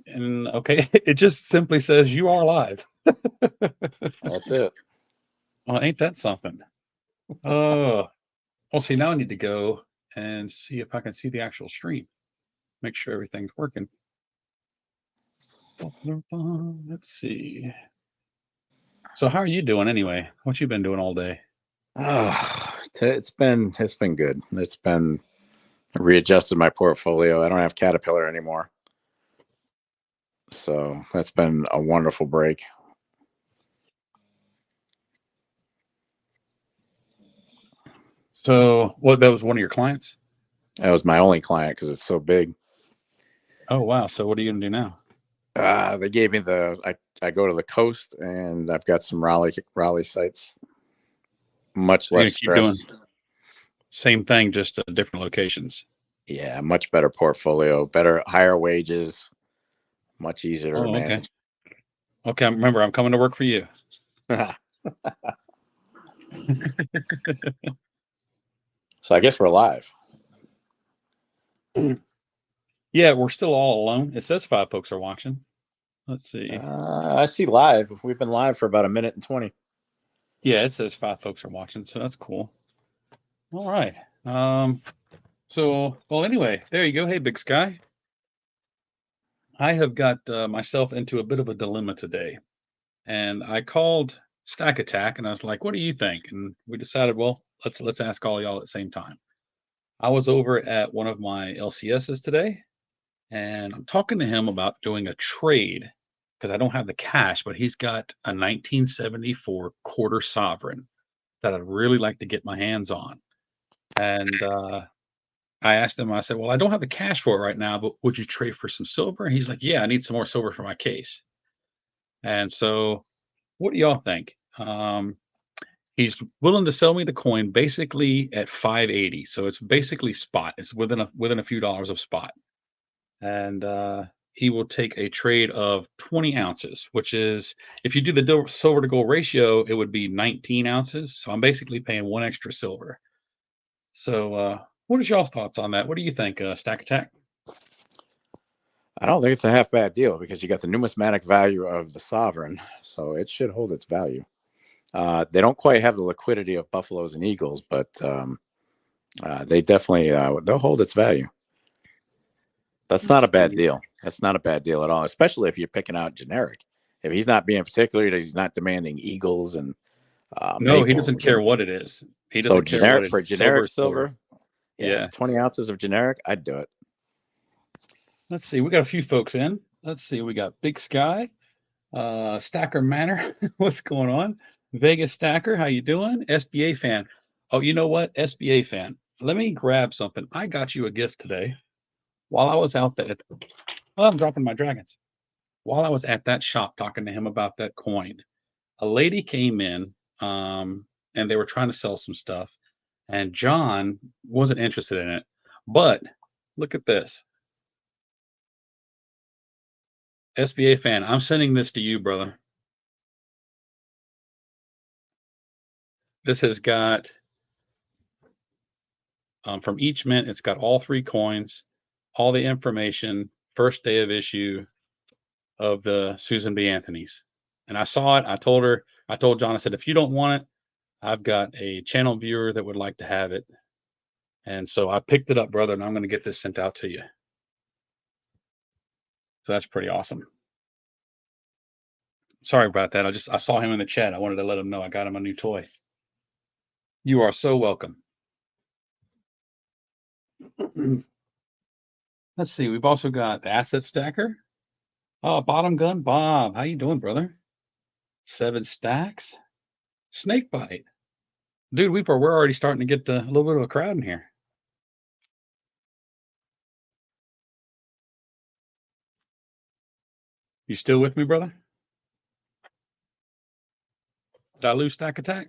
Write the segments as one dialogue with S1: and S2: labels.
S1: And okay, it just simply says you are live.
S2: That's it.
S1: Well, ain't that something? Oh, well, see, now I need to go and see if I can see the actual stream. Make sure everything's working. Let's see. So, how are you doing anyway? What you been doing all day?
S2: It's been good. It's been readjusted my portfolio. I don't have Caterpillar anymore, so that's been a wonderful break.
S1: So, what? That was one of your clients?
S2: That was my only client because it's so big.
S1: Oh wow! So, what are you gonna do now?
S2: They gave me I go to the coast and I've got some Raleigh sites. Much
S1: So, you're
S2: less
S1: gonna keep doing
S2: stress.
S1: same thing, just different locations.
S2: Yeah, much better portfolio, higher wages, much easier to
S1: Oh, okay.
S2: manage.
S1: Okay, remember, I'm coming to work for you.
S2: So I guess we're live.
S1: Yeah, we're still all alone. It says 5 folks are watching. Let's see.
S2: I see live. We've been live for about 1:20.
S1: Yeah, it says 5 folks are watching, so that's cool. All right. So, well, anyway, there you go. Hey, Big Sky. I have got myself into a bit of a dilemma today, and I called Stack Attack, and I was like, "What do you think?" And we decided, well, let's ask all y'all at the same time. I was over at one of my LCSs today, and I'm talking to him about doing a trade because I don't have the cash, but he's got a 1974 quarter sovereign that I'd really like to get my hands on. And I asked him, I said, "Well, I don't have the cash for it right now, but would you trade for some silver?" And he's like, "Yeah, I need some more silver for my case." And so, what do y'all think? He's willing to sell me the coin basically at 580. So it's basically spot. It's within a few dollars of spot. And he will take a trade of 20 ounces, which is, if you do the silver to gold ratio, it would be 19 ounces. So I'm basically paying one extra silver. So what is y'all's thoughts on that? What do you think, Stack Attack?
S2: I don't think it's a half bad deal because you got the numismatic value of the sovereign, so it should hold its value. They don't quite have the liquidity of buffaloes and eagles, but they definitely they'll hold its value. That's not a bad deal. That's not a bad deal at all, especially if you're picking out generic. If he's not being particular, he's not demanding eagles and
S1: No, he doesn't
S2: maples.
S1: care what it is. He
S2: So
S1: doesn't care what
S2: generic
S1: it
S2: for
S1: is. Silver
S2: generic
S1: is silver.
S2: silver, yeah,
S1: Yeah.
S2: 20 ounces of generic, I'd do it.
S1: Let's see. We got a few folks in. Let's see. We got Big Sky, Stacker Manor. What's going on? Vegas Stacker, how you doing? SBA fan. Oh, you know what? SBA fan. Let me grab something. I got you a gift today. While I was out there, well, I'm dropping my dragons. While I was at that shop talking to him about that coin, a lady came in, and they were trying to sell some stuff, and John wasn't interested in it. But look at this. SBA fan, I'm sending this to you, brother. This has got from each mint, it's got all 3 coins, all the information, first day of issue of the Susan B. Anthony's. And I saw it. I told John, I said, if you don't want it, I've got a channel viewer that would like to have it. And so I picked it up, brother, and I'm going to get this sent out to you. So that's pretty awesome. Sorry about that. I saw him in the chat. I wanted to let him know I got him a new toy. You are so welcome. Let's see. We've also got the asset stacker. Oh, bottom gun Bob. How you doing, brother? 7 stacks. Snakebite. Dude, we're already starting to get a little bit of a crowd in here. You still with me, brother? Did I lose Stack Attack?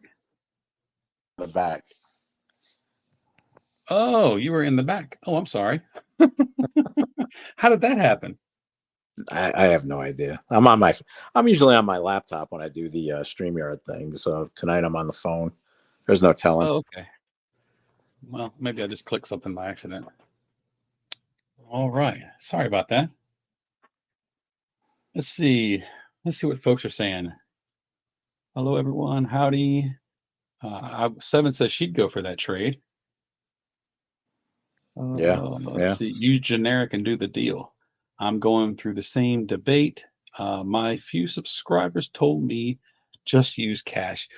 S2: The back.
S1: Oh, you were in the back. Oh, I'm sorry. How did that happen?
S2: I have no idea. I'm usually on my laptop when I do the StreamYard thing. So tonight I'm on the phone. There's no telling.
S1: Oh, okay. Well, maybe I just clicked something by accident. All right. Sorry about that. Let's see. Let's see what folks are saying. Hello, everyone. Howdy. Seven says she'd go for that trade.
S2: Yeah,
S1: Let's
S2: yeah.
S1: see. Use generic and do the deal. I'm going through the same debate. My few subscribers told me just use cash.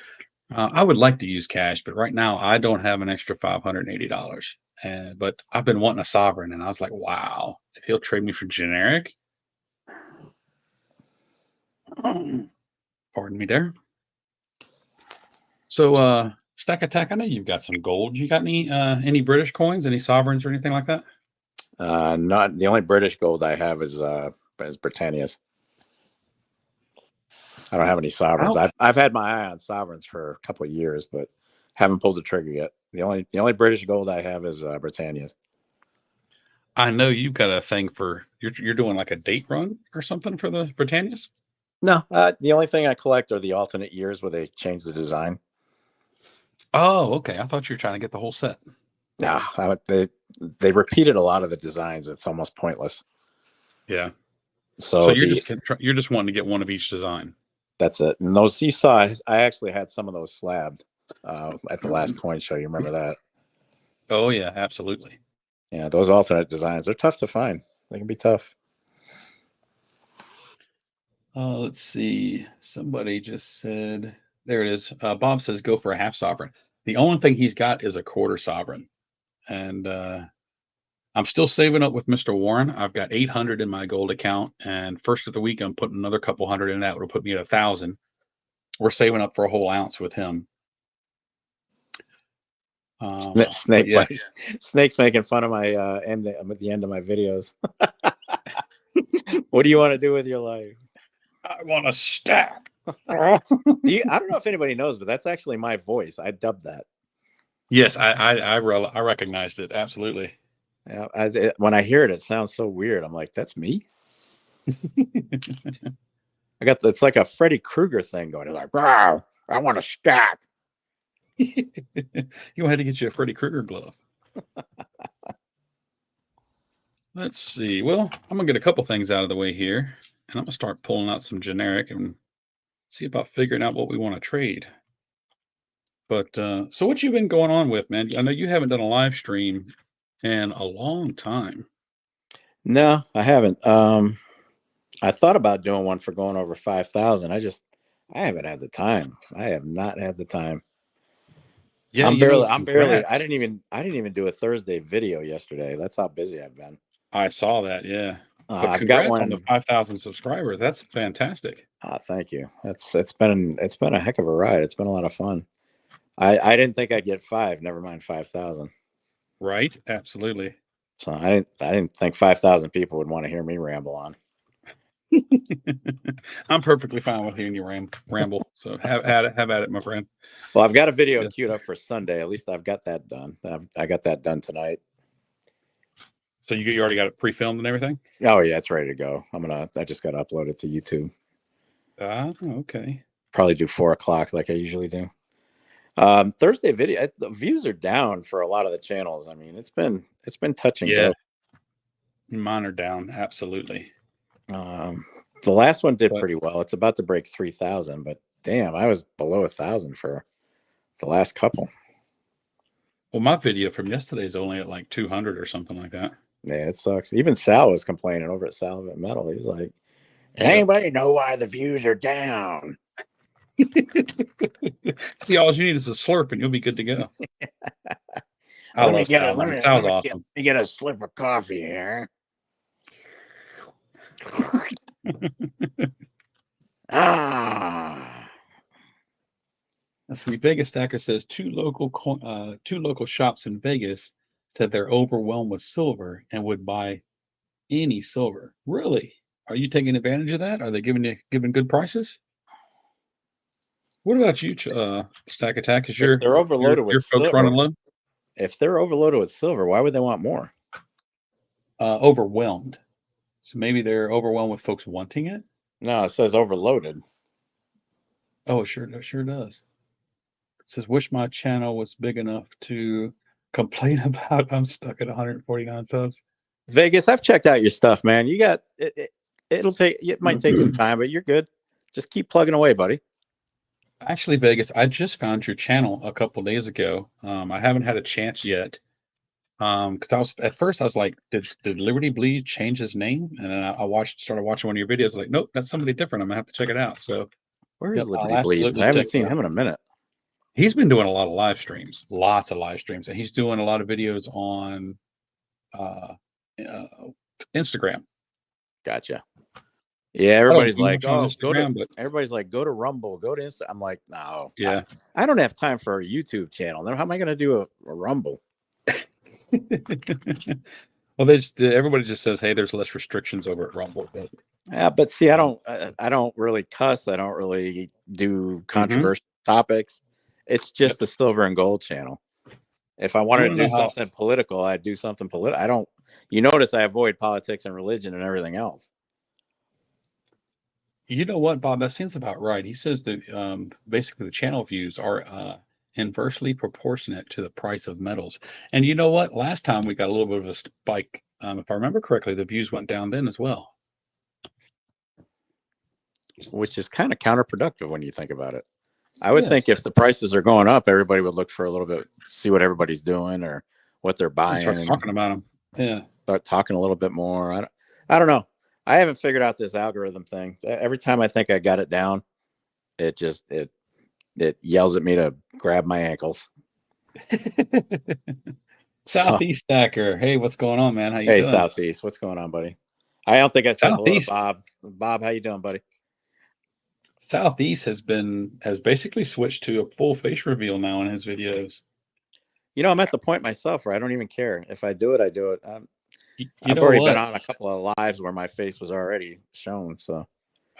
S1: I would like to use cash, but right now I don't have an extra $580. And but I've been wanting a sovereign, and I was like, wow, if he'll trade me for generic. Pardon me there. So Stack Attack, I know you've got some gold. You got any British coins, any sovereigns or anything like that?
S2: Not the only British gold I have is Britannia's. I don't have any sovereigns. I've had my eye on sovereigns for a couple of years, but haven't pulled the trigger yet. The only British gold I have is Britannia's.
S1: I know you've got a thing for you're doing like a date run or something for the Britannias.
S2: No, the only thing I collect are the alternate years where they change the design.
S1: Oh, okay. I thought you were trying to get the whole set.
S2: No, they repeated a lot of the designs. It's almost pointless.
S1: Yeah.
S2: So
S1: you're just wanting to get one of each design.
S2: That's it. And those seesaws, I actually had some of those slabbed at the last coin show. You remember that?
S1: Oh yeah, absolutely.
S2: Yeah, those alternate designs, they're tough to find. They can be tough.
S1: Let's see. Somebody just said, there it is. Bob says, go for a half sovereign. The only thing he's got is a quarter sovereign. And I'm still saving up with Mr. Warren. I've got 800 in my gold account. And first of the week, I'm putting another couple hundred in that. Would put me at 1,000. We're saving up for a whole ounce with him.
S2: Snake's making fun of my at the end of my videos. What do you want to do with your life?
S1: I want a stack.
S2: I don't know if anybody knows, but that's actually my voice. I dubbed that.
S1: Yes, I recognized it. Absolutely.
S2: Yeah, when I hear it, it sounds so weird. I'm like, that's me. It's like a Freddy Krueger thing going. Like, wow, I want a stack.
S1: You had to get you a Freddy Krueger glove. Let's see. Well, I'm gonna get a couple things out of the way here, and I'm gonna start pulling out some generic and see about figuring out what we want to trade. But so what you been going on with, man? I know you haven't done a live stream in a long time.
S2: No, I haven't. I thought about doing one for going over 5,000. I haven't had the time. I have not had the time.
S1: Yeah,
S2: I'm barely. I didn't even do a Thursday video yesterday. That's how busy I've been.
S1: I saw that. Yeah.
S2: I've
S1: congrats
S2: got one
S1: on the 5,000 subscribers. That's fantastic.
S2: Thank you. It's been a heck of a ride. It's been a lot of fun. I didn't think I'd get 5. Never mind 5,000.
S1: Right. Absolutely.
S2: So I didn't think 5,000 people would want to hear me ramble on.
S1: I'm perfectly fine with hearing you ramble. So have at it, my friend.
S2: Well, I've got a video queued up for Sunday. At least I've got that done. I got that done tonight.
S1: So you already got it pre-filmed and everything?
S2: Oh yeah, it's ready to go. I just got to upload it to YouTube.
S1: Okay.
S2: Probably do 4 o'clock like I usually do. Thursday video, the views are down for a lot of the channels. I mean, it's been touch and go.
S1: Mine are down. Absolutely.
S2: The last one did pretty well. It's about to break 3,000, but damn, I was below 1,000 for the last couple.
S1: Well, my video from yesterday is only at like 200 or something like that.
S2: Yeah, it sucks. Even Sal was complaining over at Salvant Metal. He was like, anybody know why the views are down?
S1: See, all you need is a slurp and you'll be good to go.
S2: Let me get a slip of coffee here.
S1: Let's see. Vegas Stacker says two local shops in Vegas said they're overwhelmed with silver and would buy any silver. Really? Are you taking advantage of that? Are they giving good prices? What about you, Stack Attack? Is your folks running low?
S2: If they're overloaded with silver, why would they want more?
S1: Overwhelmed. So maybe they're overwhelmed with folks wanting it.
S2: No, it says overloaded.
S1: Oh, it sure does. It says, wish my channel was big enough to complain about. I'm stuck at 149 subs.
S2: Vegas, I've checked out your stuff, man. You got it it might take some time, but you're good. Just keep plugging away, buddy.
S1: Actually, Vegas, I just found your channel a couple days ago. I haven't had a chance yet. Because at first I was like, did Liberty Bleed change his name? And then I started watching one of your videos. Like, nope, that's somebody different. I'm gonna have to check it out. So,
S2: Where
S1: yep,
S2: is
S1: I'll
S2: Liberty Bleeds?
S1: absolutely
S2: I haven't
S1: check
S2: seen
S1: it out.
S2: him in a minute.
S1: He's been doing a lot of live streams, lots of live streams, and he's doing a lot of videos on uh, Instagram.
S2: Gotcha. Yeah,
S1: I don't
S2: everybody's
S1: do
S2: like,
S1: much on
S2: oh,
S1: Instagram, but
S2: everybody's like, go to Rumble, go to Insta. I'm like, no,
S1: yeah.
S2: I don't have time for a YouTube channel. How am I going to do a Rumble?
S1: Well, everybody just says, hey, there's less restrictions over at Rumble. But
S2: yeah, but see, I don't really cuss. I don't really do controversial topics. It's just a silver and gold channel. If I wanted to do something political, I'd do something political. You notice I avoid politics and religion and everything else.
S1: You know what, Bob? That seems about right. He says that basically the channel views are inversely proportionate to the price of metals. And you know what? Last time we got a little bit of a spike. If I remember correctly, the views went down then as well.
S2: Which is kind of counterproductive when you think about it. I would think if the prices are going up, everybody would look for a little bit, see what everybody's doing or what they're buying.
S1: Start talking about them. Yeah.
S2: Start talking a little bit more. I don't know. I haven't figured out this algorithm thing. Every time I think I got it down, it yells at me to grab my ankles.
S1: Southeast Stacker. Hey, what's going on, man? How you doing?
S2: Hey, Southeast. What's going on, buddy? I don't think I said hello to Bob. Bob, how you doing, buddy?
S1: Southeast has basically switched to a full face reveal now in his videos.
S2: You know, I'm at the point myself where I don't even care. If I do it, I do it. I've already been on a couple of lives where my face was already shown. So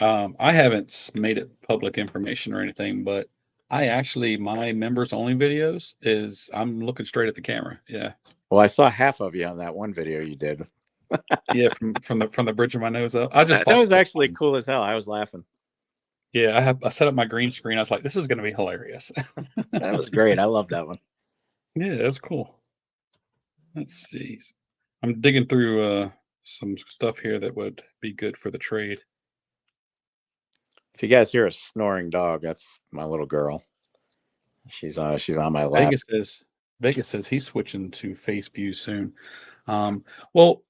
S1: I haven't made it public information or anything, but my members only videos is I'm looking straight at the camera. Yeah.
S2: Well, I saw half of you on that one video you did.
S1: Yeah, from the bridge of my nose up. I just
S2: that was actually cool as hell. I was laughing.
S1: Yeah, I set up my green screen. I was like, this is going to be hilarious.
S2: That was great. I love that one.
S1: Yeah, that's cool. Let's see. I'm digging through some stuff here that would be good for the trade.
S2: If you guys hear a snoring dog, that's my little girl. She's on my lap.
S1: Vegas says he's switching to face view soon. Well,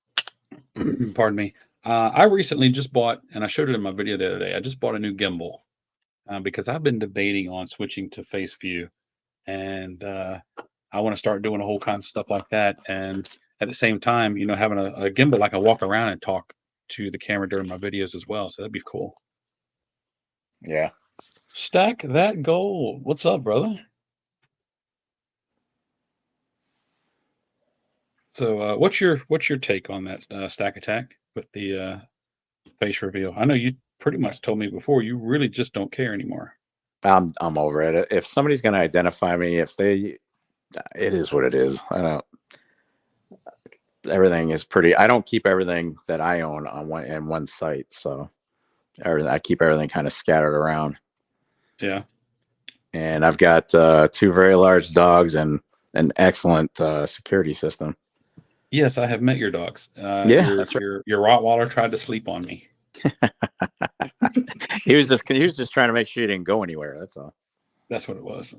S1: pardon me. I recently just bought, and I showed it in my video the other day. I just bought a new gimbal because I've been debating on switching to face view, and I want to start doing a whole kind of stuff like that. And at the same time, having a gimbal, I can walk around and talk to the camera during my videos as well. So that'd be cool.
S2: Yeah.
S1: Stack that gold. What's up, brother? So what's your take on that stack attack with the face reveal? I know you pretty much told me before you really just don't care anymore.
S2: I'm over it. If somebody's going to identify me, it is what it is. Everything is pretty. I don't keep everything that I own in one site, so I keep everything kind of scattered around.
S1: Yeah.
S2: And I've got 2 very large dogs and an excellent security system.
S1: Yes, I have met your dogs.
S2: Yeah, that's right.
S1: Your Rottweiler tried to sleep on me.
S2: he was just trying to make sure you didn't go anywhere. That's all.
S1: That's what it was.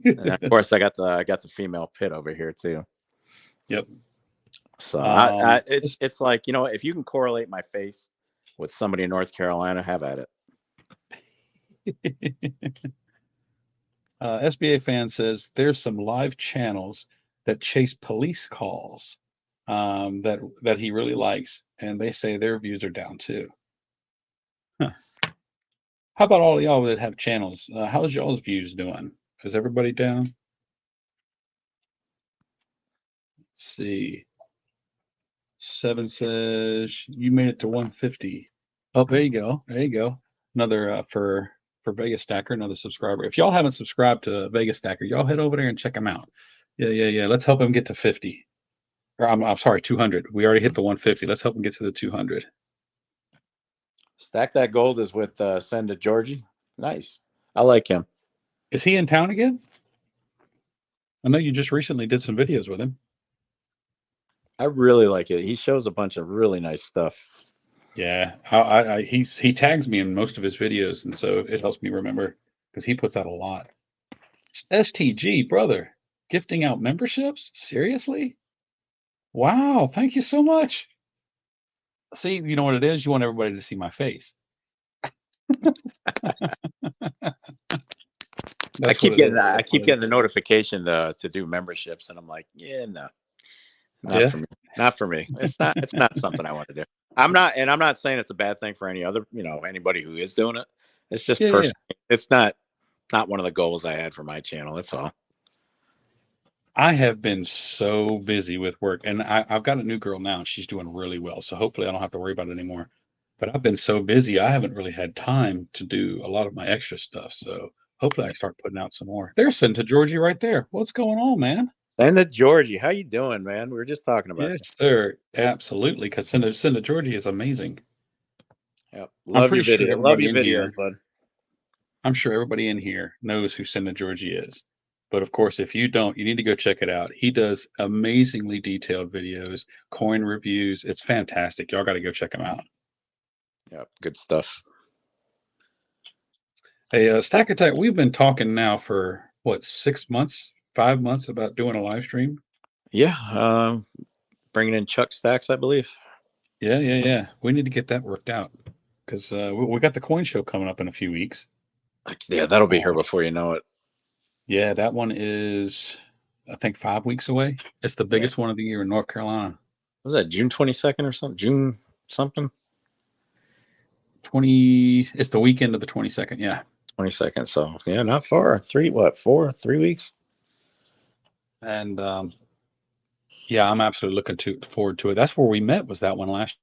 S2: And of course, I got the female pit over here too.
S1: Yep.
S2: So it's like, if you can correlate my face with somebody in North Carolina, have at it.
S1: SBA fan says there's some live channels that chase police calls that he really likes, and they say their views are down too. Huh. How about all of y'all that have channels? How's y'all's views doing? Is everybody down? Let's see. 7 says you made it to 150. Oh, there you go. There you go. Another for Vegas Stacker, another subscriber. If y'all haven't subscribed to Vegas Stacker, y'all head over there and check him out. Yeah. Let's help him get to 50. Or I'm sorry, 200. We already hit the 150. Let's help him get to the 200.
S2: Stack That Gold is with Send to Georgie. Nice. I like him.
S1: Is he in town again? I know you just recently did some videos with him.
S2: I really like it. He shows a bunch of really nice stuff.
S1: Yeah, he tags me in most of his videos, and so it helps me remember because he puts out a lot. STG, brother, gifting out memberships? Seriously? Wow, thank you so much. See, you know what it is? You want everybody to see my face. That's what it is.
S2: I
S1: That's what
S2: keep
S1: it
S2: getting the
S1: is.
S2: notification to do memberships, and I'm like, yeah, no, not
S1: Yeah.
S2: for me. Not for me. It's not something I want to do. I'm not saying it's a bad thing for any other, anybody who is doing it. It's just
S1: Yeah, yeah, yeah.
S2: personal. It's not one of the goals I had for my channel. That's all.
S1: I have been so busy with work, and I've got a new girl now. And she's doing really well, so hopefully I don't have to worry about it anymore. But I've been so busy, I haven't really had time to do a lot of my extra stuff. So hopefully I can start putting out some more. There's Santa Georgie right there. What's going on, man?
S2: And to Georgie, how you doing, man? We were just talking about
S1: Yes,
S2: you.
S1: sir. Absolutely. Because Santa Georgie is amazing.
S2: Yep.
S1: I'm
S2: Love
S1: pretty
S2: your
S1: sure
S2: video. Love
S1: everybody
S2: your
S1: in here,
S2: videos, bud.
S1: I'm sure everybody in here knows who Santa Georgie is. But of course, if you don't, you need to go check it out. He does amazingly detailed videos, coin reviews. It's fantastic. Y'all got to go check him out.
S2: Yep. Good stuff.
S1: Hey, Stack Attack, we've been talking now for what, 6 months, 5 months about doing a live stream.
S2: Yeah. Bringing in Chuck Stacks, I believe.
S1: Yeah, yeah, yeah. We need to get that worked out because we got the coin show coming up in a few weeks.
S2: Yeah, that'll be
S1: Uh,
S2: here before you know it.
S1: yeah, that one is, I think, 5 weeks away. It's the
S2: Yeah.
S1: biggest one of the year in North Carolina.
S2: Was that June 22nd or something? June something?
S1: It's the weekend of the 22nd. Yeah.
S2: 22nd. So yeah, not far. 3 weeks?
S1: And yeah, I'm absolutely looking forward to it. That's where we met, was that one last.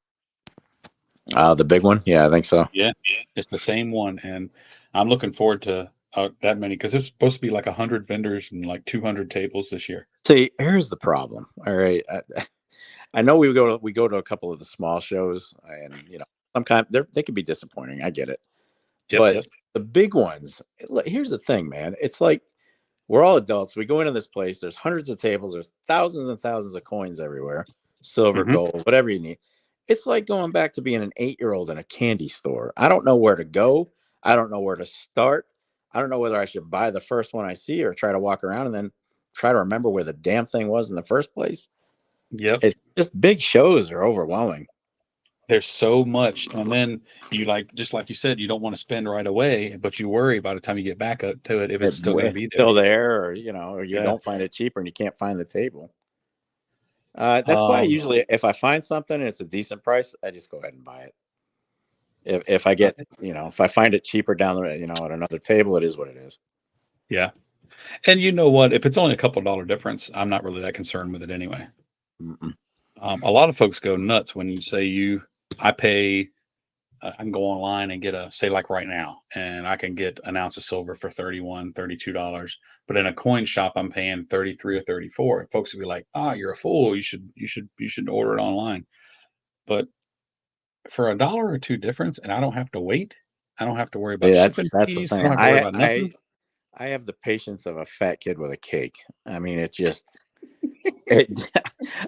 S2: The big one. Yeah, I think so.
S1: Yeah, it's the same one, and I'm looking forward to that many because there's supposed to be like 100 vendors and like 200 tables this year.
S2: See, here's the problem. All right. I know we go to a couple of the small shows, and sometimes they can be disappointing. I get it.
S1: Yep,
S2: But
S1: yep.
S2: the big ones, here's the thing, man. It's like we're all adults. We go into this place. There's hundreds of tables. There's thousands and thousands of coins everywhere. Silver,
S1: Hmm.
S2: gold, whatever you need. It's like going back to being an 8-year-old in a candy store. I don't know where to go. I don't know where to start. I don't know whether I should buy the first one I see or try to walk around and then try to remember where the damn thing was in the first place.
S1: Yep.
S2: It's just big shows are overwhelming.
S1: There's so much, and then you just like you said, you don't want to spend right away, but you worry by the time you get back up to it if it's still going to
S2: It's
S1: be there.
S2: still there, or or you
S1: Yeah.
S2: don't find it cheaper and you can't find the table. That's why
S1: Um,
S2: usually if I find something and it's a decent price, I just go ahead and buy it. If I get, if I find it cheaper down the, at another table, it is what it is.
S1: yeah, and you know what? If it's only a couple dollar difference, I'm not really that concerned with it anyway.
S2: Mm-mm.
S1: A lot of folks go nuts when you say I pay. I can go online and get say like right now, and I can get an ounce of silver for $31, $32. But in a coin shop, I'm paying 33 or 34. And folks would be like, "Ah, you're a fool. You should order it online." But for a dollar or two difference, and I don't have to wait. I don't have to worry about
S2: Yeah,
S1: shipping
S2: that's the
S1: fees. I
S2: thing.
S1: don't have to worry about nothing.
S2: I have the patience of a fat kid with a cake. I mean, it.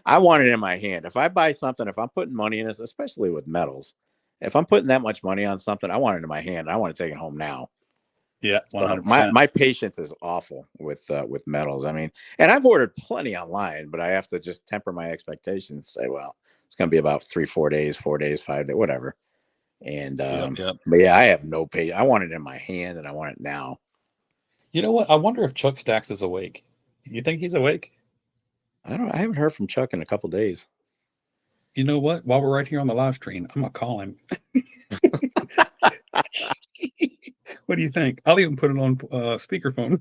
S2: I want it in my hand. If I buy something, if I'm putting money in this, especially with metals, if I'm putting that much money on something, I want it in my hand. I want to take it home now.
S1: Yeah,
S2: So
S1: 100%.
S2: my patience is awful with metals. I mean, and I've ordered plenty online, but I have to just temper my expectations. Say, well, it's going to be about 3-4 days, 4 days, 5 days, whatever. And
S1: Yep, yep.
S2: but yeah, I have no patience. I want it in my hand, and I want it now.
S1: You know what? I wonder if Chuck Stacks is awake. You think he's awake?
S2: I haven't heard from Chuck in a couple days.
S1: You know what? While we're right here on the live stream, I'm gonna call him. What do you think? I'll even put it on speakerphone.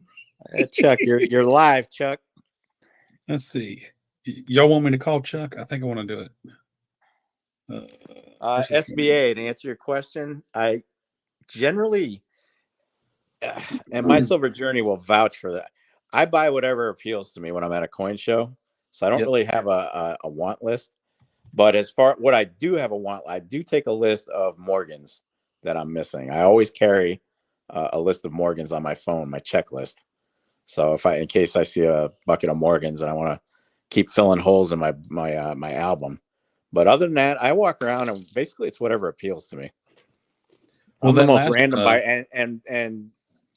S2: Chuck, you're live, Chuck.
S1: Let's see. Y'all want me to call Chuck? I think I want to do it.
S2: SBA, to answer your question, I generally, and my silver journey will vouch for that. I buy whatever appeals to me when I'm at a coin show, so I don't
S1: Yep.
S2: really have a want list. But as far what I do have a want, I do take a list of Morgans that I'm missing. I always carry a list of Morgans on my phone, my checklist. So in case I see a bucket of Morgans and I want to keep filling holes in my album, But other than that, I walk around and basically it's whatever appeals to me.
S1: Well,
S2: I'm the
S1: that
S2: most
S1: last
S2: random buy, and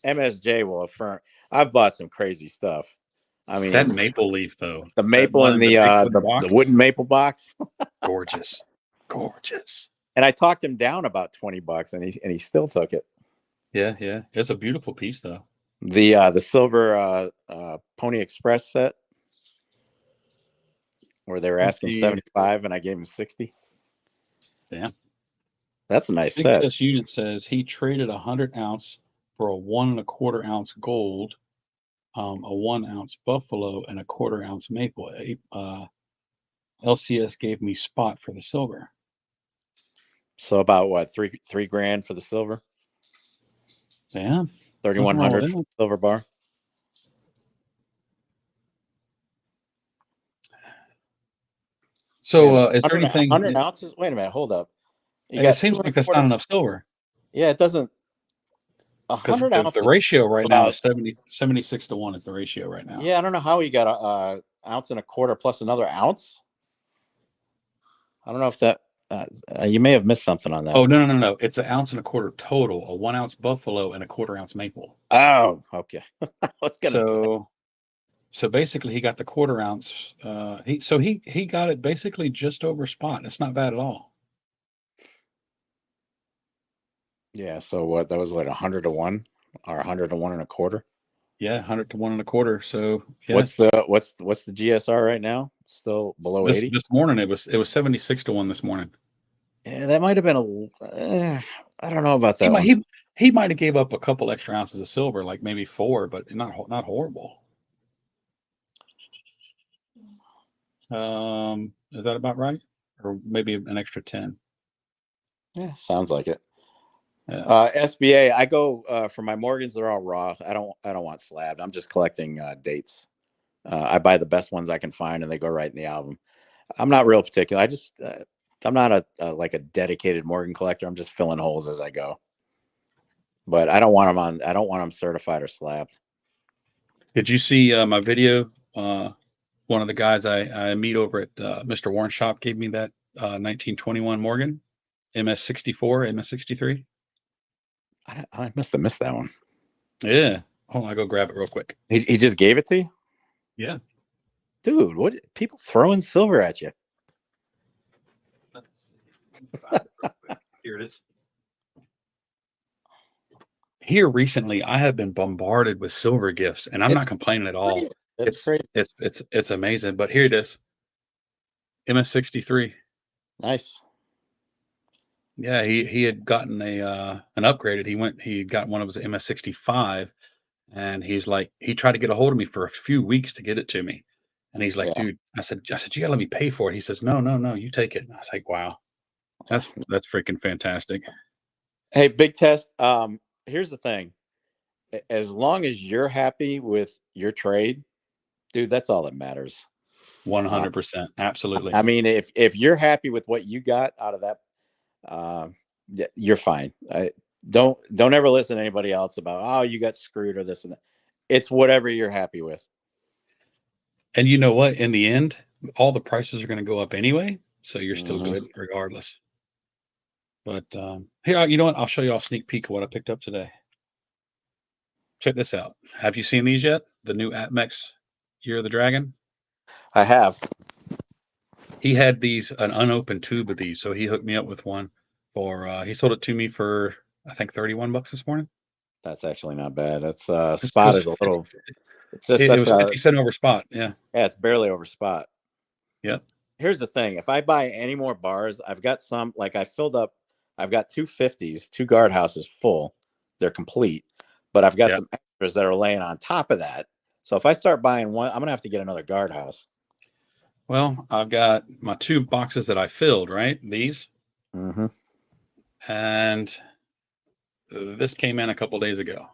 S2: MSJ will affirm. I've bought some crazy stuff. I mean,
S1: that maple leaf though,
S2: the
S1: that
S2: maple
S1: one
S2: and
S1: in the big wooden
S2: the
S1: box,
S2: wooden maple box.
S1: gorgeous, gorgeous.
S2: And I talked him down about $20, and he still took it.
S1: Yeah, yeah, it's a beautiful piece though.
S2: The silver Pony Express set, where they were
S1: Let's
S2: asking
S1: see.
S2: 75, and I gave him 60.
S1: Yeah,
S2: That's a nice
S1: Big
S2: set.
S1: Test Unit says he traded 100 ounce for a 1 1/4 ounce gold, a 1 ounce buffalo, and a 1/4 ounce maple. LCS gave me spot for the silver.
S2: So about what, three grand for the silver?
S1: Yeah,
S2: 3,100 for the silver bar.
S1: So, is there anything?
S2: 100 ounces? Wait a minute, hold up. You
S1: It
S2: got
S1: seems like that's
S2: 240.
S1: not enough silver.
S2: Yeah, it doesn't.
S1: Because
S2: 100
S1: the
S2: ounces.
S1: ratio right now
S2: About,
S1: is 76 to 1 is the ratio right now.
S2: yeah, I don't know how he got a ounce and a quarter plus another ounce. I don't know if that you may have missed something on that.
S1: Oh, no. It's 1 1/4 ounce total, a 1 ounce buffalo and a 1/4 ounce maple.
S2: Oh, okay. I was gonna say.
S1: So basically he got the 1/4 ounce. He got it basically just over spot. It's not bad at all.
S2: Yeah, so what, that was what, 100 to 1 or 100 to 1 1/4?
S1: Yeah, 100 to 1 1/4. So yeah.
S2: What's the GSR right now? Still below 80?
S1: This morning it was 76 to 1 this morning.
S2: Yeah, that might have been I don't know about that one.
S1: He might have gave up a couple extra ounces of silver, like maybe 4, but not horrible. Is that about right? Or maybe an extra 10?
S2: Yeah, sounds like it.
S1: Yeah.
S2: SBA, I go for my Morgans. They're all raw. I don't want slabbed. I'm just collecting dates. I buy the best ones I can find, and they go right in the album. I'm not real particular. I'm not like a dedicated Morgan collector. I'm just filling holes as I go. But I don't want them certified or slabbed.
S1: Did you see my video? One of the guys I meet over at Mr. Warren's shop gave me that 1921 Morgan MS64, MS63.
S2: I must have missed that one.
S1: Yeah. Hold on, I'll go grab it real quick.
S2: He just gave it to you?
S1: Yeah.
S2: Dude, what people throwing silver at you?
S1: Let's see. Here it is. Here recently, I have been bombarded with silver gifts, and I'm not complaining at all.
S2: It's crazy.
S1: It's amazing. But here it is. MS63.
S2: Nice.
S1: Yeah, he had gotten an upgraded. He got one of his MS65, and he's like, he tried to get a hold of me for a few weeks to get it to me. And he's like,
S2: Yeah.
S1: dude, I said, you gotta let me pay for it. He says, no, you take it. And I was like, wow, that's freaking fantastic.
S2: Hey, Big Test. Here's the thing. As long as you're happy with your trade, dude, that's all that matters.
S1: 100%. Absolutely.
S2: I mean, if you're happy with what you got out of that, you're fine. Don't ever listen to anybody else about, oh, you got screwed or this and that. It's whatever you're happy with.
S1: And you know what? In the end, all the prices are going to go up anyway, so you're still good regardless. But here, you know what? I'll show you all a sneak peek of what I picked up today. Check this out. Have you seen these yet? The new Atmex Year of the Dragon?
S2: I have.
S1: He had an unopened tube of these, so he hooked me up with one for he sold it to me for I think $31 this morning.
S2: That's actually not bad. That's spot is a little.
S1: It was 50 cents over spot. Yeah.
S2: Yeah, it's barely over spot.
S1: Yep.
S2: Here's the thing: if I buy any more bars, I've got some. Like I filled up. I've got 250s, 2 guardhouses full. They're complete, but I've got some extras that are laying on top of that. So if I start buying one, I'm gonna have to get another guardhouse.
S1: Well, I've got my 2 boxes that I filled, right? These.
S2: Mm-hmm.
S1: And this came in a couple days ago.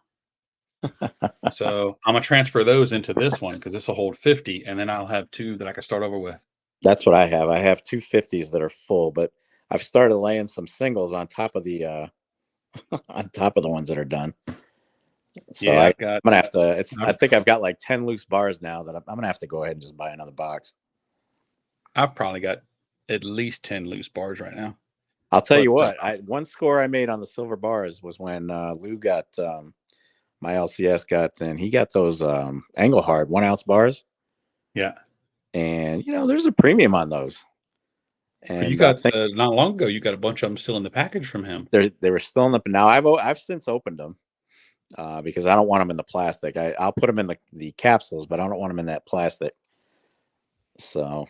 S1: So I'm gonna transfer those into this one because this will hold 50, and then I'll have 2 that I can start over with.
S2: That's what I have. I have 2 50s that are full, but I've started laying some singles on top of the on top of the ones that are done. So
S1: yeah,
S2: I'm gonna have to. I think I've got like 10 loose bars now that I'm gonna have to go ahead and just buy another box.
S1: I've probably got at least 10 loose bars right now.
S2: I'll tell
S1: But
S2: you what, one score I made on the silver bars was when Lou got my LCS got, and he got those Engelhard 1 ounce bars.
S1: yeah,
S2: And there's a premium on those. And
S1: you got not long ago, you got a bunch of them still in the package from him.
S2: They were still in the. Now I've since opened them because I don't want them in the plastic. I'll put them in the capsules, but I don't want them in that plastic. So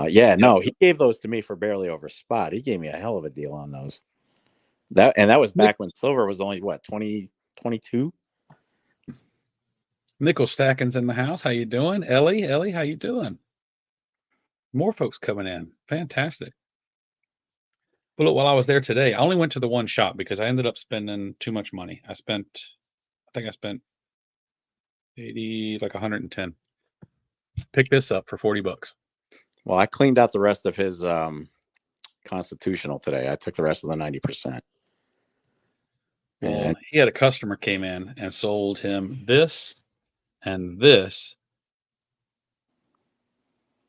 S2: yeah, no, he gave those to me for barely over spot. He gave me a hell of a deal on those. That was back when silver was only what, 2022.
S1: Nickel Stacking's in the house. How you doing, Ellie? How you doing? More folks coming in. Fantastic. But look, while I was there today, I only went to the one shop because I ended up spending too much money. I think I spent 80, like 110. Pick this up for $40.
S2: Well, I cleaned out the rest of his constitutional today. I took the rest of the 90%.
S1: Well, he had a customer came in and sold him this and this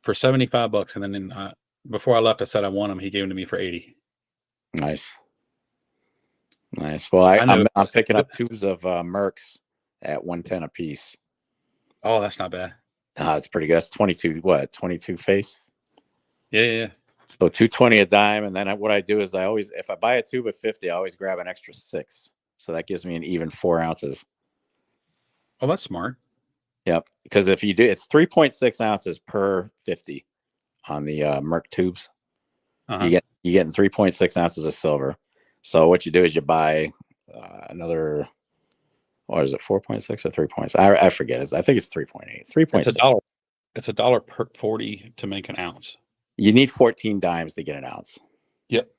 S1: for $75, and then before I left, I said I want them. He gave them to me for 80.
S2: Nice. Well, I'm picking up tubes of Mercs at 110 a piece.
S1: Oh, that's not bad.
S2: It's pretty good. That's 22 face.
S1: Yeah.
S2: So 220 a dime, and then what I do is if I buy a tube of 50, I always grab an extra 6. So that gives me an even 4 ounces.
S1: Oh, that's smart.
S2: Yep. Because if you do, it's 3.6 ounces per 50 on the Merc tubes. You're getting 3.6 ounces of silver. So what you do is you buy another, what is it, 4.6 or 3.6? I forget. I think it's 3.8. 3.6.
S1: It's $1 per 40 to make an ounce.
S2: You need 14 dimes to get an ounce.
S1: Yep.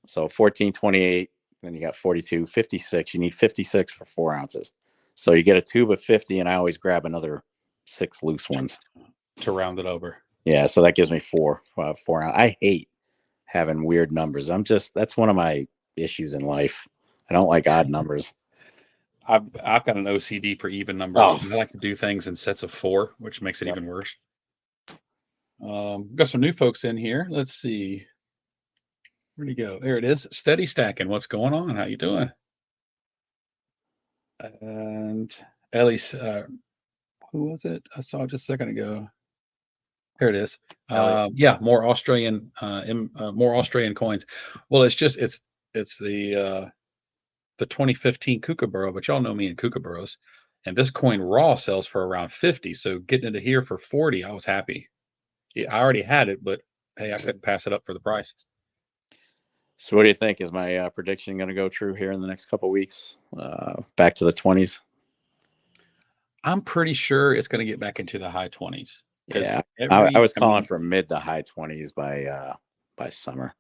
S2: So 14.28. Then you got 42, 56. You need 56 for 4 ounces. So you get a tube of 50, and I always grab another 6 loose ones
S1: to round it over.
S2: Yeah, so that gives me 4 ounces. I hate having weird numbers. That's one of my issues in life. I don't like odd numbers.
S1: I've got an OCD for even numbers. I like to do things in sets of 4, which makes it even worse. Got some new folks in here. Let's see. Where'd he go? There it is. Steady Stacking. What's going on? How you doing? And Ellie's, who was it? I saw just a second ago. There it is. Yeah, more Australian coins. Well, it's the 2015 Kookaburra, but y'all know me in Kookaburras, and this coin raw sells for around 50. So getting it here for 40, I was happy. Yeah, I already had it, but hey, I couldn't pass it up for the price.
S2: So what do you think? Is my prediction going to go true here in the next couple of weeks? Back to the 20s?
S1: I'm pretty sure it's going to get back into the high 20s.
S2: Yeah, I was calling for mid to high 20s by summer.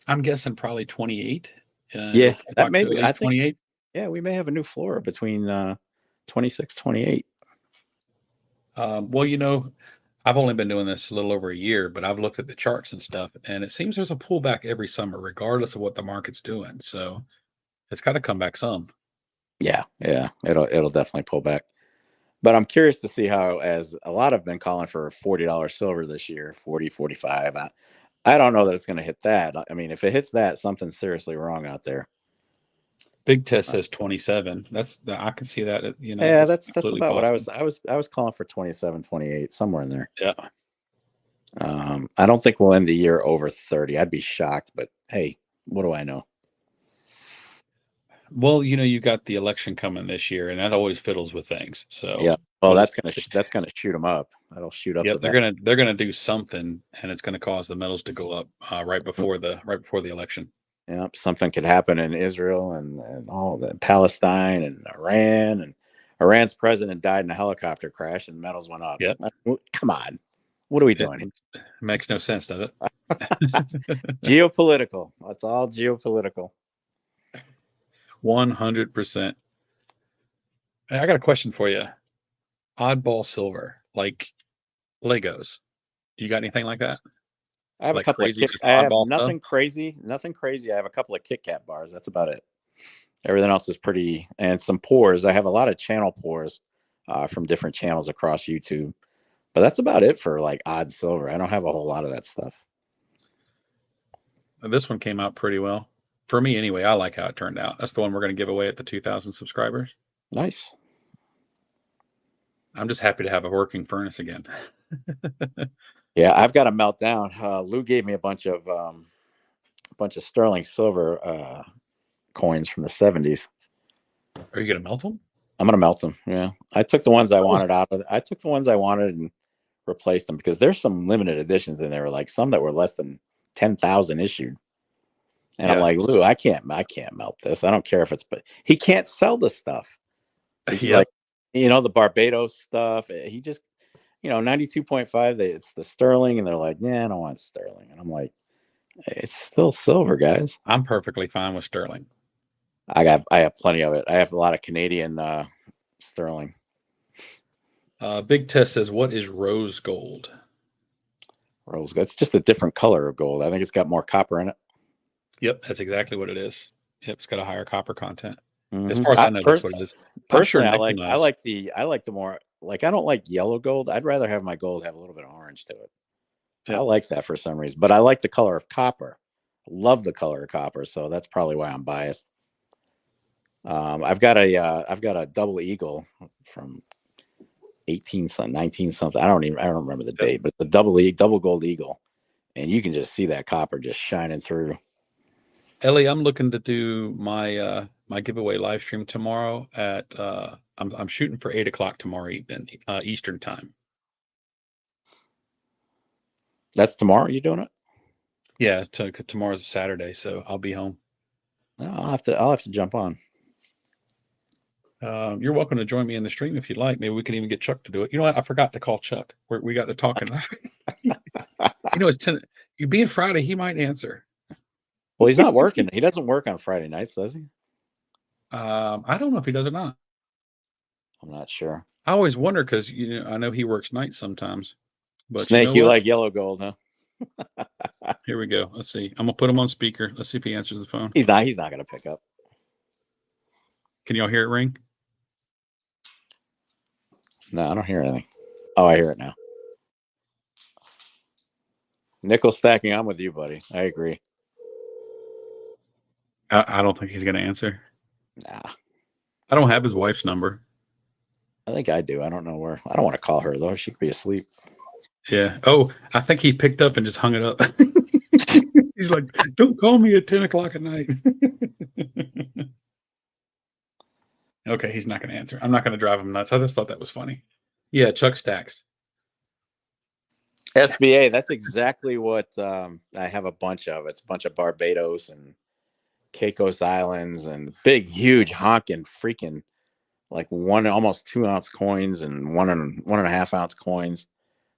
S1: I'm guessing probably 28.
S2: Yeah, that may be. I think
S1: 28.
S2: Yeah, we may have a new floor between 26, 28.
S1: Well, I've only been doing this a little over a year, but I've looked at the charts and stuff, and it seems there's a pullback every summer, regardless of what the market's doing. So it's got to come back some.
S2: Yeah, it'll definitely pull back. But I'm curious to see how, as a lot have been calling for $40 silver this year, 40, 45. I don't know that it's going to hit that. I mean, if it hits that, something's seriously wrong out there.
S1: Big Test says 27. I can see that.
S2: Yeah, that's about possible. What I was calling for 27, 28, somewhere in there.
S1: Yeah.
S2: I don't think we'll end the year over 30. I'd be shocked, but hey, what do I know?
S1: Well, you got the election coming this year, and that always fiddles with things. So
S2: yeah, well, that's gonna shoot them up. That'll shoot up.
S1: Yeah, they're gonna do something, and it's gonna cause the metals to go up right before the election.
S2: Yeah, something could happen in Israel and all that, Palestine and Iran, and Iran's president died in a helicopter crash, and metals went up.
S1: Yep.
S2: Come on, what are we doing?
S1: It makes no sense, does it?
S2: Geopolitical. That's all geopolitical.
S1: 100%. I got a question for you. Oddball silver, like Legos. You got anything like that?
S2: I have a couple of I have nothing crazy. I have a couple of Kit Kat bars. That's about it. Everything else is pretty, and some pours. I have a lot of channel pours from different channels across YouTube, but that's about it for like odd silver. I don't have a whole lot of that stuff.
S1: This one came out pretty well. For me, anyway. I like how it turned out. That's the one we're going to give away at the 2,000 subscribers.
S2: Nice.
S1: I'm just happy to have a working furnace again.
S2: Yeah, I've got to melt down. Lou gave me a bunch of sterling silver coins from the 70s.
S1: Are you going to melt them?
S2: I'm going to melt them. Yeah. I took the ones I wanted and replaced them because there's some limited editions in there, like some that were less than 10,000 issued. And
S1: Yeah.
S2: I'm like, Lou, I can't melt this. I don't care if it's, but he can't sell the stuff. He's
S1: Yep.
S2: like, the Barbados stuff. He just, 92.5, it's the sterling. And they're like, yeah, I don't want sterling. And I'm like, it's still silver, guys.
S1: I'm perfectly fine with sterling.
S2: I have plenty of it. I have a lot of Canadian sterling.
S1: Big Test says, what is rose gold?
S2: Rose gold. It's just a different color of gold. I think it's got more copper in it.
S1: Yep, that's exactly what it is. Yep, it's got a higher copper content.
S2: Mm-hmm.
S1: As far as I know, that's what it is.
S2: Personally, I like the more, like, I don't like yellow gold. I'd rather have my gold have a little bit of orange to it. Yep. I like that for some reason, but I like the color of copper. Love the color of copper, so that's probably why I'm biased. I've got a double eagle from 19 something. I don't remember the date, but the double gold eagle, and you can just see that copper just shining through.
S1: Ellie, I'm looking to do my my giveaway live stream tomorrow at I'm shooting for 8 o'clock tomorrow evening, Eastern time.
S2: That's tomorrow. You doing it?
S1: Yeah, tomorrow's a Saturday, so I'll be home.
S2: I'll have to jump on.
S1: You're welcome to join me in the stream if you'd like. Maybe we can even get Chuck to do it. You know what? I forgot to call Chuck. We got to talking. It's 10. You being Friday, he might answer.
S2: Well, he's not working. He doesn't work on Friday nights, does he?
S1: I don't know if he does or not.
S2: I'm not sure.
S1: I always wonder because I know he works nights sometimes. But
S2: Snake, you like yellow gold, huh?
S1: Here we go. Let's see. I'm gonna put him on speaker. Let's see if he answers the phone.
S2: He's not gonna pick up.
S1: Can y'all hear it ring?
S2: No, I don't hear anything. Oh, I hear it now. Nickel stacking. I'm with you, buddy. I agree.
S1: I don't think he's gonna answer.
S2: Nah.
S1: I don't have his wife's number.
S2: I think I do. I don't know where. I don't want to call her though. She could be asleep.
S1: Yeah. Oh, I think he picked up and just hung it up. He's like, "Don't call me at 10 o'clock at night." Okay, he's not going to answer. I'm not going to drive him nuts. I just thought that was funny. Yeah, Chuck Stacks.
S2: SBA. That's exactly what I have a bunch of. It's a bunch of Barbados and Caicos Islands and big, huge, honking, freaking, like almost 2 ounce coins and 1.5 ounce coins.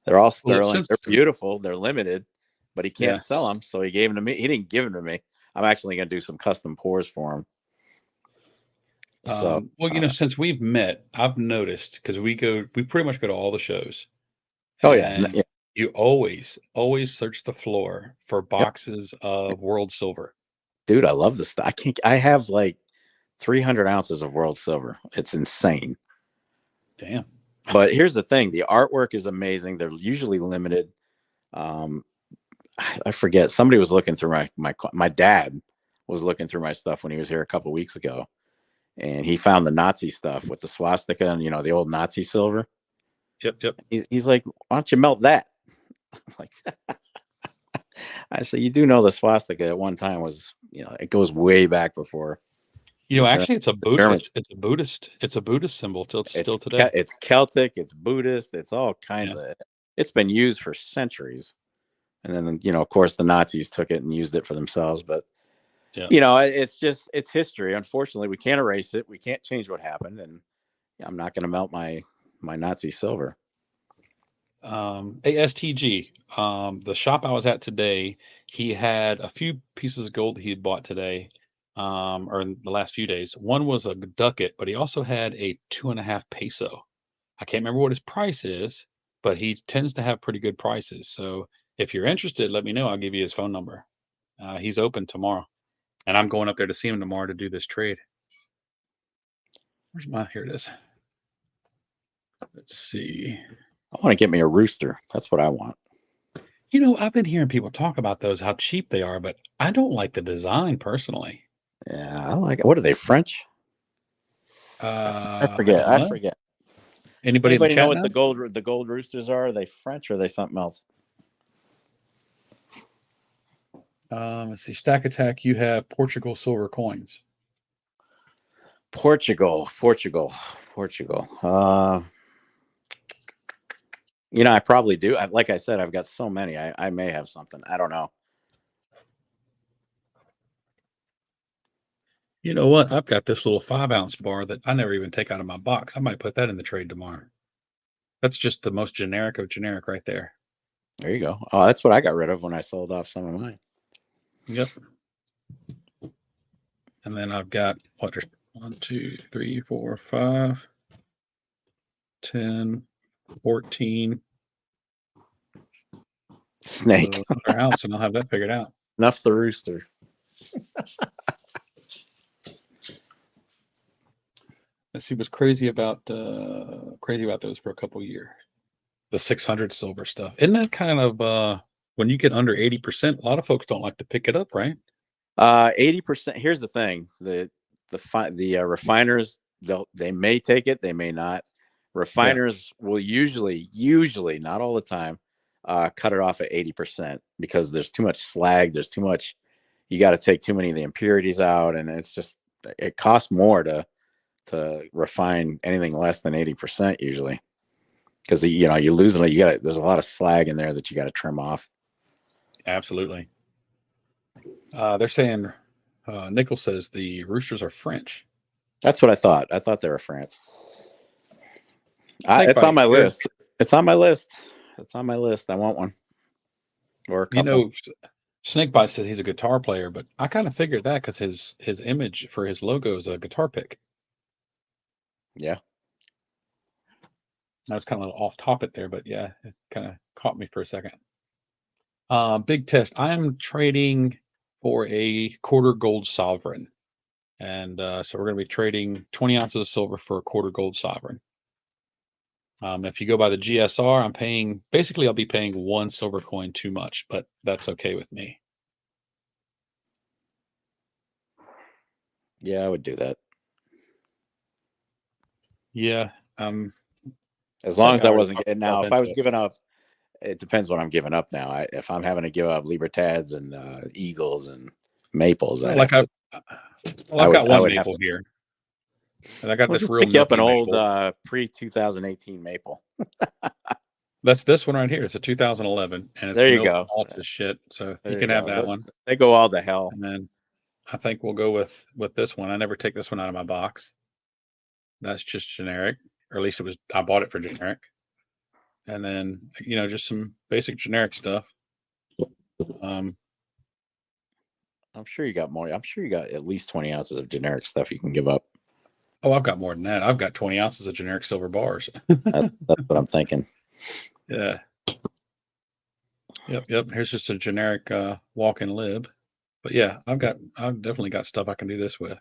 S2: They're all sterling. They're beautiful. They're limited, but he can't sell them, so he gave them to me. He didn't give them to me. I'm actually going to do some custom pours for him. So,
S1: well, since we've met, I've noticed because we pretty much go to all the shows.
S2: Oh yeah.
S1: You always search the floor for boxes of world silver.
S2: Dude, I love this stuff. I have like 300 ounces of world silver. It's insane.
S1: Damn.
S2: But here's the thing. The artwork is amazing. They're usually limited. I forget. Somebody was looking through my dad was looking through my stuff when he was here a couple of weeks ago. And he found the Nazi stuff with the swastika and, the old Nazi silver.
S1: Yep.
S2: He's like, why don't you melt that? Like, I said, you do know the swastika at one time was, it goes way back before.
S1: Actually, it's a Buddhist. It's a Buddhist symbol still today.
S2: It's Celtic. It's Buddhist. It's all kinds of. It's been used for centuries, and then of course, the Nazis took it and used it for themselves. But it's history. Unfortunately, we can't erase it. We can't change what happened, and I'm not going to melt my Nazi silver.
S1: ASTG, the shop I was at today, he had a few pieces of gold that he had bought today, or in the last few days. One was a ducat, but he also had a 2.5 peso. I can't remember what his price is, but he tends to have pretty good prices. So if you're interested, let me know. I'll give you his phone number. He's open tomorrow, and I'm going up there to see him tomorrow to do this trade. Here it is. Let's see.
S2: I want to get me a rooster. That's what I want.
S1: You know, I've been hearing people talk about those, how cheap they are, but I don't like the design personally.
S2: Yeah, I like it. What are they, French? I
S1: I
S2: forget.
S1: don't
S2: I
S1: know.
S2: forget.
S1: Anybody in the
S2: Anybody know
S1: chat
S2: what
S1: knows?
S2: the gold roosters are? Are they French or are they something else?
S1: Let's see. Stack Attack, you have Portugal silver coins.
S2: Portugal. You know, I probably do. Like I said, I've got so many. I may have something. I don't know.
S1: You know what? I've got this little 5-ounce bar that I never even take out of my box. I might put that in the trade tomorrow. That's just the most generic of generic right there.
S2: There you go. Oh, that's what I got rid of when I sold off some of mine.
S1: Yep. And then I've got what? 1, 2, 3, 4, 5, 10, 14.
S2: Snake.
S1: Another ounce, and I'll have that figured out.
S2: Enough the rooster.
S1: Let's see what's crazy about those for a couple years. The 600 silver stuff. Isn't that kind of when you get under 80%, a lot of folks don't like to pick it up, right?
S2: 80%. Here's the thing: the refiners, they may take it, they may not. Refiners will usually, not all the time, cut it off at 80% because there's too much slag. There's too much. You got to take too many of the impurities out, and it costs more to refine anything less than 80% usually, because you lose it. There's a lot of slag in there that you got to trim off.
S1: Absolutely. They're saying Nickel says the roosters are French.
S2: That's what I thought. I thought they were France.
S1: Snake
S2: It's
S1: bite,
S2: on my
S1: sure.
S2: list. It's on my list. It's on my list. I want one or a couple.
S1: You know, Snakebite says he's a guitar player, but I kind of figured that because his image for his logo is a guitar pick.
S2: Yeah.
S1: I was kind of a little off topic there, but yeah, it kind of caught me for a second. Big test. I am trading for a quarter gold sovereign. And so we're going to be trading 20 ounces of silver for a quarter gold sovereign. If you go by the GSR, I'll be paying 1 silver coin too much, but that's okay with me.
S2: Yeah, I would do that.
S1: Yeah.
S2: As long as I wasn't
S1: talked
S2: getting
S1: myself
S2: now, if I
S1: into
S2: was
S1: it,
S2: giving
S1: so.
S2: up, it depends what I'm giving up now. If I'm having to give up Libertads and Eagles and Maples,
S1: Well,
S2: I'd have to.
S1: I've got
S2: I
S1: one
S2: would have
S1: maple
S2: to.
S1: here. And I got
S2: Well,
S1: this
S2: just
S1: real
S2: pick you up an
S1: nookie
S2: old
S1: maple.
S2: pre-2018 Maple.
S1: That's this one right here. It's a 2011, and it's
S2: There you
S1: milk
S2: go.
S1: alt as shit. So you
S2: There you
S1: can have that
S2: go.
S1: one.
S2: They go all to hell.
S1: And then I think we'll go with this one. I never take this one out of my box. That's just generic, or at least I bought it for generic. And then, just some basic generic stuff.
S2: I'm sure you got more. I'm sure you got at least 20 ounces of generic stuff you can give up.
S1: Oh, I've got more than that. I've got 20 ounces of generic silver bars.
S2: That's what I'm thinking.
S1: Yeah. Yep. Here's just a generic walk-in lib. But yeah, I've definitely got stuff I can do this with.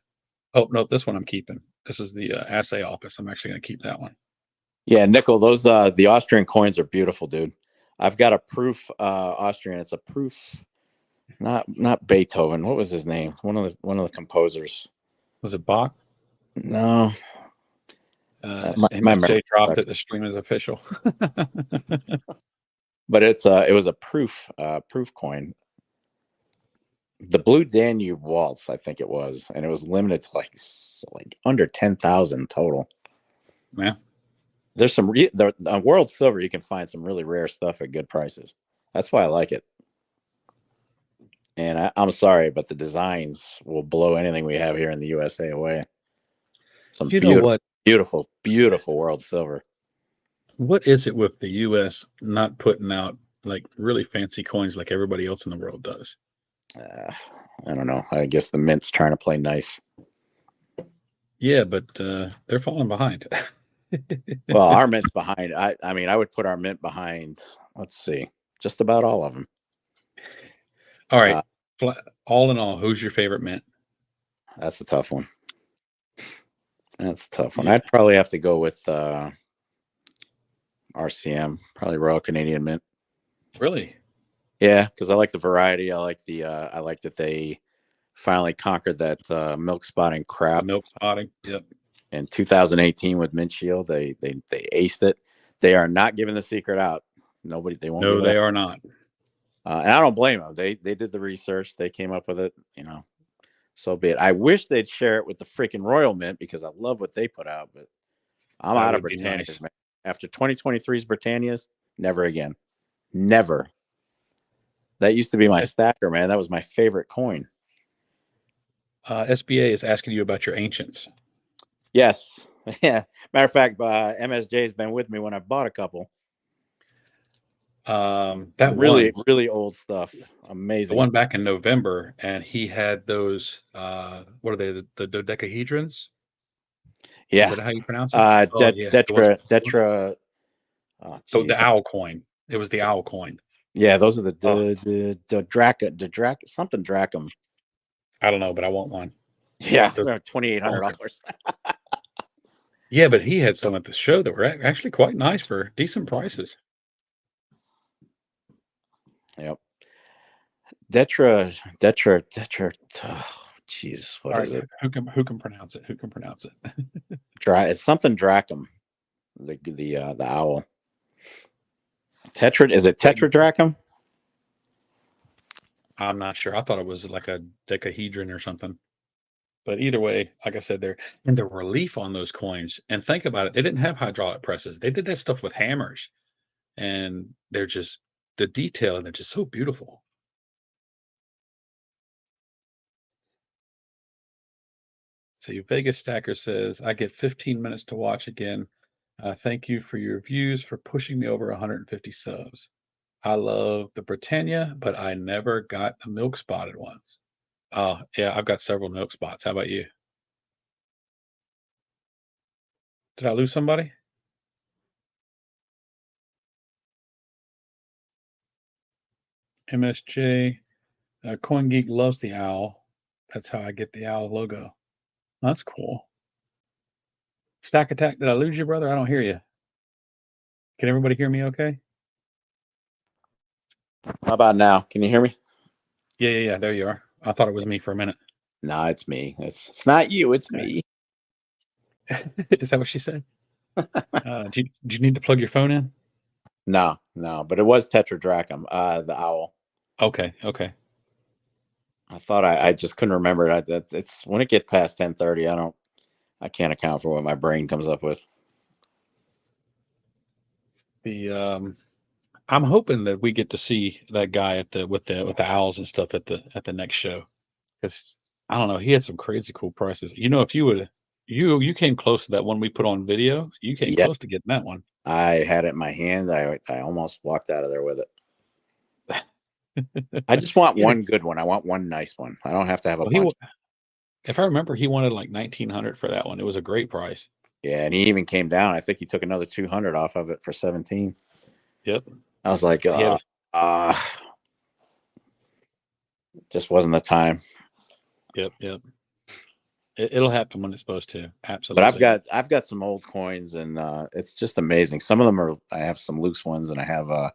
S1: Oh, no, this one I'm keeping. This is the assay office. I'm actually going to keep that one.
S2: Yeah, Nickel, those the Austrian coins are beautiful, dude. I've got a proof Austrian. It's a proof, not Beethoven. What was his name? One of the composers.
S1: Was it Bach?
S2: No. My
S1: MSJ dropped
S2: memory.
S1: it. The stream is official.
S2: But it was a proof coin. The Blue Danube Waltz, I think it was, and it was limited to like under 10,000 total.
S1: Yeah.
S2: There's some on World Silver, you can find some really rare stuff at good prices. That's why I like it. And I'm sorry, but the designs will blow anything we have here in the USA away. Some beautiful World Silver.
S1: What is it with the US not putting out like really fancy coins like everybody else in the world does?
S2: I don't know. I guess the mint's trying to play nice.
S1: Yeah, but they're falling behind.
S2: Well, our mint's behind. I mean, I would put our mint behind. Let's see, just about all of them.
S1: All right. All in all, who's your favorite mint?
S2: That's a tough one. Yeah. I'd probably have to go with RCM, probably Royal Canadian Mint.
S1: Really?
S2: Yeah, because I like the variety. I like that they finally conquered that milk spotting
S1: The
S2: crap.
S1: milk spotting. Yep.
S2: In 2018 with Mint Shield, they aced it. They are not giving the secret out. They won't
S1: No,
S2: give it
S1: they
S2: out.
S1: are not.
S2: And I don't blame them. They did the research. They came up with it. So be it. I wish they'd share it with the freaking Royal Mint because I love what they put out, but I'm
S1: That
S2: out of
S1: would be
S2: Britannias,
S1: nice.
S2: man. After 2023's Britannias, never again. Never. That used to be my stacker, man. That was my favorite coin.
S1: SBA is asking you about your ancients.
S2: Yes. Yeah. Matter of fact, MSJ has been with me when I bought a couple.
S1: That
S2: really,
S1: one,
S2: really old stuff.
S1: the
S2: Amazing.
S1: one back in November, and he had those. What are they? The dodecahedrons?
S2: Yeah.
S1: Is that how you pronounce it? Oh yeah, the ones.
S2: Detra. Oh,
S1: The
S2: geez.
S1: owl coin. It was the owl coin.
S2: Yeah, those are the something Dracum.
S1: I don't know, but I want one.
S2: Yeah,
S1: Those
S2: $2,800.
S1: Yeah, but he had some at the show that were actually quite nice for decent prices.
S2: Yep. Detra. Oh, Jesus, what is it?
S1: Who can pronounce it? Who can pronounce it?
S2: It's something Dracum. The owl. Is it Tetradrachum?
S1: I'm not sure. I thought it was like a decahedron or something. But either way, like I said, there and the relief on those coins. And think about it, they didn't have hydraulic presses. They did that stuff with hammers, and they're just the detail, and they're just so beautiful. See, Vegas Stacker says, I get 15 minutes to watch again. Thank you for your views for pushing me over 150 subs. I love the Britannia, but I never got the milk spotted ones. Oh, yeah, I've got several milk spots. How about you? Did I lose somebody? MSJ. CoinGeek loves the owl. That's how I get the owl logo. That's cool. Stack Attack, did I lose you, brother? I don't hear you. Can everybody hear me okay?
S2: How about now? Can you hear me?
S1: Yeah. There you are. I thought it was me for a minute.
S2: No, it's me. It's not you. It's me.
S1: Is that what she said? Do you need to plug your phone in?
S2: No, but it was Tetradrachum, the owl.
S1: Okay.
S2: I thought I just couldn't remember it. It's when it gets past 10:30, I can't account for what my brain comes up with.
S1: I'm hoping that we get to see that guy with the owls and stuff at the next show, because I don't know, he had some crazy cool prices. If you would you came close to that one we put on video. You came
S2: Yeah,
S1: close to getting that one.
S2: I had it in my hand. I almost walked out of there with it. I just want one good one. I want one nice one. I don't have to have a bunch.
S1: If I remember, he wanted like 1,900 for that one. It was a great price.
S2: Yeah, and he even came down. I think he took another 200 off of it for 17.
S1: Yep.
S2: I was like, just wasn't the time.
S1: Yep. It'll happen when it's supposed to. Absolutely.
S2: But I've got some old coins, and it's just amazing. Some of them I have some loose ones, and I have of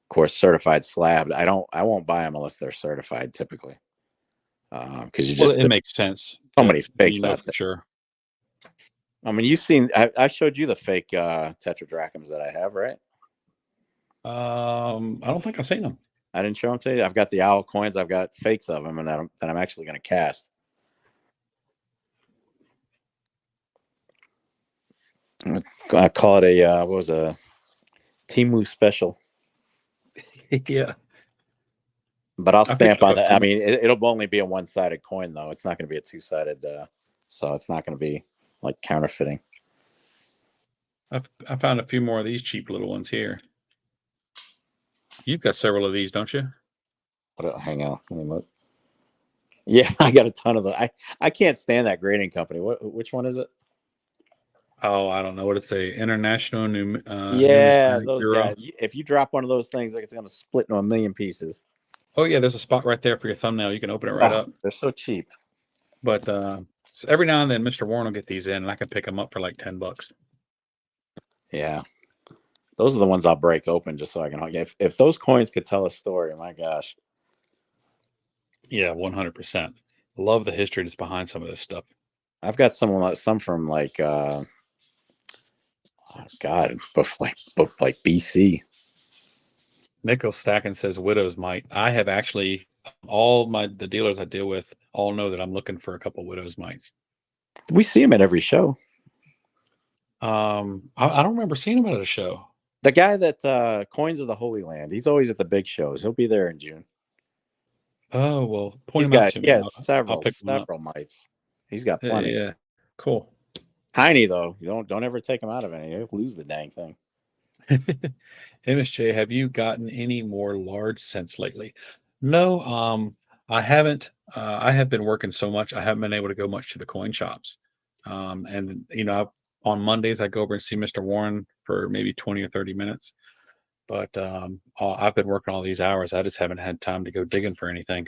S2: course certified slab. I won't buy them unless they're certified typically, because
S1: it makes sense.
S2: So many fakes out
S1: for
S2: there.
S1: Sure.
S2: I mean, you've seen. I showed you the fake Tetradrachums that I have, right?
S1: I don't think I've seen them.
S2: I didn't show them to you. I've got the owl coins. I've got fakes of them, and that I'm actually going to cast. I call it a what was a Timu special.
S1: Yeah.
S2: But I'll stamp on that. I mean, it'll only be a one-sided coin, though. It's not going to be a two-sided, so it's not going to be like counterfeiting.
S1: I found a few more of these cheap little ones here. You've got several of these, don't you?
S2: Hang on, let me look. Yeah, I got a ton of them. I can't stand that grading company. Which one is it?
S1: Oh, I don't know what it's international new.
S2: Yeah, those guys. If you drop one of those things, like it's going to split into a million pieces.
S1: Oh yeah, there's a spot right there for your thumbnail. You can open it right up.
S2: They're so cheap.
S1: But so every now and then, Mr. Warren will get these in, and I can pick them up for like $10.
S2: Yeah, Those are the ones I'll break open just so I can. If those coins could tell a story, my gosh.
S1: Yeah, 100%. Love the history that's behind some of this stuff.
S2: I've got some from like oh God, like BC.
S1: Nico Stacken says Widow's Might. I have actually all the dealers I deal with all know that I'm looking for a couple Widow's Mites.
S2: We see him at every show.
S1: I don't remember seeing him at a show.
S2: The guy that Coins of the Holy Land, he's always at the big shows. He'll be there in June.
S1: Oh, well, point
S2: He's
S1: him out
S2: got
S1: to me. I'll
S2: several
S1: pick one up.
S2: mites. He's got
S1: Yeah,
S2: plenty.
S1: yeah, cool.
S2: Tiny though. You don't ever take him out of any. He'll lose the dang thing.
S1: MSJ, have you gotten any more large cents lately? No, I haven't. I have been working so much, I haven't been able to go much to the coin shops. And on Mondays I go over and see Mr. Warren for maybe 20 or 30 minutes. But I've been working all these hours. I just haven't had time to go digging for anything.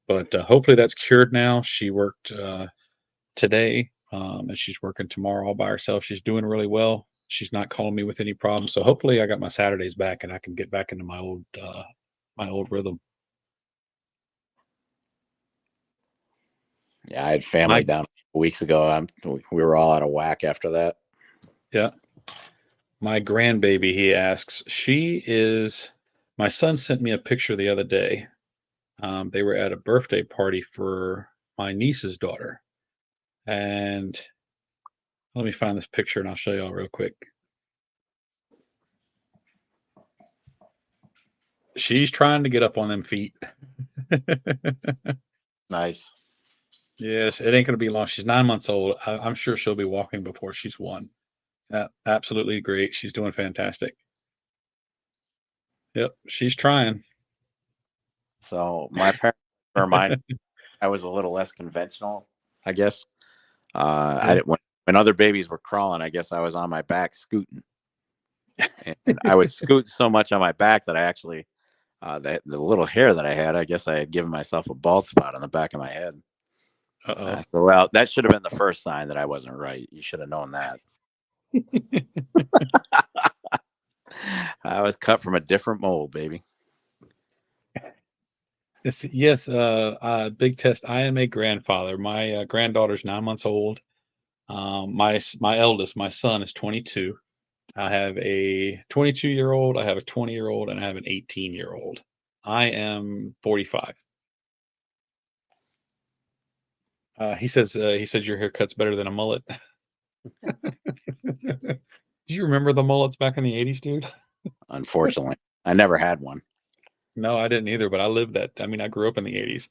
S1: But hopefully that's cured now. She worked today, and she's working tomorrow all by herself. She's doing really well. She's not calling me with any problems. So hopefully I got my Saturdays back and I can get back into my old rhythm.
S2: Yeah, I had family down weeks ago. We were all out of whack after that.
S1: Yeah. My grandbaby, he asks, my son sent me a picture the other day. They were at a birthday party for my niece's daughter. And let me find this picture and I'll show y'all real quick. She's trying to get up on them feet.
S2: Nice.
S1: Yes, it ain't going to be long. She's 9 months old. I'm sure she'll be walking before she's one. Absolutely great. She's doing fantastic. Yep, she's trying.
S2: So my parents reminded me I was a little less conventional, I guess. When other babies were crawling, I guess I was on my back scooting, and I would scoot so much on my back that I actually the little hair that I had, I guess I had given myself a bald spot on the back of my head.
S1: Uh-oh.
S2: So, well, that should have been the first sign that I wasn't right. You should have known that. I was cut from a different mold, baby.
S1: Yes, big test. I am a grandfather. My granddaughter's 9 months old. My eldest, my son, is 22. I have a 22-year-old, I have a 20-year-old, and I have an 18-year-old. I am 45. He said your haircut's better than a mullet. Do you remember the mullets back in the 80s, dude?
S2: Unfortunately, I never had one.
S1: No, I didn't either, but I lived that. I mean, I grew up in the 80s.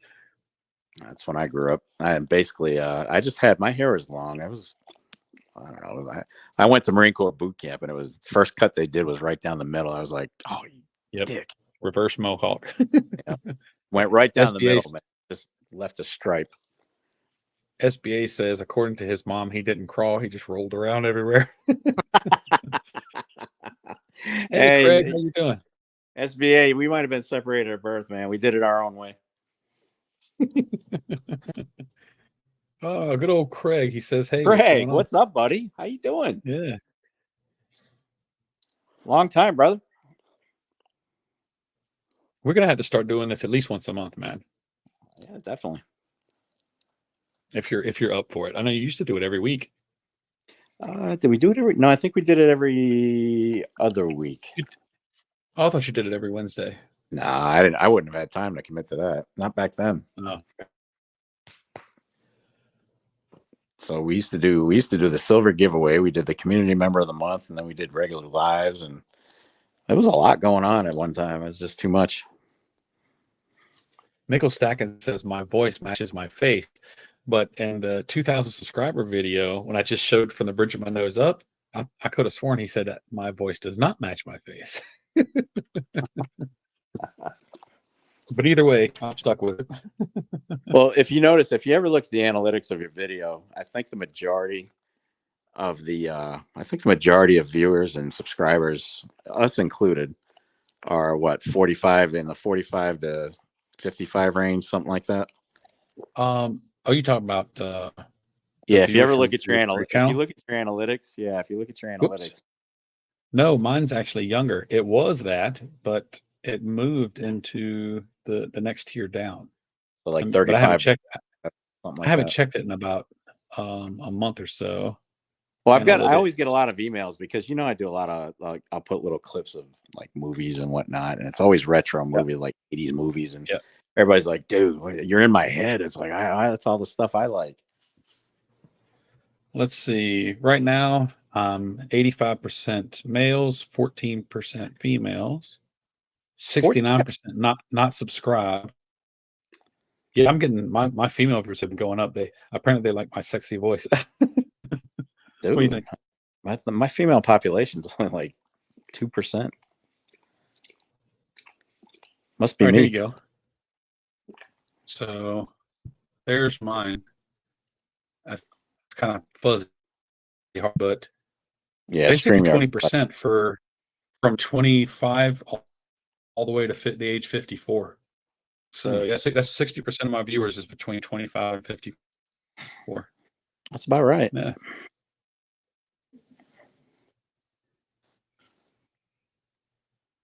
S2: That's when I grew up. I basically, I just had my hair was long. I don't know. I went to Marine Corps boot camp, and it was the first cut they did was right down the middle. I was like, oh, dick.
S1: Reverse mohawk.
S2: Yeah. Went right down the
S1: SBA,
S2: middle, man. Just left a stripe.
S1: SBA says, according to his mom, he didn't crawl. He just rolled around everywhere. Hey, Craig, how you doing?
S2: SBA, we might have been separated at birth, man. We did it our own way.
S1: Oh, good old Craig. He says, hey,
S2: Craig, what's up, buddy? How you doing?
S1: Yeah.
S2: Long time, brother.
S1: We're going to have to start doing this at least once a month, man.
S2: Yeah, definitely.
S1: If you're up for it. I know you used to do it every week.
S2: Did we do it every? No, I think we did it every other week.
S1: Oh, I thought you did it every Wednesday.
S2: No, I didn't. I wouldn't have had time to commit to that. Not back then.
S1: No.
S2: So we used to do the silver giveaway. We did the community member of the month, and then we did regular lives, and there was a lot going on at one time. It was just too much.
S1: Michael Stacken says my voice matches my face, but in the 2,000 subscriber video, when I just showed from the bridge of my nose up, I could have sworn he said that my voice does not match my face. But either way, I'm stuck with it.
S2: Well, if you notice, if you ever look at the analytics of your video, I think the majority of viewers and subscribers, us included, are what, 45 in the 45 to 55 range, something like that.
S1: Are you talking about
S2: if you ever look at your analytics, if you look at your analytics,
S1: No, mine's actually younger. It was that, but it moved into the next tier down.
S2: So like
S1: But I haven't
S2: 35,
S1: checked.
S2: something
S1: I
S2: like
S1: haven't
S2: that.
S1: checked it in about a month or so,
S2: Well,
S1: and a little
S2: I
S1: bit.
S2: always get a lot of emails because I do a lot of like I'll put little clips of like movies and whatnot, and it's always retro
S1: Yep.
S2: movies like 80s movies, and
S1: Yep.
S2: everybody's like, "Dude, you're in my head." It's like that's all the stuff I like.
S1: Let's see. Right now, 85% males, 14% females,
S2: 40,
S1: 69% not subscribed. Yeah, I'm getting my female viewers have been going up. They like my sexy voice. What do you
S2: dude,
S1: think?
S2: my female population's only like 2%. Must
S1: All
S2: be
S1: right, here you
S2: me.
S1: go. So there's mine. That's kind of fuzzy, hard, but
S2: Yeah,
S1: basically
S2: StreamYard.
S1: 20% for from 25 all the way to the age 54.
S2: Hmm,
S1: So yeah, that's 60% of my viewers is between 25 and 54.
S2: that's about right.
S1: Yeah.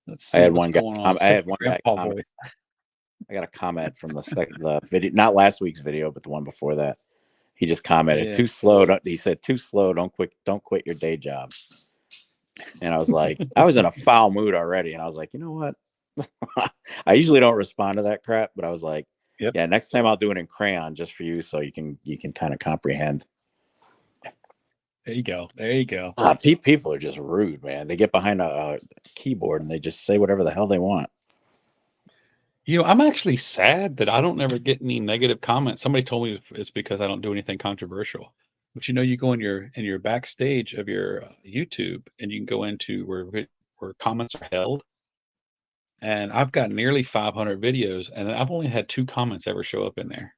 S1: Let's
S2: I
S1: see
S2: had
S1: what's
S2: one guy.
S1: going on.
S2: I had
S1: Sexy
S2: one guy
S1: grandpa
S2: comment.
S1: voice.
S2: I got a comment from the video, not last week's video, but the one before that. He just commented,
S1: Yeah.
S2: "Too slow." He said, "Too slow. Don't quit your day job." And I was like, I was in a foul mood already, and I was like, you know what? I usually don't respond to that crap, but I was like,
S1: Yep.
S2: yeah, next time I'll do it in crayon just for you, so you can kind of comprehend.
S1: There you go. There you go.
S2: People are just rude, man. They get behind a keyboard and they just say whatever the hell they want.
S1: I'm actually sad that I don't ever get any negative comments. Somebody told me it's because I don't do anything controversial. But you go in your backstage of your YouTube, and you can go into where comments are held. And I've got nearly 500 videos, and I've only had 2 comments ever show up in there.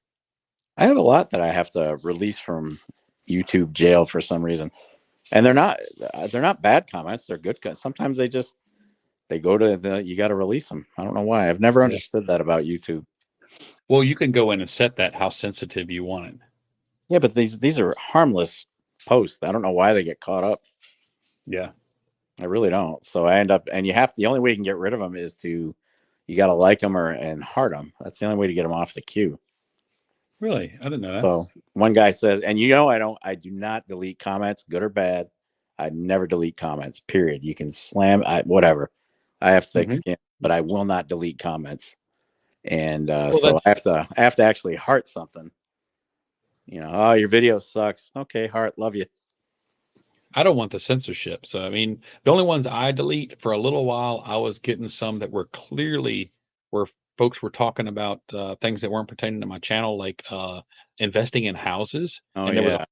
S2: I have a lot that I have to release from YouTube jail for some reason, and they're not bad comments. They're good. Sometimes they go to you got to release them. I don't know why. I've never
S1: Yeah.
S2: understood that about YouTube.
S1: Well, you can go in and set that how sensitive you want it.
S2: Yeah, but these are harmless posts. I don't know why they get caught up.
S1: Yeah.
S2: I really don't. So I end up, and the only way you can get rid of them is you got to like them and heart them. That's the only way to get them off the queue.
S1: Really? I didn't know that.
S2: So one guy says, and I do not delete comments, good or bad. I never delete comments, period. You can slam, whatever. I have thick
S1: Hmm.
S2: skin, but I will not delete comments. And
S1: Well,
S2: so
S1: that's
S2: I have to actually heart something. Oh, your video sucks. Okay, heart, love you.
S1: I don't want the censorship. So, I mean, the only ones I delete for a little while, I was getting some that were clearly where folks were talking about things that weren't pertaining to my channel, like investing in houses.
S2: Oh
S1: And there was
S2: yeah.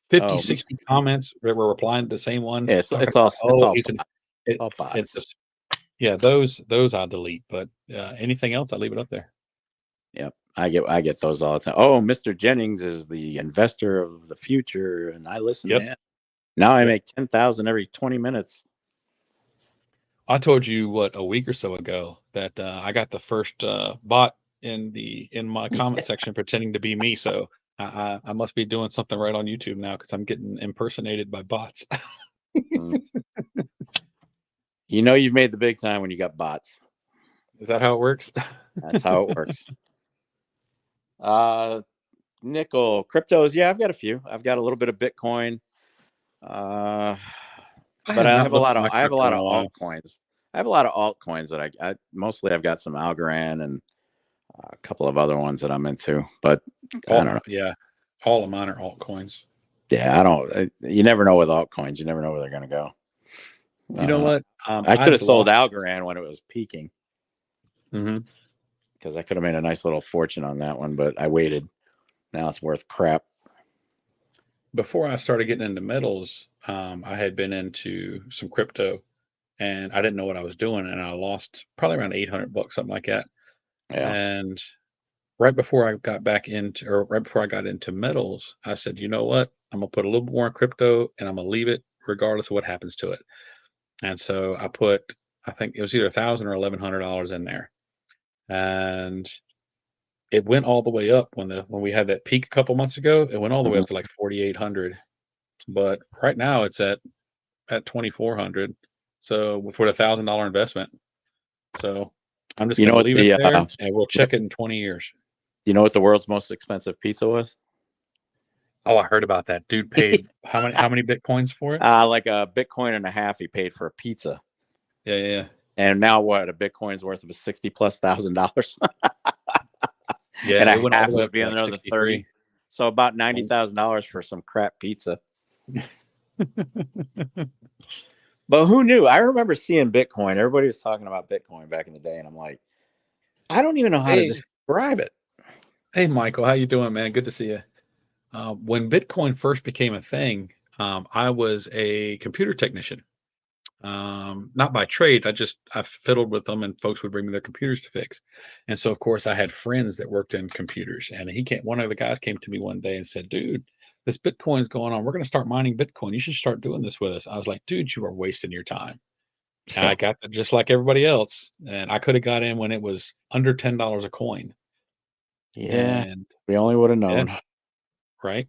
S1: 50,
S2: Oh,
S1: 60 comments that were replying to the same one,
S2: yeah,
S1: talking about,
S2: it's
S1: oh,
S2: all
S1: he's an, it,
S2: all
S1: it
S2: bots.
S1: just, yeah, those I delete, but anything else, I leave it up there.
S2: Yep. I get those all the time. Oh, Mr. Jennings is the investor of the future, and I listen to
S1: Yep.
S2: him. Now I
S1: Yep.
S2: make 10,000 every 20 minutes.
S1: I told you a week or so ago that I got the first bot in my comment section pretending to be me. So I must be doing something right on YouTube now because I'm getting impersonated by bots.
S2: Mm. You've made the big time when you got bots.
S1: Is that how it works?
S2: That's how it works. Nickel cryptos. Yeah, I've got a few. I've got a little bit of Bitcoin.
S1: I
S2: But
S1: have
S2: I
S1: not
S2: have a
S1: looked
S2: lot
S1: at
S2: of
S1: my crypto in a while.
S2: altcoins. I have a lot of altcoins that I mostly I've got some Algorand and a couple of other ones that I'm into. But I don't know.
S1: Yeah, all of mine are altcoins.
S2: Yeah, I don't. You never know with altcoins. You never know where they're going to go.
S1: You know what?
S2: I should have
S1: I've
S2: sold
S1: lost.
S2: Algorand when it was peaking
S1: Hmm.
S2: because I could have made a nice little fortune on that one, but I waited. Now it's worth crap.
S1: Before I started getting into metals, I had been into some crypto, and I didn't know what I was doing, and I lost probably around $800, something like that.
S2: Yeah.
S1: And right before I got back into, or right before I got into metals, I said, you know what? I'm gonna put a little bit more in crypto, and I'm gonna leave it regardless of what happens to it. And so I put, I think it was either 1,000 or $1,100 in there, and it went all the way up when we had that peak a couple months ago. It went all the way
S2: Mhm.
S1: up to like 4,800, but right now it's at 2,400. So for a $1,000 investment. So I'm just
S2: You know
S1: going to
S2: what
S1: leave it
S2: the
S1: there, and we'll check it in 20 years.
S2: you know what the world's most expensive pizza was?
S1: Oh, I heard about that. Dude paid how many Bitcoins for it?
S2: Like a Bitcoin and a half he paid for a pizza.
S1: Yeah, yeah, yeah.
S2: And now what? A Bitcoin's worth of $60,000+.
S1: Yeah,
S2: And
S1: it
S2: a
S1: went all the
S2: half
S1: way
S2: would
S1: up
S2: be
S1: to like
S2: another 30.
S1: 63.
S2: So about $90,000 for some crap pizza. But who knew? I remember seeing Bitcoin. Everybody was talking about Bitcoin back in the day, and I'm like, I don't even know how to
S1: Hey,
S2: describe it.
S1: hey, Michael, how you doing, man? Good to see you. When Bitcoin first became a thing, I was a computer technician. Not by trade. I fiddled with them, and folks would bring me their computers to fix. And so, of course, I had friends that worked in computers. And one of the guys came to me one day and said, "Dude, this Bitcoin's going on. We're going to start mining Bitcoin. You should start doing this with us." I was like, "Dude, you are wasting your time." And I got there just like everybody else, and I could have got in when it was under $10 a coin.
S2: Yeah,
S1: And
S2: we only would have
S1: yeah,
S2: known.
S1: right.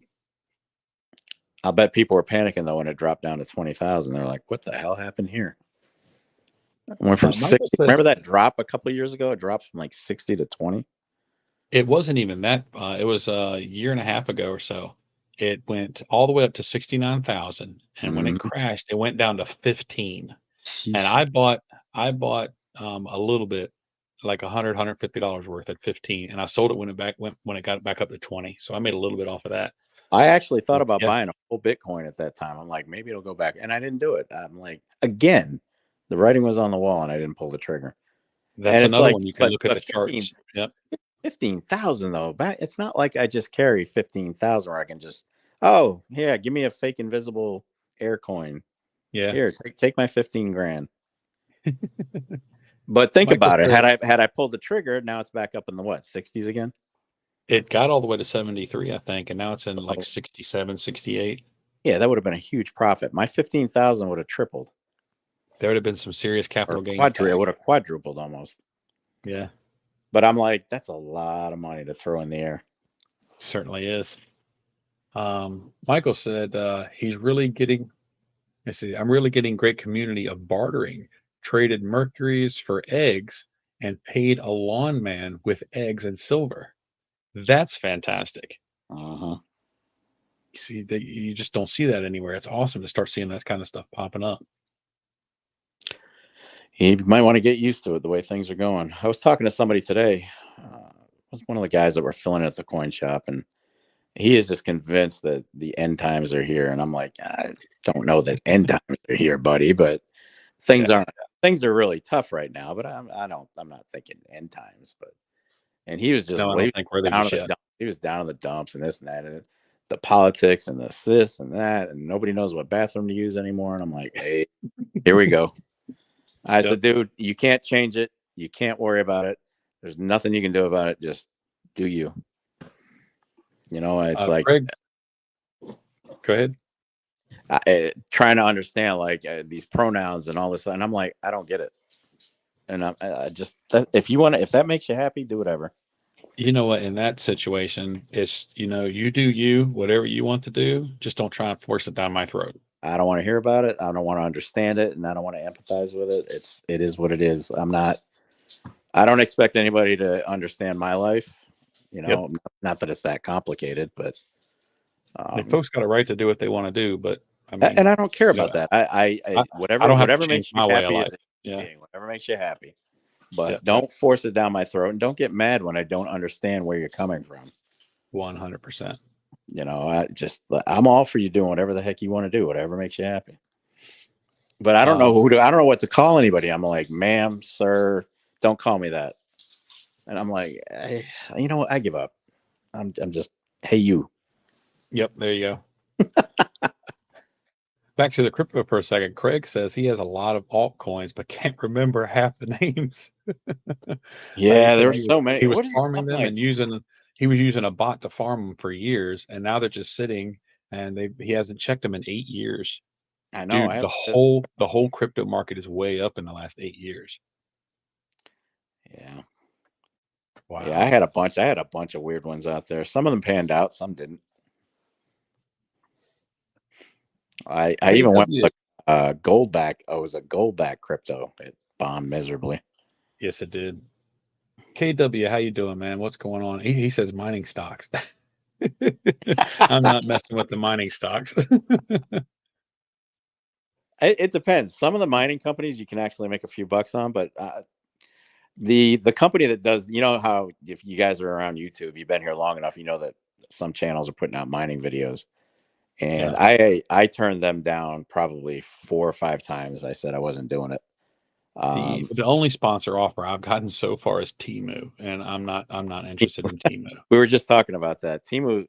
S2: I'll bet people were panicking though when it dropped down to 20,000. They're like, "What the hell happened here?" It went from
S1: Michael
S2: 60.
S1: says
S2: Remember that drop a couple of years ago? It dropped from like 60 to 20.
S1: it wasn't even that. It was a year and a half ago or so. It went all the way up to 69,000, and when it
S2: Mm-hmm.
S1: crashed, it went down to 15. And
S2: Sheesh.
S1: I bought a little bit, like $150 worth at 15, and I sold it when it got back up to 20. So I made a little bit off of that.
S2: I actually thought
S1: But
S2: about
S1: yeah,
S2: buying a full Bitcoin at that time. I'm like, maybe it'll go back, and I didn't do it. I'm like, again, the writing was on the wall, and I didn't pull the trigger.
S1: that's
S2: And it's
S1: another
S2: like,
S1: one you can
S2: but
S1: look at
S2: but
S1: the charts. Yep.
S2: 15,000 though. Back, it's not like I just carry 15,000 where I can just, oh yeah, give me a fake invisible air coin.
S1: Yeah.
S2: Here, take my 15 grand. But think
S1: Michael
S2: about it.
S1: said
S2: Had I pulled the trigger, now it's back up in the what, 60s again?
S1: it got all the way to 73, I think, and now it's in like
S2: Oh,
S1: 67, 68.
S2: yeah, that would have been a huge profit. My 15,000 would have tripled
S1: There would have been some serious
S2: or
S1: capital gains
S2: quadrupled. It
S1: back.
S2: would have quadrupled almost.
S1: Yeah,
S2: But I'm like, that's a lot of money to throw in the air.
S1: certainly is. Michael said he's really getting, I see, I'm really getting great community of bartering, traded mercuries for eggs, and paid a lawn man with eggs and silver. That's fantastic.
S2: Uh-huh.
S1: You see that you just don't see that anywhere. It's awesome to start seeing that kind of stuff popping up.
S2: He might want to get used to it the way things are going. I was talking to somebody today. It was one of the guys that were filling at the coin shop, and he is just convinced that the end times are here. And I'm like, I don't know that end times are here, buddy, but things
S1: Yeah.
S2: aren't. Things are really tough right now. But I'm not thinking end times. But and he was just
S1: No, I don't think we're there
S2: down in
S1: just
S2: the
S1: yet.
S2: dump. He was down in the dumps and this and that and the politics and this and that, and nobody knows what bathroom to use anymore. And I'm like, hey, here we go. I
S1: Yep.
S2: said, dude, you can't change it. You can't worry about it. There's nothing you can do about it. Just do you. You know, it's like
S1: Craig, go ahead.
S2: trying to understand like these pronouns and all this. And I'm like, I don't get it. And I just, if you want to, if that makes you happy, do whatever.
S1: You know what? In that situation, it's, you do you, whatever you want to do. Just don't try and force it down my throat.
S2: I don't want to hear about it. I don't want to understand it. And I don't want to empathize with it. It is what it is. I don't expect anybody to understand my life. You
S1: Yep.
S2: know, not that it's that complicated, but
S1: Folks got a right to do what they want to do, but I mean,
S2: and I don't care
S1: you know,
S2: about that.
S1: I, I
S2: Whatever
S1: don't have to
S2: whatever
S1: change
S2: makes you
S1: my way of
S2: happy
S1: life.
S2: is a
S1: Yeah.
S2: being, whatever makes you happy.
S1: Yeah.
S2: But don't force it down my throat, and don't get mad when I don't understand where you're coming from.
S1: 100%.
S2: You know, I'm all for you doing whatever the heck you want to do, whatever makes you happy. But I don't know
S1: Um,
S2: I don't know what to call anybody. I'm like, ma'am, sir, don't call me that. And I'm like, you know what? I give up. I'm just, hey, you.
S1: yep. There you go. Back to the crypto for a second. Craig says he has a lot of altcoins, but can't remember half the names. He
S2: Yeah,
S1: said
S2: there's so many.
S1: he was
S2: What is it?
S1: farming
S2: Something
S1: them
S2: like,
S1: and he was using a bot to farm them for years, and now they're just sitting, and he hasn't checked them in 8 years.
S2: I know. I
S1: Dude,
S2: have.
S1: the whole crypto market is way up in the last 8 years.
S2: Yeah. Yeah, I
S1: Wow.
S2: had a bunch. I had a bunch of weird ones out there. Some of them panned out, some didn't. I
S1: Hey
S2: even went
S1: W,
S2: with Goldback. Oh, it was a Goldback crypto. It bombed miserably.
S1: Yes, it did. KW, how you doing, man? What's going on? He says mining stocks. I'm not messing with the mining stocks.
S2: It depends. Some of the mining companies you can actually make a few bucks on, but the company that does, you know how if you guys are around YouTube, you've been here long enough, you know that some channels are putting out mining videos, and
S1: Yeah.
S2: I turned them down probably 4 or 5 times. I said I wasn't doing it.
S1: The only sponsor offer I've gotten so far is Temu, and I'm not interested in Temu.
S2: We were just talking about that. Temu,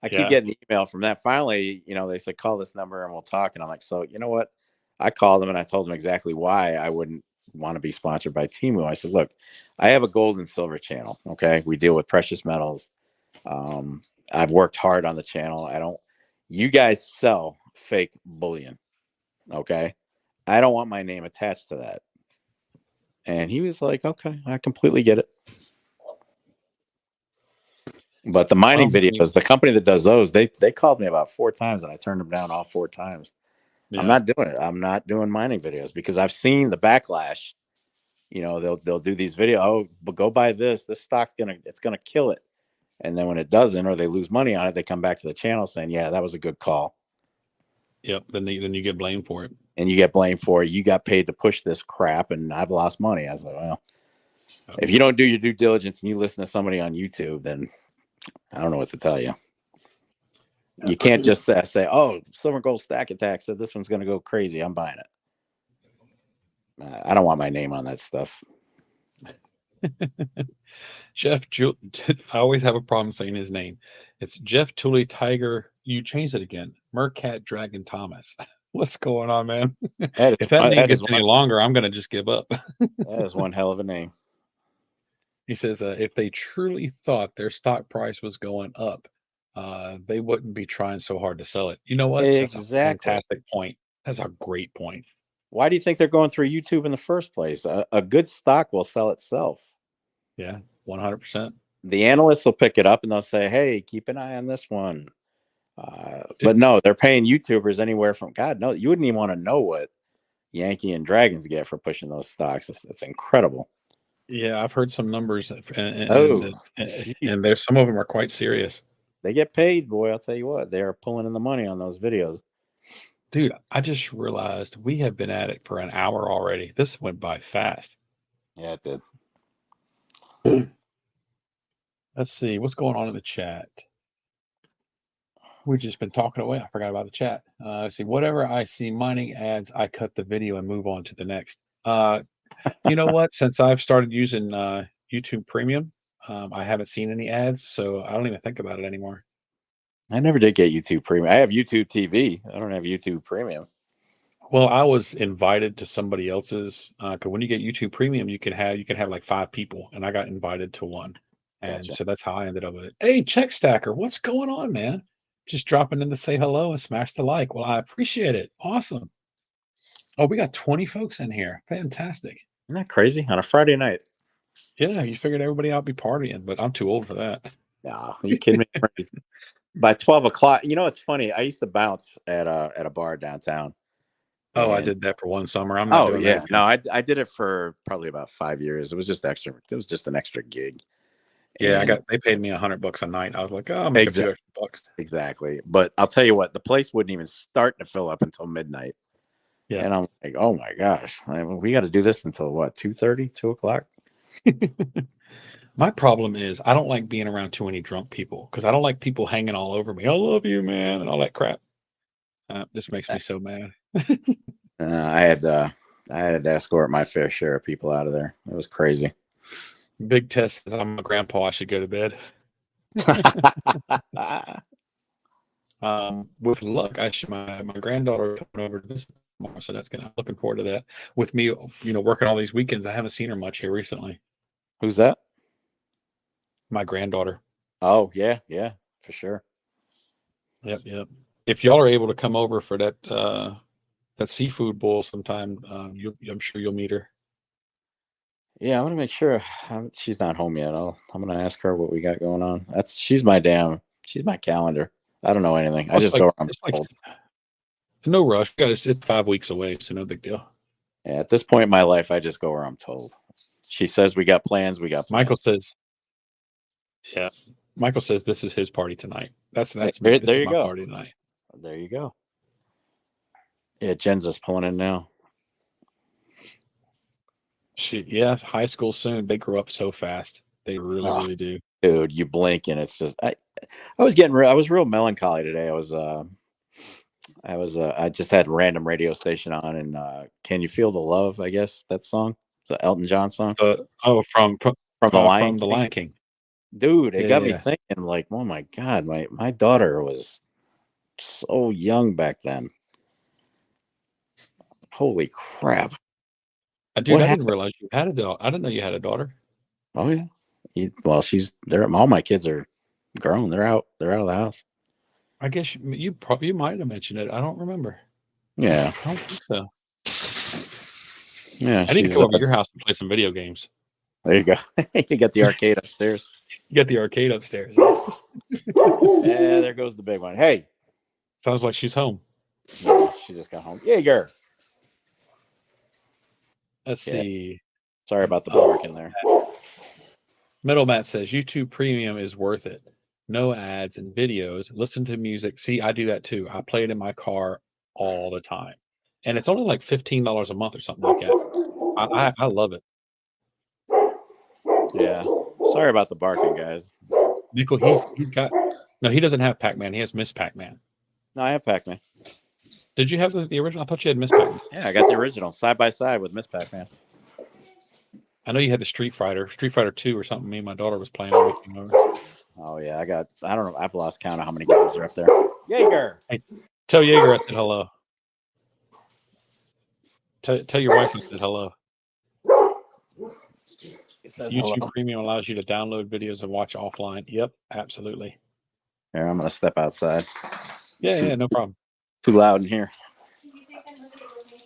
S2: I keep
S1: Yeah.
S2: getting the email from that. Finally, you know, they said call this number and we'll talk. And I'm like, so you know what? I called them and I told them exactly why I wouldn't want to be sponsored by Temu. I said, look, I have a gold and silver channel. Okay, we deal with precious metals. I've worked hard on the channel. You guys sell fake bullion. Okay, I don't want my name attached to that. And he was like, okay, I completely get it. But the mining videos, the company that does those, they called me about 4 times and I turned them down all 4 times. Yeah. I'm not doing it. I'm not doing mining videos because I've seen the backlash. You know, they'll do these videos. Oh, but go buy this. This stock's it's gonna kill it. And then when it doesn't, or they lose money on it, they come back to the channel saying, "Yeah, that was a good call."
S1: Yep. Then you get blamed for it.
S2: And you get blamed for it. You got paid to push this crap, and I've lost money. I was like, well, if you don't do your due diligence and you listen to somebody on YouTube, then I don't know what to tell you. You can't just say, "Oh, Silver Gold Stack Attack said this one's going to go crazy. I'm buying it." I don't want my name on that stuff.
S1: Jeff, I always have a problem saying his name. It's Jeff Tully Tiger. You changed it again. Mercat Dragon Thomas. What's going on, man? If that name gets any longer, I'm going to just give up.
S2: That is one hell of a name.
S1: He says, if they truly thought their stock price was going up, they wouldn't be trying so hard to sell it. You know what?
S2: Exactly.
S1: That's a fantastic point. That's a great point.
S2: Why do you think they're going through YouTube in the first place? A good stock will sell itself.
S1: Yeah, 100%.
S2: The analysts will pick it up and they'll say, "Hey, keep an eye on this one." But no, they're paying YouTubers anywhere from no, you wouldn't even want to know what Yankee and Dragons get for pushing those stocks. It's incredible.
S1: Yeah, I've heard some numbers, and there's some of them are quite serious.
S2: They get paid, boy. I'll tell you what, they are pulling in the money on those videos.
S1: Dude, I just realized we have been at it for an hour already. This went by fast.
S2: Yeah, it did.
S1: Let's see what's going on in the chat. We've just been talking away. I forgot about the chat. Let's see. Whatever I see mining ads, I cut the video and move on to the next. You know what? Since I've started using YouTube Premium, I haven't seen any ads, so I don't even think about it anymore.
S2: I never did get YouTube Premium. I have YouTube TV. I don't have YouTube Premium.
S1: Well, I was invited to somebody else's because when you get YouTube Premium, you can have like 5 people, and I got invited to one, and
S2: Gotcha.
S1: so that's how I ended up with it. Hey, Check Stacker, what's going on, man? Just dropping in to say hello and smash the like. Well, I appreciate it. Awesome. Oh, we got 20 folks in here. Fantastic.
S2: Isn't that crazy? On a Friday night.
S1: Yeah, you figured everybody out be partying, but I'm too old for that.
S2: No, are you kidding me? By 12 o'clock, you know, it's funny. I used to bounce at a bar downtown.
S1: Oh, I did that for one summer. I'm not doing that.
S2: No, I did it for probably about 5 years. It was just extra. It was just an extra gig.
S1: Yeah, they paid me $100 a night. I was like, oh, I'm making $2 extra.
S2: Exactly. But I'll tell you what, the place wouldn't even start to fill up until midnight. Yeah. And I'm like, oh my gosh, we got to do this until what, 2:30, 2 o'clock?
S1: My problem is I don't like being around too many drunk people because I don't like people hanging all over me. I love you, man, and all that crap. This makes me so mad.
S2: I had to escort my fair share of people out of there. It was crazy.
S1: Big Test says I'm a grandpa. I should go to bed. With luck, my granddaughter coming over to visit tomorrow, so I'm looking forward to that. With me, working all these weekends, I haven't seen her much here recently.
S2: Who's that?
S1: My granddaughter.
S2: Oh yeah, for sure.
S1: Yep. If y'all are able to come over for that seafood bowl sometime, I'm sure you'll meet her.
S2: Yeah, I'm gonna make sure she's not home yet. I'm gonna ask her what we got going on. She's my calendar. I don't know anything. I just go around.
S1: No rush, guys. It's 5 weeks away, so no big deal.
S2: Yeah, at this point in my life, I just go where I'm told. She says we got plans. We got plans.
S1: Michael says, "Yeah." Michael says this is his party tonight. That's me.
S2: There,
S1: This
S2: there
S1: is
S2: you
S1: my
S2: go.
S1: party tonight.
S2: There you go. Yeah, Jen's just pulling in now.
S1: Yeah, high school soon. They grow up so fast. They really do.
S2: Dude, you blink and it's just I was real melancholy today. I just had random radio station on and Can You Feel the Love, I guess that song. It's an Elton John song.
S1: From
S2: The Lion
S1: from the
S2: King.
S1: Lion King.
S2: Dude, it got me
S1: Yeah.
S2: thinking, like, oh my God, my daughter was so young back then. Holy crap.
S1: Dude, I didn't realize you had a daughter. I didn't know you had a daughter.
S2: Oh yeah. Well, she's there. All my kids are grown. They're out of the house.
S1: I guess you might have mentioned it. I don't remember.
S2: Yeah.
S1: I don't think so.
S2: Yeah.
S1: I need to go over to your house and play some video games.
S2: There you go. You got the arcade upstairs.
S1: You got the arcade upstairs.
S2: Yeah, there goes the big one. Hey.
S1: Sounds like she's home.
S2: Yeah, she just got home. Jaeger.
S1: Let's see.
S2: Sorry about the barking there.
S1: Middle Matt says YouTube Premium is worth it. No ads and videos. Listen to music. See, I do that too. I play it in my car all the time, and it's only like $15 a month or something like that. I love it.
S2: Yeah. Sorry about the barking, guys.
S1: Nickel, he doesn't have Pac-Man. He has Miss Pac-Man.
S2: No, I have Pac-Man.
S1: Did you have the original? I thought you had Miss Pac-Man.
S2: Yeah, I got the original side by side with Miss Pac-Man.
S1: I know you had the Street Fighter 2 or something. Me and my daughter was playing when we came over.
S2: Oh yeah, I don't know. I've lost count of how many games are up there. Jaeger.
S1: Hey, tell Jaeger I said hello. Tell your wife I said hello. YouTube
S2: hello.
S1: Premium allows you to download videos and watch offline. Yep, absolutely.
S2: Here, I'm gonna step outside.
S1: Yeah, no problem.
S2: Too loud in here.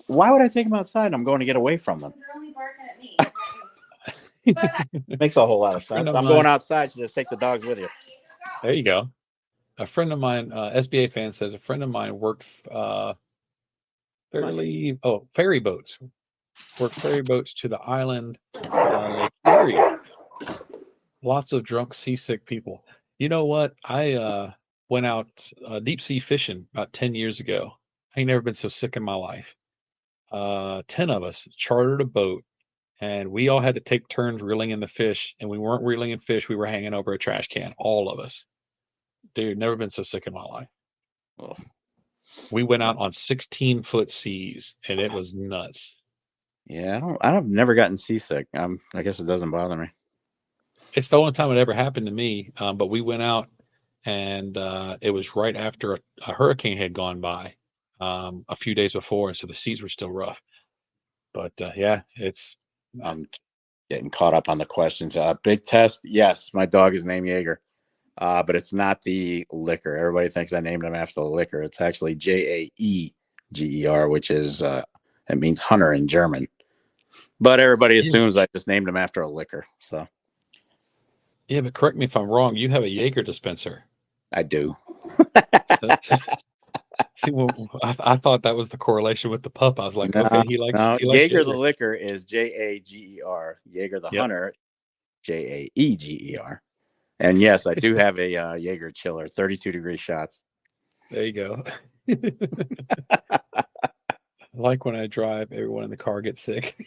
S2: Why would I take them outside? I'm going to get away from them.
S3: They're only barking at me.
S2: Makes a whole lot of sense. I'm going outside. You just take the dogs with you.
S1: There you go. A friend of mine, SBA fan says, a friend of mine worked ferry boats. Worked ferry boats to the island Lake Erie. Lots of drunk, seasick people. You know what? I went out deep sea fishing about 10 years ago. I ain't never been so sick in my life. 10 of us chartered a boat, and we all had to take turns reeling in the fish, and we weren't reeling in fish. We were hanging over a trash can, all of us. Dude, never been so sick in my life.
S2: Oh.
S1: We went out on 16-foot seas, and it was nuts.
S2: Yeah, I've never gotten seasick. I guess it doesn't bother me.
S1: It's the only time it ever happened to me. But we went out, and it was right after a hurricane had gone by a few days before, and so the seas were still rough. But yeah,
S2: I'm getting caught up on the questions. Big test. Yes, my dog is named Jaeger, but it's not the liquor. Everybody thinks I named him after the liquor. It's actually Jaeger, which is it means hunter in German. But everybody assumes I just named him after a liquor. So
S1: yeah, but correct me if I'm wrong. You have a Jaeger dispenser.
S2: I do.
S1: See, well, I thought that was the correlation with the pup. I was like, okay, he likes
S2: Jaeger the liquor is Jaeger. Jaeger the hunter, Jaeger. And yes, I do have a Jaeger chiller, 32-degree shots.
S1: There you go. Like when I drive, everyone in the car gets sick.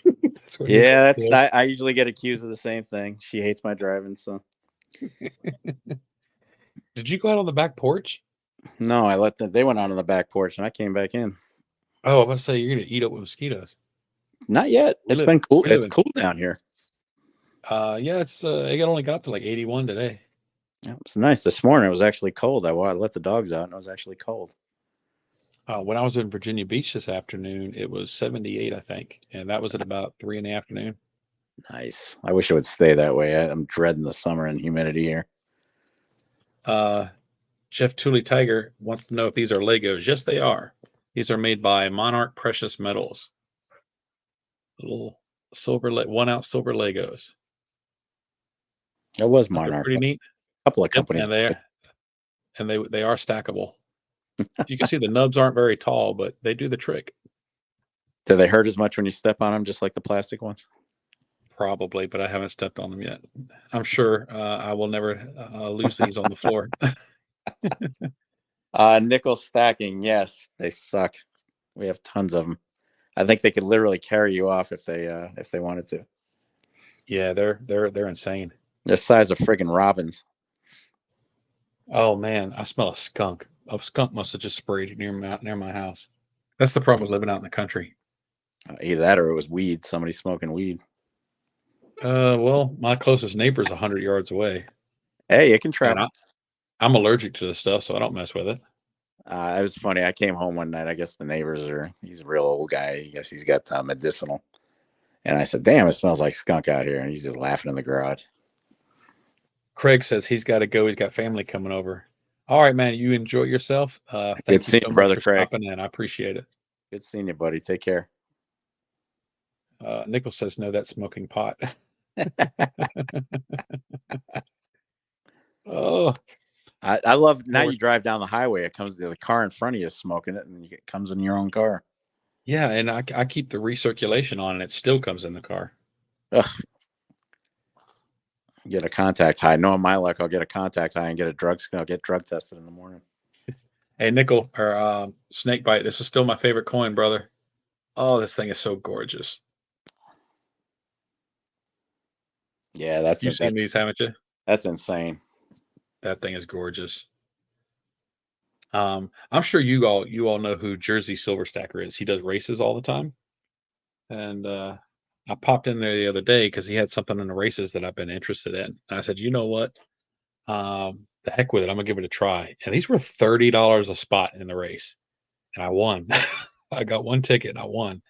S2: I usually get accused of the same thing. She hates my driving, so.
S1: Did you go out on the back porch?
S2: No, they went out on the back porch and I came back in.
S1: Oh, I was about to say you're gonna eat up with mosquitoes.
S2: Not yet. It's been cool. It's cool down here.
S1: Yeah, it only got up to like 81 today.
S2: Yeah, it was nice. This morning it was actually cold. I let the dogs out and it was actually cold.
S1: When I was in Virginia Beach this afternoon, it was 78, I think, and that was at about 3 in the afternoon.
S2: Nice. I wish it would stay that way. I'm dreading the summer and humidity here.
S1: Jeff Tooley Tiger wants to know if these are Legos. Yes, they are. These are made by Monarch Precious Metals. Little 1-ounce silver Legos.
S2: It was Monarch.
S1: Pretty neat.
S2: A couple of companies.
S1: And they are stackable. You can see the nubs aren't very tall, but they do the trick.
S2: Do they hurt as much when you step on them, just like the plastic ones?
S1: Probably, but I haven't stepped on them yet. I'm sure I will never lose these on the floor.
S2: Nickel stacking, yes, they suck. We have tons of them. I think they could literally carry you off if they wanted to.
S1: Yeah, they're insane.
S2: They're the size of friggin' robins.
S1: Oh man, I smell a skunk. A skunk must have just sprayed near my house. That's the problem with living out in the country.
S2: Either that or it was weed. Somebody smoking weed.
S1: Well, my closest neighbor's 100 yards away,
S2: Hey, it can
S1: and
S2: travel.
S1: I'm allergic to this stuff, so I don't mess with it.
S2: It was funny. I came home one night. I guess the neighbors he's a real old guy. I guess he's got medicinal. And I said, damn, it smells like skunk out here. And he's just laughing in the garage.
S1: Craig says he's got to go. He's got family coming over. All right, man. You enjoy yourself. Thank
S2: Good
S1: you
S2: seeing
S1: so
S2: you,
S1: much
S2: brother
S1: for
S2: Craig.
S1: stopping in. I appreciate it.
S2: Good seeing you, buddy. Take care.
S1: Nichols says no, that's smoking pot. Oh,
S2: I love now
S1: Lord.
S2: you drive down the highway. It comes the car in front of you is smoking it, and it comes in your own car.
S1: Yeah, and I keep the recirculation on, and it still comes in the car.
S2: Ugh. Get a contact high. Knowing my luck, I'll get a contact high and get I'll get drug tested in the morning.
S1: Hey, Nickel or Snake Bite, this is still my favorite coin, brother. Oh, this thing is so gorgeous.
S2: Yeah,
S1: You've seen these, haven't you?
S2: that's insane.
S1: That thing is gorgeous. I'm sure you all know who Jersey Silver Stacker is. He does races all the time, and I popped in there the other day because he had something in the races that I've been interested in. And I said, you know what? The heck with it. I'm gonna give it a try. And these were $30 a spot in the race, and I won. I got one ticket and I won.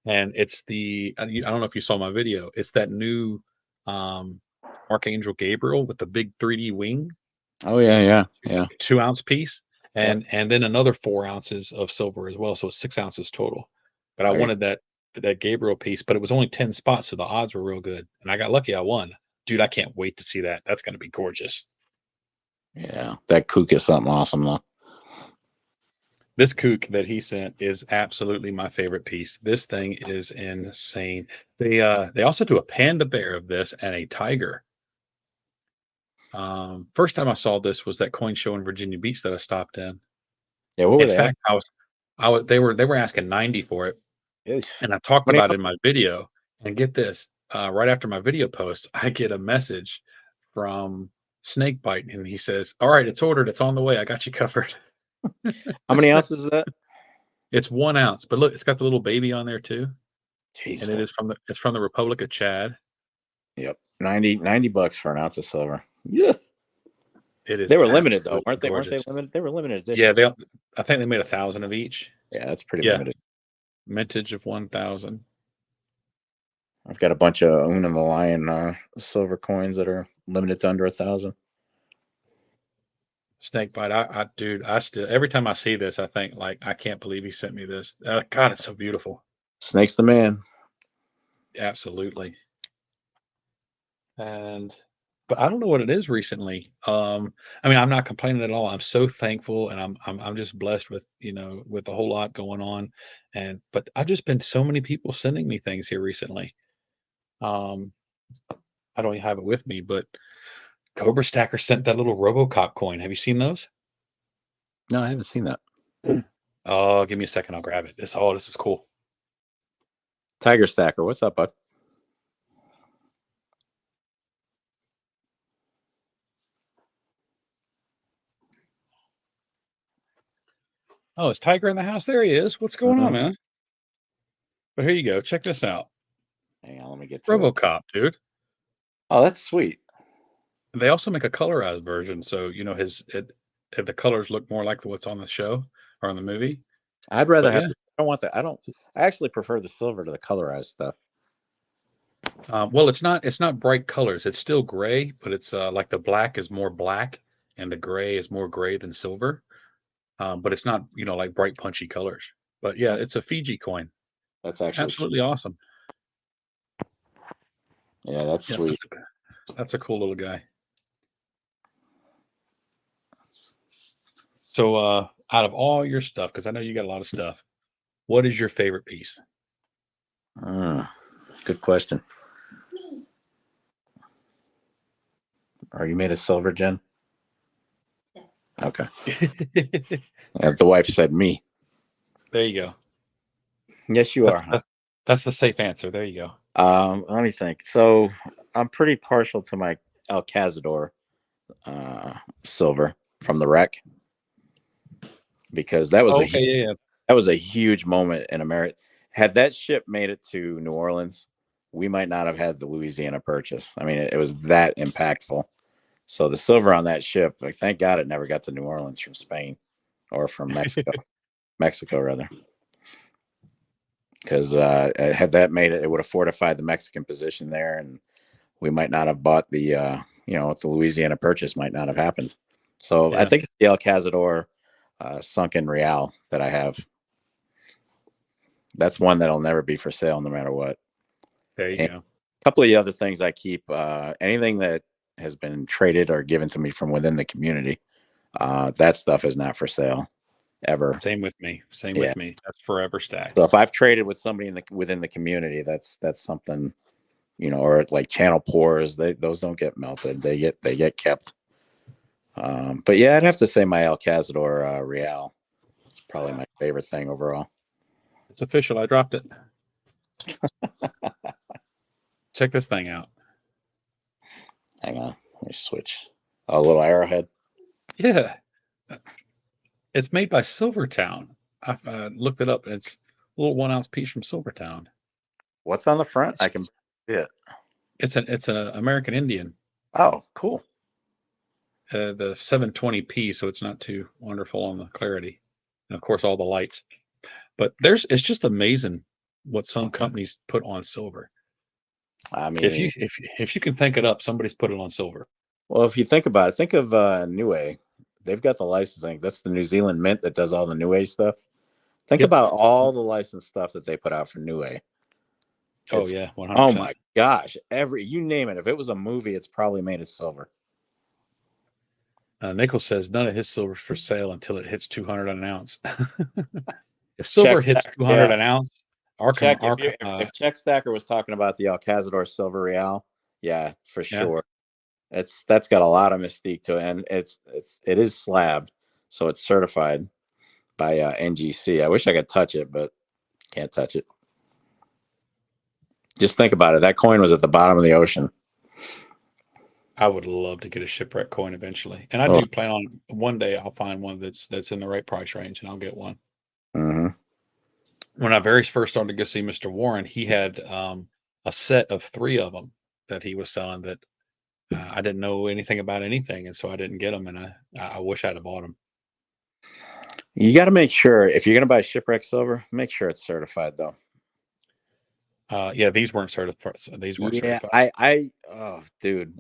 S1: And it's I don't know if you saw my video. It's that new um, Archangel Gabriel with the big 3D wing.
S2: Oh yeah.
S1: 2 ounce piece,
S2: Yep.
S1: and then another 4 ounces of silver as well, so it's 6 ounces total. But I
S2: Okay.
S1: wanted that Gabriel piece, but it was only 10 spots, so the odds were real good, and I got lucky. I won, dude. I can't wait to see that. That's going to be gorgeous.
S2: Yeah, that kook is something awesome though.
S1: This kook that he sent is absolutely my favorite piece. This thing is insane. They also do a panda bear of this and a tiger. First time I saw this was that coin show in Virginia Beach that I stopped in.
S2: Yeah, what were
S1: In
S2: they?
S1: fact, they were asking 90 for it, and I talked about it in my video. And get this, right after my video post, I get a message from Snakebite, and he says, "All right, it's ordered. It's on the way. I got you covered."
S2: How many ounces is that?
S1: It's 1 ounce, but look, it's got the little baby on there too,
S2: Jeez.
S1: and it's from the Republic of Chad.
S2: Yep, $90 for an ounce of silver. Yeah,
S1: It is.
S2: they were limited though,
S1: absolutely
S2: weren't they?
S1: gorgeous.
S2: Weren't they limited? They were limited edition.
S1: Yeah, I think they made 1,000 of each.
S2: Yeah, that's pretty
S1: Yeah,
S2: limited.
S1: mintage of 1,000.
S2: I've got a bunch of Una the Lion silver coins that are limited to under 1,000.
S1: Snakebite, dude, I still every time I see this, I think like I can't believe he sent me this. God, it's so beautiful.
S2: Snake's the man.
S1: Absolutely. But I don't know what it is recently. I mean, I'm not complaining at all. I'm so thankful, and I'm just blessed with with a whole lot going on, but I've just been so many people sending me things here recently. Um, I don't even have it with me, but Cobra Stacker sent that little RoboCop coin. Have you seen those?
S2: No, I haven't seen that.
S1: Oh, give me a second. I'll grab it. This is cool.
S2: Tiger Stacker, what's up, bud?
S1: Oh, is Tiger in the house? There he is. What's going on, man? But here you go. Check this out.
S2: Hang on, let me get to it.
S1: RoboCop, dude.
S2: Oh, that's sweet.
S1: They also make a colorized version, so the colors look more like what's on the show or on the movie.
S2: I'd rather
S1: But
S2: have.
S1: yeah.
S2: I don't want that. I actually prefer the silver to the colorized stuff.
S1: Well, it's not bright colors. It's still gray, but it's like the black is more black and the gray is more gray than silver. But it's not like bright punchy colors. But yeah, it's a Fiji coin.
S2: That's actually
S1: Absolutely awesome.
S2: Yeah, that's
S1: Yeah,
S2: sweet.
S1: that's a cool little guy. So out of all your stuff, because I know you got a lot of stuff, what is your favorite piece?
S2: Good question. Are you made of silver, Jen? Okay. The wife said me.
S1: There you go.
S2: Yes, you are.
S1: That's the safe answer. There you go.
S2: Let me think. So I'm pretty partial to my El Cazador silver from the wreck, because that was that was a huge moment in America. Had that ship made it to New Orleans, we might not have had the Louisiana Purchase. I mean, it was that impactful. So the silver on that ship, like, thank God it never got to New Orleans from Spain or from Mexico, Mexico rather. Because had that made it, it would have fortified the Mexican position there, and we might not have bought the, the Louisiana Purchase might not have happened. So I think it's the El Cazador sunken real that I have. That's one that'll never be for sale no matter what.
S1: There you go.
S2: A couple of the other things I keep, anything that has been traded or given to me from within the community, that stuff is not for sale ever.
S1: Same with me. With me. That's forever stacked.
S2: So if I've traded with somebody within the community, that's something, or like channel pours, those don't get melted. They get kept. But yeah, I'd have to say my El Cazador Real. It's probably my favorite thing overall.
S1: It's official. I dropped it. Check this thing out.
S2: Hang on. Let me switch. A little arrowhead.
S1: Yeah. It's made by Silvertown. I looked it up, and it's a little 1 ounce piece from Silvertown.
S2: What's on the front? I can see it.
S1: It's an American Indian.
S2: Oh, cool.
S1: The 720p, so it's not too wonderful on the clarity, and of course all the lights. But it's just amazing what some companies put on silver.
S2: I mean,
S1: if you can think it up, somebody's put it on silver.
S2: Well, if you think about it, think of Niue. They've got the licensing. That's the New Zealand Mint that does all the Niue stuff. Think about all the licensed stuff that they put out for Niue.
S1: Oh yeah, 100%.
S2: Oh my gosh, you name it. If it was a movie, it's probably made of silver.
S1: Nichols says none of his silver's for sale until it hits 200 an ounce. If silver hits 200 an ounce,
S2: if Check Stacker was talking about the El Cazador Silver Real, yeah, for sure. That's got a lot of mystique to it, and it is slabbed, so it's certified by NGC. I wish I could touch it, but can't touch it. Just think about it. That coin was at the bottom of the ocean.
S1: I would love to get a shipwreck coin eventually, and I do plan on one day I'll find one that's in the right price range, and I'll get one.
S2: Mm-hmm.
S1: When I very first started to go see Mr. Warren, he had a set of 3 of them that he was selling that I didn't know anything about anything, and so I didn't get them, and I wish I'd have bought them.
S2: You got to make sure, if you're going to buy shipwreck silver, make sure it's certified though.
S1: Yeah, these weren't certified. These weren't certified.
S2: Dude,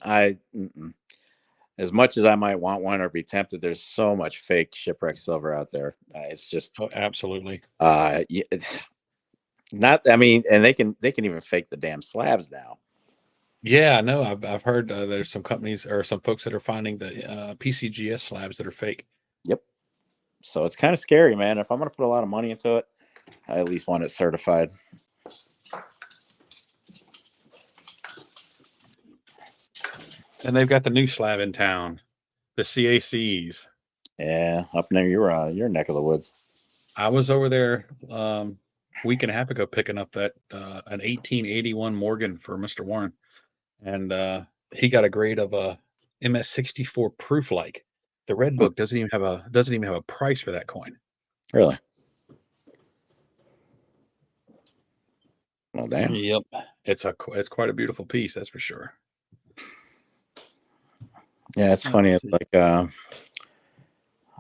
S2: as much as I might want one or be tempted, there's so much fake shipwreck silver out there. It's just
S1: absolutely.
S2: And they can even fake the damn slabs now.
S1: Yeah, no, I've heard there's some companies or some folks that are finding the PCGS slabs that are fake.
S2: Yep. So it's kind of scary, man. If I'm going to put a lot of money into it, I at least want it certified.
S1: And they've got the new slab in town, the CACs.
S2: Yeah, up near your neck of the woods.
S1: I was over there a week and a half ago picking up that an 1881 Morgan for Mr. Warren, and he got a grade of a MS64 proof. Like the Red Book doesn't even have a price for that coin.
S2: Really? Well, damn.
S1: Yep, it's quite a beautiful piece, that's for sure.
S2: Yeah, it's funny. It's like I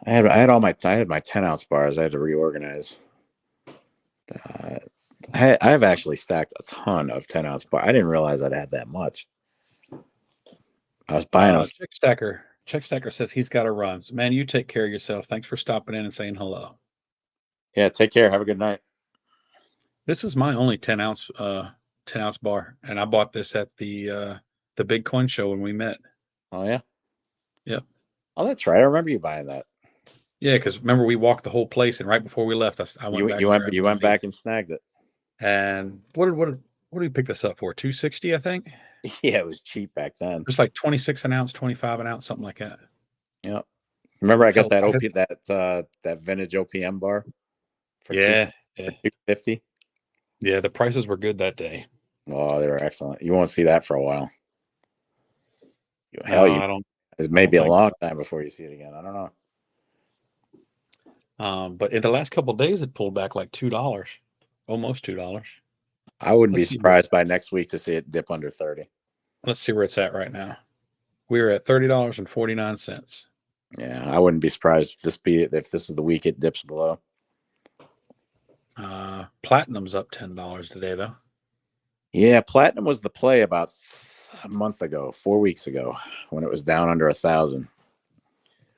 S2: had my 10-ounce bars. I had to reorganize. I've actually stacked a ton of 10-ounce bars. I didn't realize I'd had that much. I was buying them.
S1: Check Stacker says he's got to run. So, man, you take care of yourself. Thanks for stopping in and saying hello.
S2: Yeah, take care. Have a good night.
S1: This is my only 10-ounce bar, and I bought this at the big coin show when we met.
S2: Oh yeah.
S1: Yep.
S2: Oh, that's right. I remember you buying that.
S1: Yeah, because remember we walked the whole place, and right before we left, I went back.
S2: You
S1: and
S2: went
S1: grabbed
S2: you
S1: one
S2: went
S1: of these.
S2: back and snagged it.
S1: And what did we pick this up for? 260, I think.
S2: Yeah, it was cheap back then.
S1: It's like 26 an ounce, 25 an ounce, something like that.
S2: Yeah. Remember I got
S1: Hell,
S2: that vintage OPM bar for
S1: yeah,
S2: for
S1: yeah,
S2: 250.
S1: yeah. The prices were good that day.
S2: Oh, they were excellent. You won't see that for a while.
S1: No,
S2: You
S1: I don't.
S2: it
S1: I
S2: may
S1: don't
S2: be a
S1: think
S2: long
S1: so.
S2: time before you see it again. I don't know.
S1: But in the last couple of days, it pulled back like $2, almost $2.
S2: I wouldn't be
S1: Let's see where
S2: surprised by next week to see it dip under 30.
S1: let's see where it's at right now. We're at $30.49.
S2: Yeah, I wouldn't be surprised if this is the week it dips below.
S1: Platinum's up $10 today though.
S2: Yeah, platinum was the play about a month ago, 4 weeks ago, when it was down under 1,000.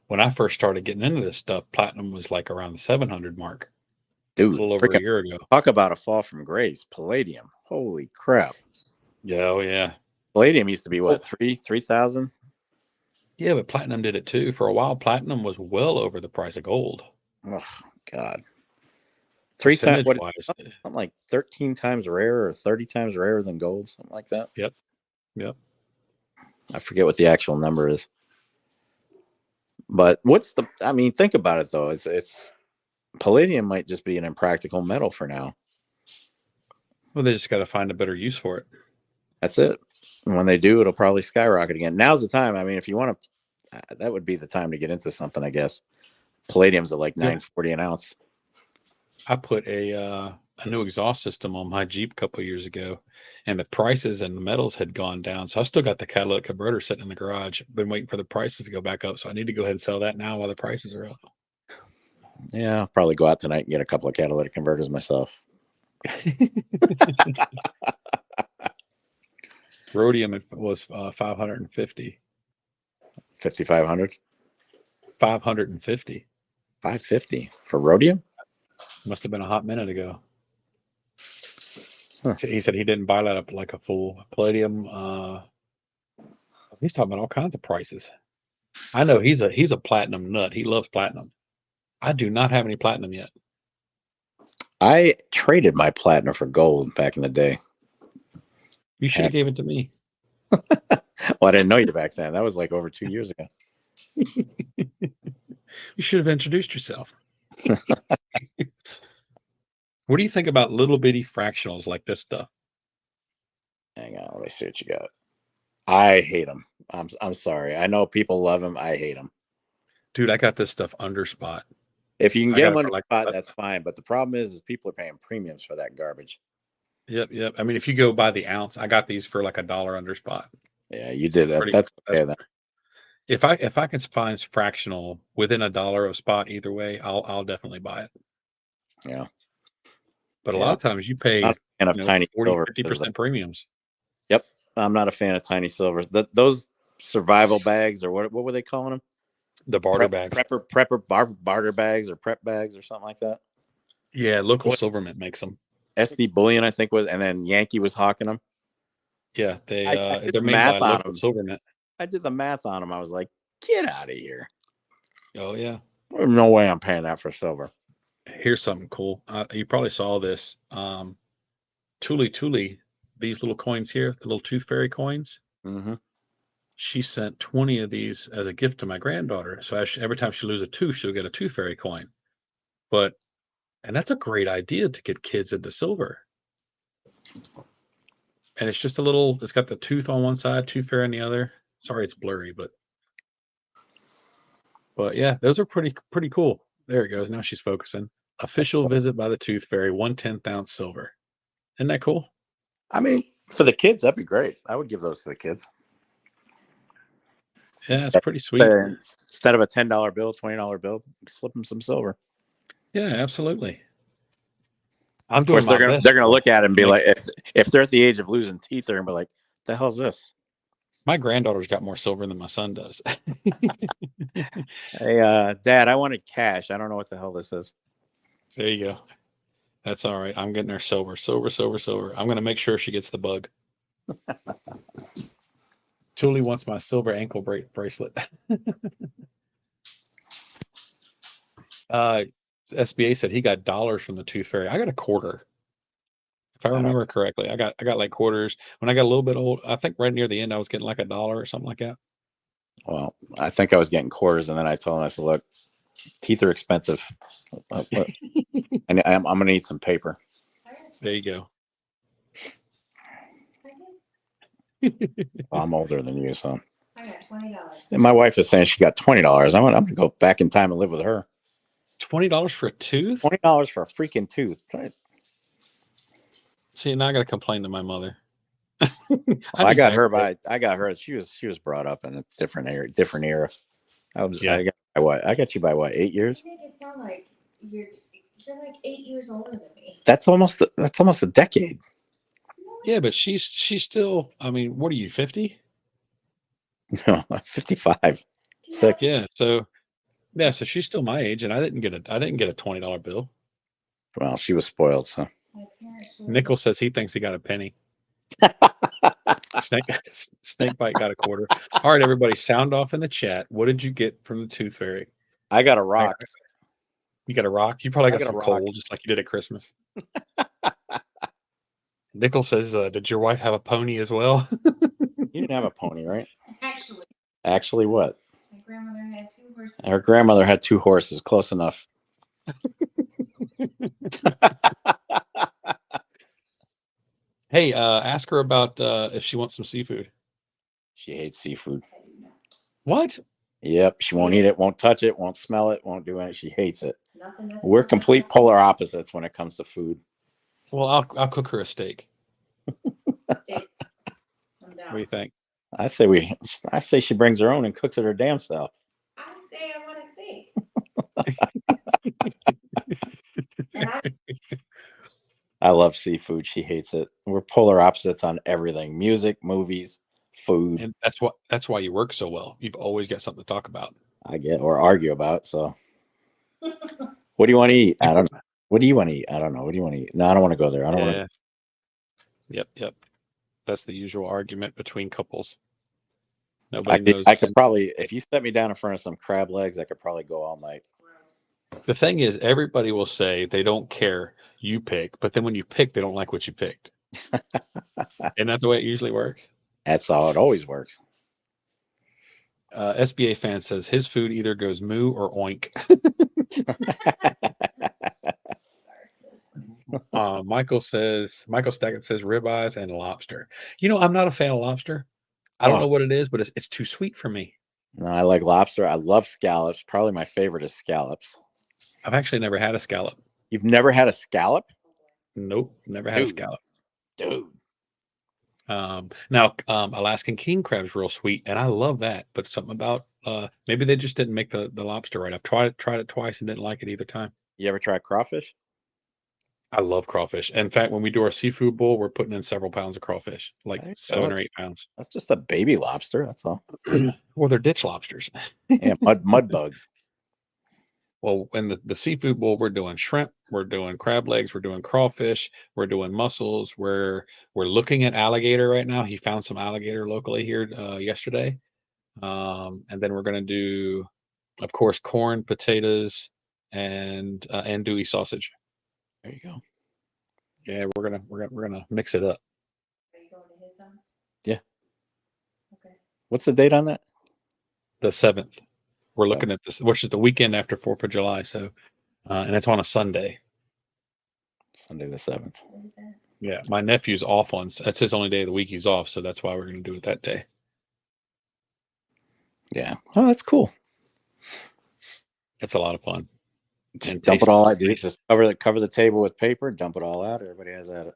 S1: When I first started getting into this stuff, platinum was like around the 700 mark a
S2: Dude,
S1: little over a year ago.
S2: talk about a fall from grace. Palladium. Holy crap.
S1: Yeah, oh yeah.
S2: Palladium used to be what, 3,000?
S1: Yeah, but platinum did it too. For a while, platinum was well over the price of gold.
S2: Oh God.
S1: Percentage
S2: What,
S1: wise.
S2: something like 13 times rarer or 30 times rarer than gold, something like that.
S1: Yep.
S2: I forget what the actual number is. But think about it though. It's palladium might just be an impractical metal for now.
S1: Well, they just got to find a better use for it.
S2: That's it. And when they do, it'll probably skyrocket again. Now's the time. I mean, if you want to, that would be the time to get into something, I guess. Palladium's at like $9.40 an ounce.
S1: I put a new exhaust system on my Jeep a couple of years ago, and the prices and the metals had gone down. So I still got the catalytic converter sitting in the garage. Been waiting for the prices to go back up. So I need to go ahead and sell that now while the prices are up.
S2: Yeah, I'll probably go out tonight and get a couple of catalytic converters myself.
S1: Rhodium was 550.
S2: 5,500?
S1: 550.
S2: 550 for rhodium?
S1: Must have been a hot minute ago.
S2: Huh.
S1: He said he didn't buy that up like a fool. Palladium. He's talking about all kinds of prices. I know he's a platinum nut. He loves platinum. I do not have any platinum yet.
S2: I traded my platinum for gold back in the day.
S1: You should have gave it to me.
S2: Well, I didn't know you back then. That was like over 2 years ago.
S1: You should have introduced yourself. What do you think about little bitty fractionals like this stuff?
S2: Hang on, let me see what you got. I hate them. I'm sorry. I know people love them. I hate them.
S1: Dude, I got this stuff under spot.
S2: If you can
S1: I
S2: get
S1: got
S2: them
S1: it
S2: under
S1: for like
S2: spot, that's fine. But the problem is people are paying premiums for that garbage.
S1: Yep. I mean, if you go by the ounce, I got these for like $1 under spot.
S2: Yeah, you did that.
S1: Pretty-
S2: That's okay then.
S1: If I can find fractional within $1 of spot either way, I'll definitely buy it.
S2: Yeah.
S1: But a lot of times you pay
S2: Not a fan of tiny
S1: 40,
S2: silver
S1: 50% premiums.
S2: Yep. I'm not a fan of tiny silvers. Those survival bags, or what were they calling them?
S1: The barter bags.
S2: Barter bags or prep bags or something like that.
S1: Yeah, local silver mint makes them.
S2: SD Bullion, I think, and then Yankee was hawking them.
S1: Yeah,
S2: I did
S1: they're
S2: the
S1: made
S2: math
S1: by
S2: on
S1: local
S2: them.
S1: silver mint.
S2: I did the math on them. I was like, get out of here.
S1: Oh yeah.
S2: There's no way I'm paying that for silver.
S1: Here's something cool. You probably saw this. Tuli, these little coins here, the little tooth fairy coins.
S2: Mm-hmm.
S1: She sent 20 of these as a gift to my granddaughter. So every time she loses a tooth, she'll get a tooth fairy coin. And that's a great idea to get kids into silver. And it's just it's got the tooth on one side, tooth fairy on the other. Sorry, it's blurry, but yeah, those are pretty cool. There it goes. Now she's focusing. Official visit by the tooth fairy, 1/10 ounce silver. Isn't that cool?
S2: I mean, for the kids, that'd be great. I would give those to the kids.
S1: Yeah, it's pretty sweet.
S2: Instead of a $10 bill, $20 bill, slip them some silver.
S1: Yeah, absolutely. I'm
S2: Of course,
S1: doing
S2: they're gonna look at it and be like, if they're at the age of losing teeth, they're gonna be like, "The hell's this?"
S1: My granddaughter's got more silver than my son does.
S2: Hey, Dad, I wanted cash. I don't know what the hell this is.
S1: There you go. That's all right. I'm getting her silver. I'm going to make sure she gets the bug. Julie wants my silver ankle bracelet. SBA said he got dollars from the Tooth Fairy. I got a quarter. If I remember correctly, I got like quarters. When I got a little bit old, I think right near the end, I was getting like $1 or something like that.
S2: Well, I think I was getting quarters, and then I told him, I said, "Look, teeth are expensive. And I'm going to need some paper."
S1: There you go.
S2: Well, I'm older than you, so.
S3: I got $20.
S2: And my wife is saying she got $20. I'm going to go back in time and live with her.
S1: $20 for a tooth?
S2: $20 for a freaking tooth.
S1: See, now I got to complain to my mother.
S2: I got her. She was brought up in a different era.
S1: Yeah.
S2: I got you by what, 8 years?
S3: You make it sound like you're like 8 years older than me.
S2: That's almost a decade.
S1: Yeah, but she's still, I mean, what are you, 50?
S2: No, 55. 6.
S1: Yeah, so she's still my age, and I didn't get a $20 bill.
S2: Well, she was spoiled, so.
S1: Nickel says he thinks he got a penny. Snakebite got a quarter. All right, everybody, sound off in the chat. What did you get from the Tooth Fairy?
S2: I got a rock.
S1: You got a rock? You probably got
S2: got
S1: some
S2: a rock.
S1: coal, just like you did at Christmas. Nickel says, did your wife have a pony as well?
S2: You didn't have a pony, right?
S3: Actually,
S2: what?
S3: my grandmother had 2 horses.
S2: Her grandmother had 2 horses. Close enough.
S1: Hey, ask her about if she wants some seafood.
S2: She hates seafood.
S1: What?
S2: Yep, she won't eat it, won't touch it, won't smell it, won't do anything. She hates it.
S3: Nothing that
S2: We're
S3: smells
S2: complete
S3: like
S2: polar opposites when it comes to food.
S1: Well, I'll cook her a steak.
S3: steak. I'm
S1: What
S3: down.
S1: do you think?
S2: I say she brings her own and cooks it her damn self.
S3: I say I want a steak. And
S2: I love seafood. She hates it. We're polar opposites on everything: music, movies, food.
S1: And that's why you work so well. You've always got something to talk about.
S2: I get or argue about. So, what do you want to eat? I don't know. What do you want to eat? I don't know. What do you want to eat? No, I don't want to go there. I don't want to.
S1: Yep. That's the usual argument between couples. Nobody knows.
S2: I could probably, if you set me down in front of some crab legs, I could probably go all night.
S1: The thing is, everybody will say they don't care you pick, but then when you pick, they don't like what you picked. Isn't that the way it usually works?
S2: That's how it always works.
S1: SBA fan says his food either goes moo or oink. Michael Stackett says ribeyes and lobster. I'm not a fan of lobster. I don't know what it is, but it's too sweet for me.
S2: No, I like lobster. I love scallops. Probably my favorite is scallops.
S1: I've actually never had a scallop.
S2: You've never had a scallop?
S1: Nope, never had a scallop.
S2: Dude.
S1: Now, Alaskan king crab is real sweet, and I love that. But something about maybe they just didn't make the lobster right. I've tried it twice and didn't like it either time.
S2: You ever try crawfish?
S1: I love crawfish. In fact, when we do our seafood bowl, we're putting in several pounds of crawfish, like 7 or 8 pounds.
S2: That's just a baby lobster. That's all.
S1: Well, they're ditch lobsters.
S2: Yeah, mud bugs.
S1: Well, in the seafood bowl, we're doing shrimp, we're doing crab legs, we're doing crawfish, we're doing mussels. We're looking at alligator right now. He found some alligator locally here yesterday, and then we're going to do, of course, corn, potatoes, and andouille sausage.
S2: There you go.
S1: Yeah, we're gonna mix it up.
S3: Are you going to his house?
S2: Yeah.
S3: Okay.
S2: What's the date on that?
S1: The 7th. We're looking at this, which is the weekend after 4th of July. So, and it's on a Sunday.
S2: Sunday the 7th.
S3: What is that?
S1: Yeah, my nephew's off that's his only day of the week he's off, so that's why we're going to do it that day.
S2: Yeah. Oh, that's cool.
S1: It's a lot of fun.
S2: Just dump it all out. Just cover the table with paper, dump it all out. Everybody has at it.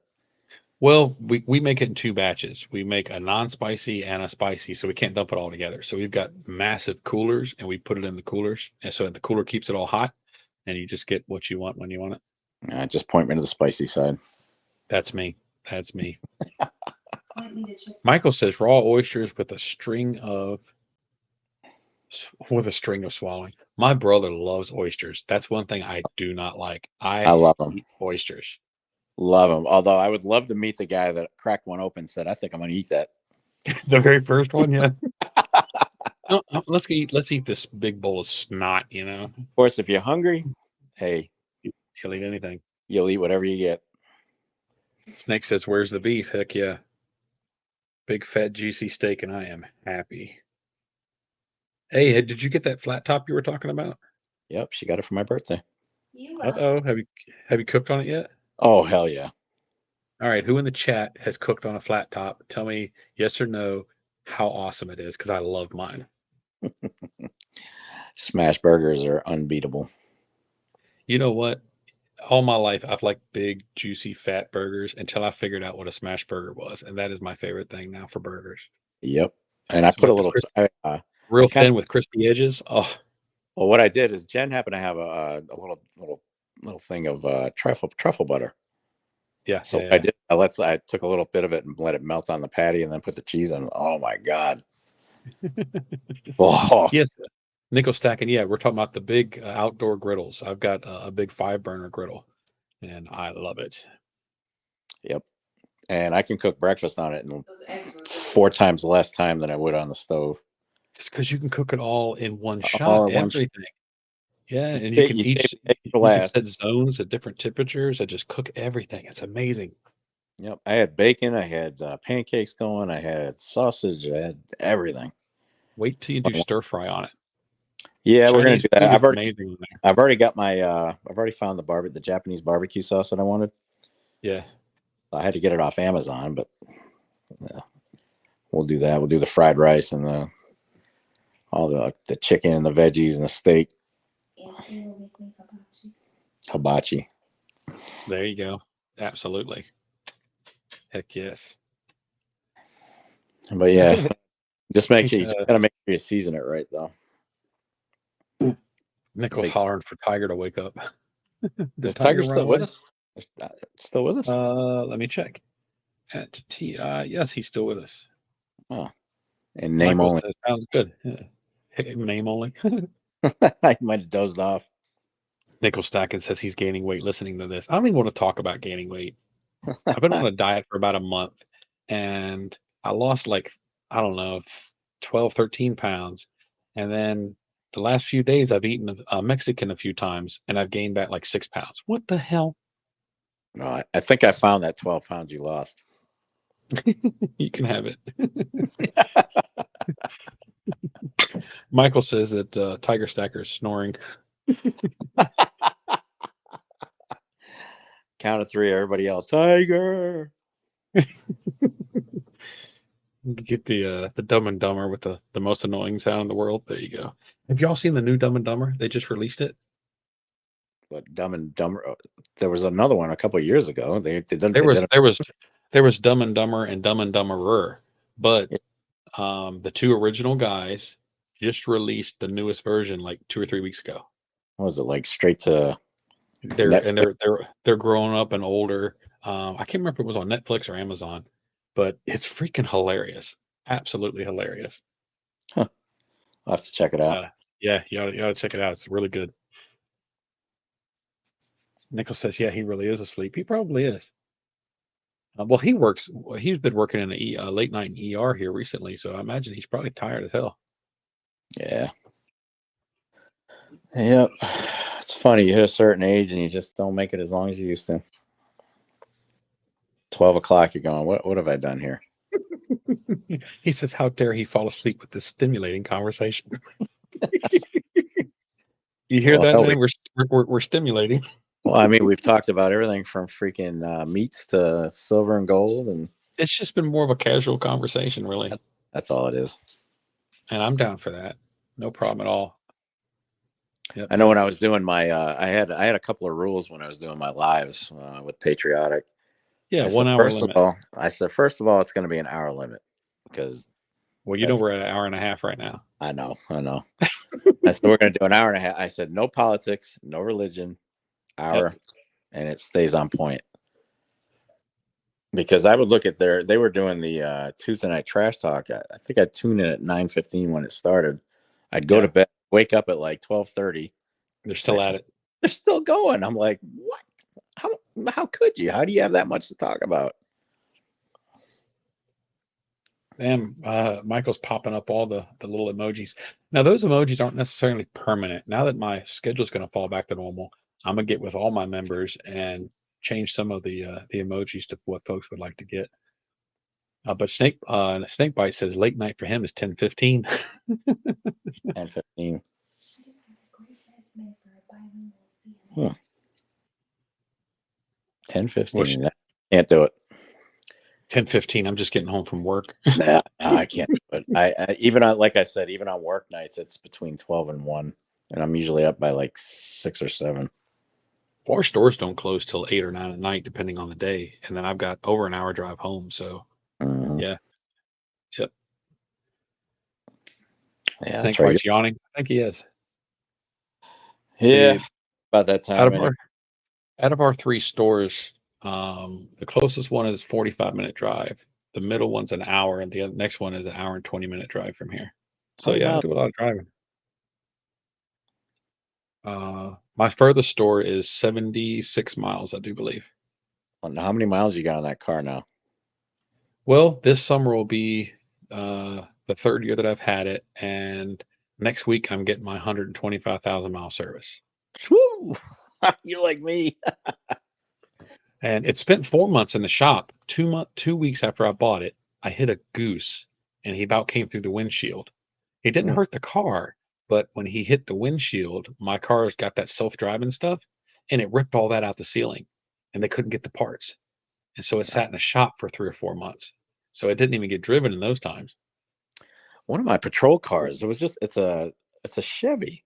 S1: Well, we make it in 2 batches. We make a non-spicy and a spicy, so we can't dump it all together. So we've got massive coolers, and we put it in the coolers, and so the cooler keeps it all hot, and you just get what you want when you want it.
S2: Just point me to the spicy side.
S1: That's me. That's me.
S3: Point me to chicken.
S1: Michael says raw oysters with a string of swallowing. My brother loves oysters. That's one thing I do not like. I
S2: love them.
S1: Oysters.
S2: Love them. Although I would love to meet the guy that cracked one open and said, "I think I'm going to eat that."
S1: The very first one, yeah. No, let's eat this big bowl of snot.
S2: Of course, if you're hungry, Hey,
S1: He'll eat anything.
S2: you'll eat whatever you get.
S1: Snake says, "Where's the beef?" Heck yeah. Big fat juicy steak, and I am happy. Hey, did you get that flat top you were talking about?
S2: Yep, she got it for my birthday.
S3: You
S1: Uh
S3: will.
S1: oh, have you cooked on it yet?
S2: Oh, hell yeah.
S1: All right, who in the chat has cooked on a flat top? Tell me yes or no how awesome it is, because I love mine.
S2: Smash burgers are unbeatable.
S1: You know what? All my life, I've liked big, juicy, fat burgers until I figured out what a smash burger was, and that is my favorite thing now for burgers.
S2: Yep. And I
S1: So
S2: put a
S1: like the
S2: little, I
S1: real
S2: kind
S1: thin with crispy edges. Oh,
S2: well, what I did is Jen happened to have a little thing of truffle butter.
S1: yeah,
S2: So what I
S1: yeah,
S2: did, I took a little bit of it and let it melt on the patty, and then put the cheese on. Oh my god!
S1: yeah.
S2: Oh,
S1: Yes, nickel stacking. Yeah, we're talking about the big outdoor griddles. I've got a big 5 burner griddle, and I love it.
S2: yep. And I can cook breakfast on it in
S3: Those eggs were good.
S2: 4 times less time than I would on the stove.
S1: Just because you can cook it all in one shot,
S2: All at once.
S1: everything. Yeah,
S2: You
S1: and you
S2: save
S1: can
S2: the egg for
S1: you can
S2: last.
S1: set zones at different temperatures and just cook everything. It's amazing.
S2: Yep. I had bacon. I had pancakes going. I had sausage. I had everything.
S1: Wait till you do stir fry on it.
S2: Yeah, we're gonna
S1: Chinese
S2: do that.
S1: food is amazing on there.
S2: I've already got my. I've already found the Japanese barbecue sauce that I wanted.
S1: Yeah.
S2: I had to get it off Amazon, but yeah, we'll do that. We'll do the fried rice and all the chicken and the veggies and the steak.
S3: Anthony will make me hibachi.
S2: Hibachi.
S1: There you go. Absolutely. Heck yes.
S2: But yeah, just make sure
S1: He's,
S2: gotta make sure you season it right though.
S1: Nichols
S2: Makes-
S1: hollering for Tiger to wake up. Did
S2: Is Tiger
S1: run
S2: still with
S1: away?
S2: us? Still with us?
S1: Let me check. At TI, yes, he's still with us.
S2: Oh, and name
S1: Michael
S2: only.
S1: says, sounds good. Yeah. Name only.
S2: I might have dozed off.
S1: Nickel Stacken says he's gaining weight listening to this. I don't even want to talk about gaining weight. I've been on a diet for about a month, and I lost like, I don't know, 12, 13 pounds. And then the last few days, I've eaten Mexican a few times, and I've gained back like 6 pounds. What the hell?
S2: No, I think I found that 12 pounds you lost.
S1: You can have it. Michael says that Tiger Stacker is snoring.
S2: Count of 3, everybody else. Tiger.
S1: Get the Dumb and Dumber with the most annoying sound in the world. There you go. Have y'all seen the new Dumb and Dumber? They just released it.
S2: But Dumb and Dumber. There was another one a couple of years ago. They did.
S1: There was Dumb and Dumber and Dumb and Dumberer, but the two original guys just released the newest version like 2 or 3 weeks ago.
S2: What was it like? Straight to
S1: They're growing up and older. I can't remember if it was on Netflix or Amazon, but it's freaking hilarious. Absolutely hilarious.
S2: I'll have to check it out.
S1: Yeah, you ought to check it out. It's really good. Nichols says, yeah, he really is asleep. He probably is. Well, he's been working in a late night ER here recently, so I imagine he's probably tired as hell.
S2: Yeah. Yep. It's funny. You hit a certain age and you just don't make it as long as you used to. 12 o'clock, you're going, what have I done here?
S1: He says, how dare he fall asleep with this stimulating conversation? You hear that, man? We're stimulating.
S2: Well, I mean, we've talked about everything from freaking meats to silver and gold, and
S1: It's just been more of a casual conversation, really.
S2: that's all it is.
S1: And I'm down for that. No problem at all. Yep.
S2: I know when I was doing my, I had a couple of rules when I was doing my lives with Patriotic.
S1: Yeah, 1 hour limit.
S2: I said, first of all, it's going to be an hour limit because.
S1: Well, you know we're at an hour and a half right now.
S2: I know. I said we're going to do an hour and a half. I said no politics, no religion, hour, and it stays on point. Because I would look at they were doing the Tuesday night trash talk. I think I tuned in at 9:15 when it started. I'd go to bed, wake up at like 12:30.
S1: They're still at it.
S2: They're still going. I'm like, what? How could you? How do you have that much to talk about?
S1: Damn, Michael's popping up all the little emojis. Now, those emojis aren't necessarily permanent. Now that my schedule is going to fall back to normal, I'm gonna get with all my members and change some of the emojis to what folks would like to get. But Snakebite says late night for him is 10:15.
S2: 10:15.
S3: I just got a great estimate for a bilingual CNA.
S2: Huh. 10:15. Can't do it.
S1: 10:15. I'm just getting home from work.
S2: Nah, I can't do it. I even on, like I said, even on work nights, it's between 12 and 1, and I'm usually up by like 6 or 7.
S1: Our stores don't close till 8 or 9 at night, depending on the day. And then I've got over an hour drive home. So
S2: Mhm.
S1: yeah. Yep.
S2: Yeah, that's
S1: Snake
S2: right.
S1: White's yawning. I think he is.
S2: Yeah,
S1: The-
S2: about that
S1: out
S2: time.
S1: of our 3 stores, the closest one is 45-minute drive. The middle one's an hour, and the next one is an hour and 20-minute drive from here. So
S2: How many
S1: yeah, I
S2: miles?
S1: do a lot of driving. My furthest store is 76 miles, I do believe.
S2: How many miles you got on that car now?
S1: Well, this summer will be the 3rd year that I've had it, and next week I'm getting my 125,000 mile service.
S2: Woo! You like me?
S1: And it spent 4 months in the shop. 2 weeks after I bought it, I hit a goose, and he about came through the windshield. It didn't
S2: Hmm.
S1: hurt the car, but when he hit the windshield, my car's got that self-driving stuff, and it ripped all that out the ceiling, and they couldn't get the parts. And so it sat in a shop for 3 or 4 months. So it didn't even get driven in those times.
S2: One of my patrol cars. It's a Chevy,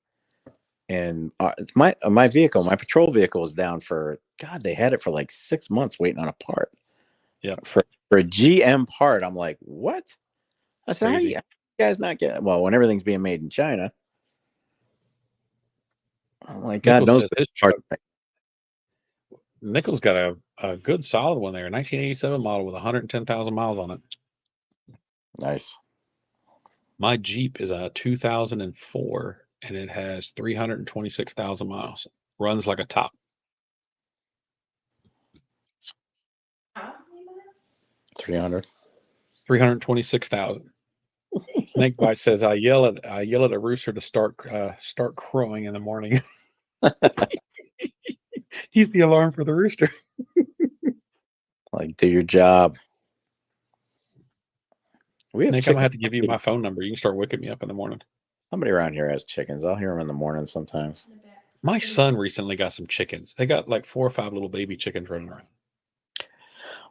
S2: and my vehicle, my patrol vehicle, is down for God. They had it for like 6 months waiting on a part.
S1: Yeah,
S2: For a GM part, I'm like, what? I said,
S1: crazy.
S2: how you guys not getting? Well, when everything's being made in China, I'm like, God
S1: Nichols
S2: knows
S1: says
S2: what
S1: his
S2: parts.
S1: truck. Nichols got a good solid one there, 1987 model with 110,000 miles on it.
S2: Nice.
S1: My Jeep is a 2004, and it has 326,000 miles. Runs like a top.
S3: How many miles?
S2: 300.
S1: 326,000. Snakebite says I yell at a rooster to start crowing in the morning. He's the alarm for the rooster.
S2: Like, do your job. We have
S1: Snake, I'm gonna
S2: chickens.
S1: have to give you my phone number. You can start waking me up in the morning.
S2: Somebody around here has chickens. I'll hear them in the morning sometimes.
S3: In the back.
S1: My son recently got some chickens. They got like 4 or 5 little baby chickens running around.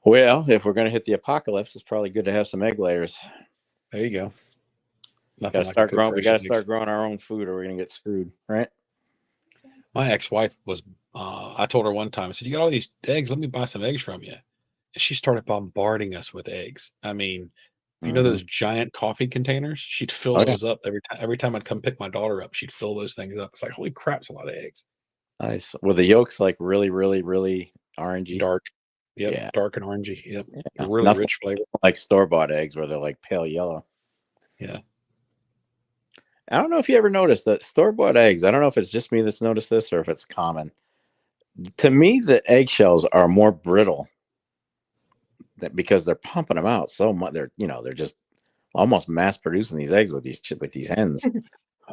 S2: Well, if we're going to hit the apocalypse, it's probably good to have some egg layers.
S1: There you go.
S2: We
S1: Nothing
S2: got
S1: like a good
S2: to
S1: fresh egg.
S2: start growing our own food, or we're going to get screwed, right?
S1: My ex-wife was. I told her one time. I said, "You got all these eggs. Let me buy some eggs from you." And she started bombarding us with eggs. I mean, you know those giant coffee containers? She'd fill
S2: Oh, yeah.
S1: those up every time. Every time I'd come pick my daughter up, she'd fill those things up. It's like, holy crap, it's a lot of eggs.
S2: Nice. Were the yolks like really, really, really orangey?
S1: Dark. Yep.
S2: Yeah.
S1: Dark and orangey. Yep.
S2: Yeah.
S1: Really
S2: Nothing
S1: rich flavor.
S2: like store-bought eggs where they're like pale yellow.
S1: Yeah.
S2: I don't know if you ever noticed that store-bought eggs. I don't know if it's just me that's noticed this or if it's common. To me, the eggshells are more brittle because they're pumping them out so much. They're just almost mass producing these eggs with these hens.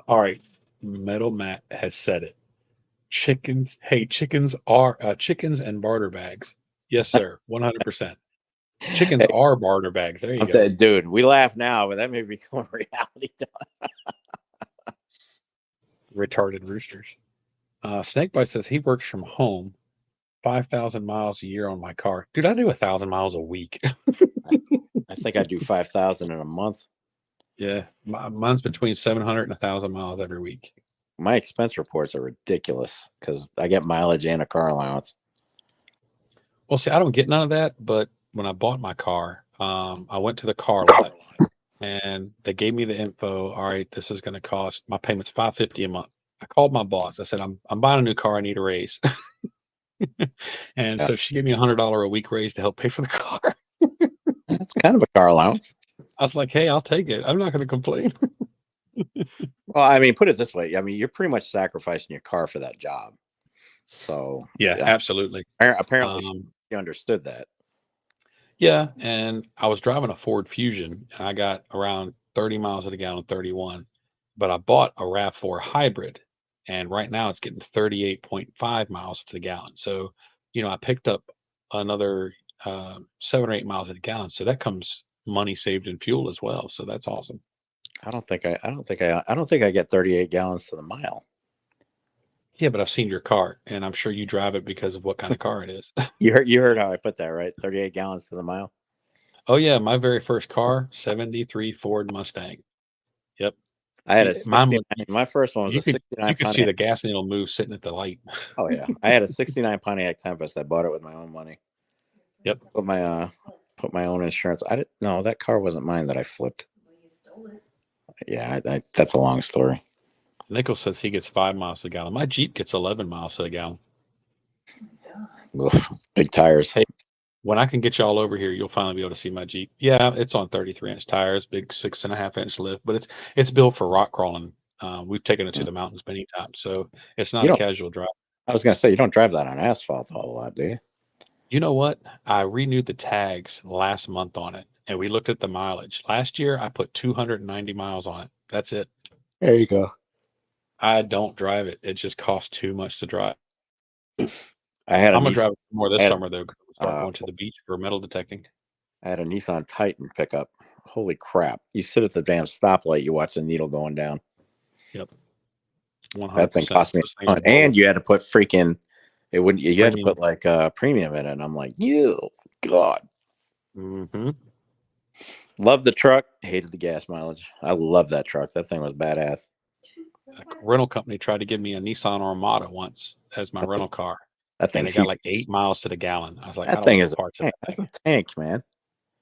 S1: All right. Metal Matt has said it. Chickens. Hey, chickens are chickens and barter bags. Yes, sir. 100%. Chickens
S2: Hey,
S1: are barter bags. There you go.
S2: dude, we laugh now, but that may become reality.
S1: Retarded roosters. Snakebite says he works from home, 5,000 miles a year on my car. Dude, I do 1,000 miles a week.
S2: I think I do 5,000 in a month.
S1: Yeah, mine's between 700 and 1,000 miles every week.
S2: My expense reports are ridiculous because I get mileage and a car allowance.
S1: Well, see, I don't get none of that, but when I bought my car, I went to the car lot and they gave me the info. All right, this is going to cost, my payment's $550 a month. I called my boss. I said, I'm buying a new car. I need a raise. And
S2: Yeah.
S1: so she gave me $100 a week raise to help pay for the car.
S2: That's kind of a car allowance.
S1: I was like, hey, I'll take it. I'm not going to complain.
S2: Well, I mean, put it this way. I mean, you're pretty much sacrificing your car for that job. So
S1: Yeah, absolutely.
S2: Apparently she understood that.
S1: Yeah, and I was driving a Ford Fusion, and I got around 30 miles to the gallon, 31. But I bought a RAV4 hybrid, and right now it's getting 38.5 miles to the gallon. So, I picked up another 7 or 8 miles to the gallon. So that comes money saved in fuel as well. So that's awesome.
S2: I don't think I get 38 gallons to the mile.
S1: Yeah, but I've seen your car, and I'm sure you drive it because of what kind of car it is.
S2: You heard how I put that, right? 38 gallons to the mile.
S1: Oh yeah, my very first car, 73 Ford Mustang. Yep.
S2: I had a
S1: Mine
S2: 69.
S1: was,
S2: My first one was a 69
S1: you could see
S2: Pontiac.
S1: the gas needle move sitting at the light.
S2: Oh yeah, I had a 69 Pontiac Tempest. I bought it with my own money.
S1: Yep.
S2: Put my own insurance. I didn't. No, that car wasn't mine that I flipped.
S3: Well, you stole it.
S2: Yeah, that's a long story.
S1: Nichols says he gets 5 miles to the gallon. My Jeep gets 11 miles to the gallon.
S3: Oh my God.
S2: Oof, big tires.
S1: Hey, when I can get y'all over here, you'll finally be able to see my Jeep. Yeah, it's on 33-inch tires, big 6.5-inch lift, but it's built for rock crawling. We've taken it to the mountains many times, so it's not
S2: You
S1: a
S2: don't.
S1: casual drive.
S2: I was gonna say you don't drive that on asphalt a whole lot, do you?
S1: You know what? I renewed the tags last month on it, and we looked at the mileage. Last year, I put 290 miles on it. That's it.
S2: There you go.
S1: I don't drive it. It just costs too much to drive.
S2: I had a
S1: I'm gonna
S2: Nissan.
S1: drive it more
S2: I
S1: this
S2: had,
S1: summer though, because we start
S2: uh,
S1: going to the beach for metal detecting.
S2: I had a Nissan Titan pickup. Holy crap! You sit at the damn stoplight, you watch the needle going down.
S1: Yep,
S2: That thing
S1: 100%.
S2: cost me
S1: Those
S2: a
S1: things
S2: ton.
S1: blow
S2: And you had to put freaking. It wouldn't. You had to
S1: premium.
S2: put like premium in it. And I'm like, you God.
S1: Mm-hmm.
S2: Love the truck. Hated the gas mileage. I love that truck. That thing was badass.
S1: A rental company tried to give me a Nissan Armada once as my rental car,
S2: That
S1: and
S2: thing's
S1: it got
S2: huge.
S1: like 8 miles to the gallon. I was like, I
S2: That
S1: don't
S2: thing
S1: want
S2: is
S1: no parts
S2: a
S1: of
S2: tank.
S1: that
S2: That's
S1: thing.
S2: a tank, man.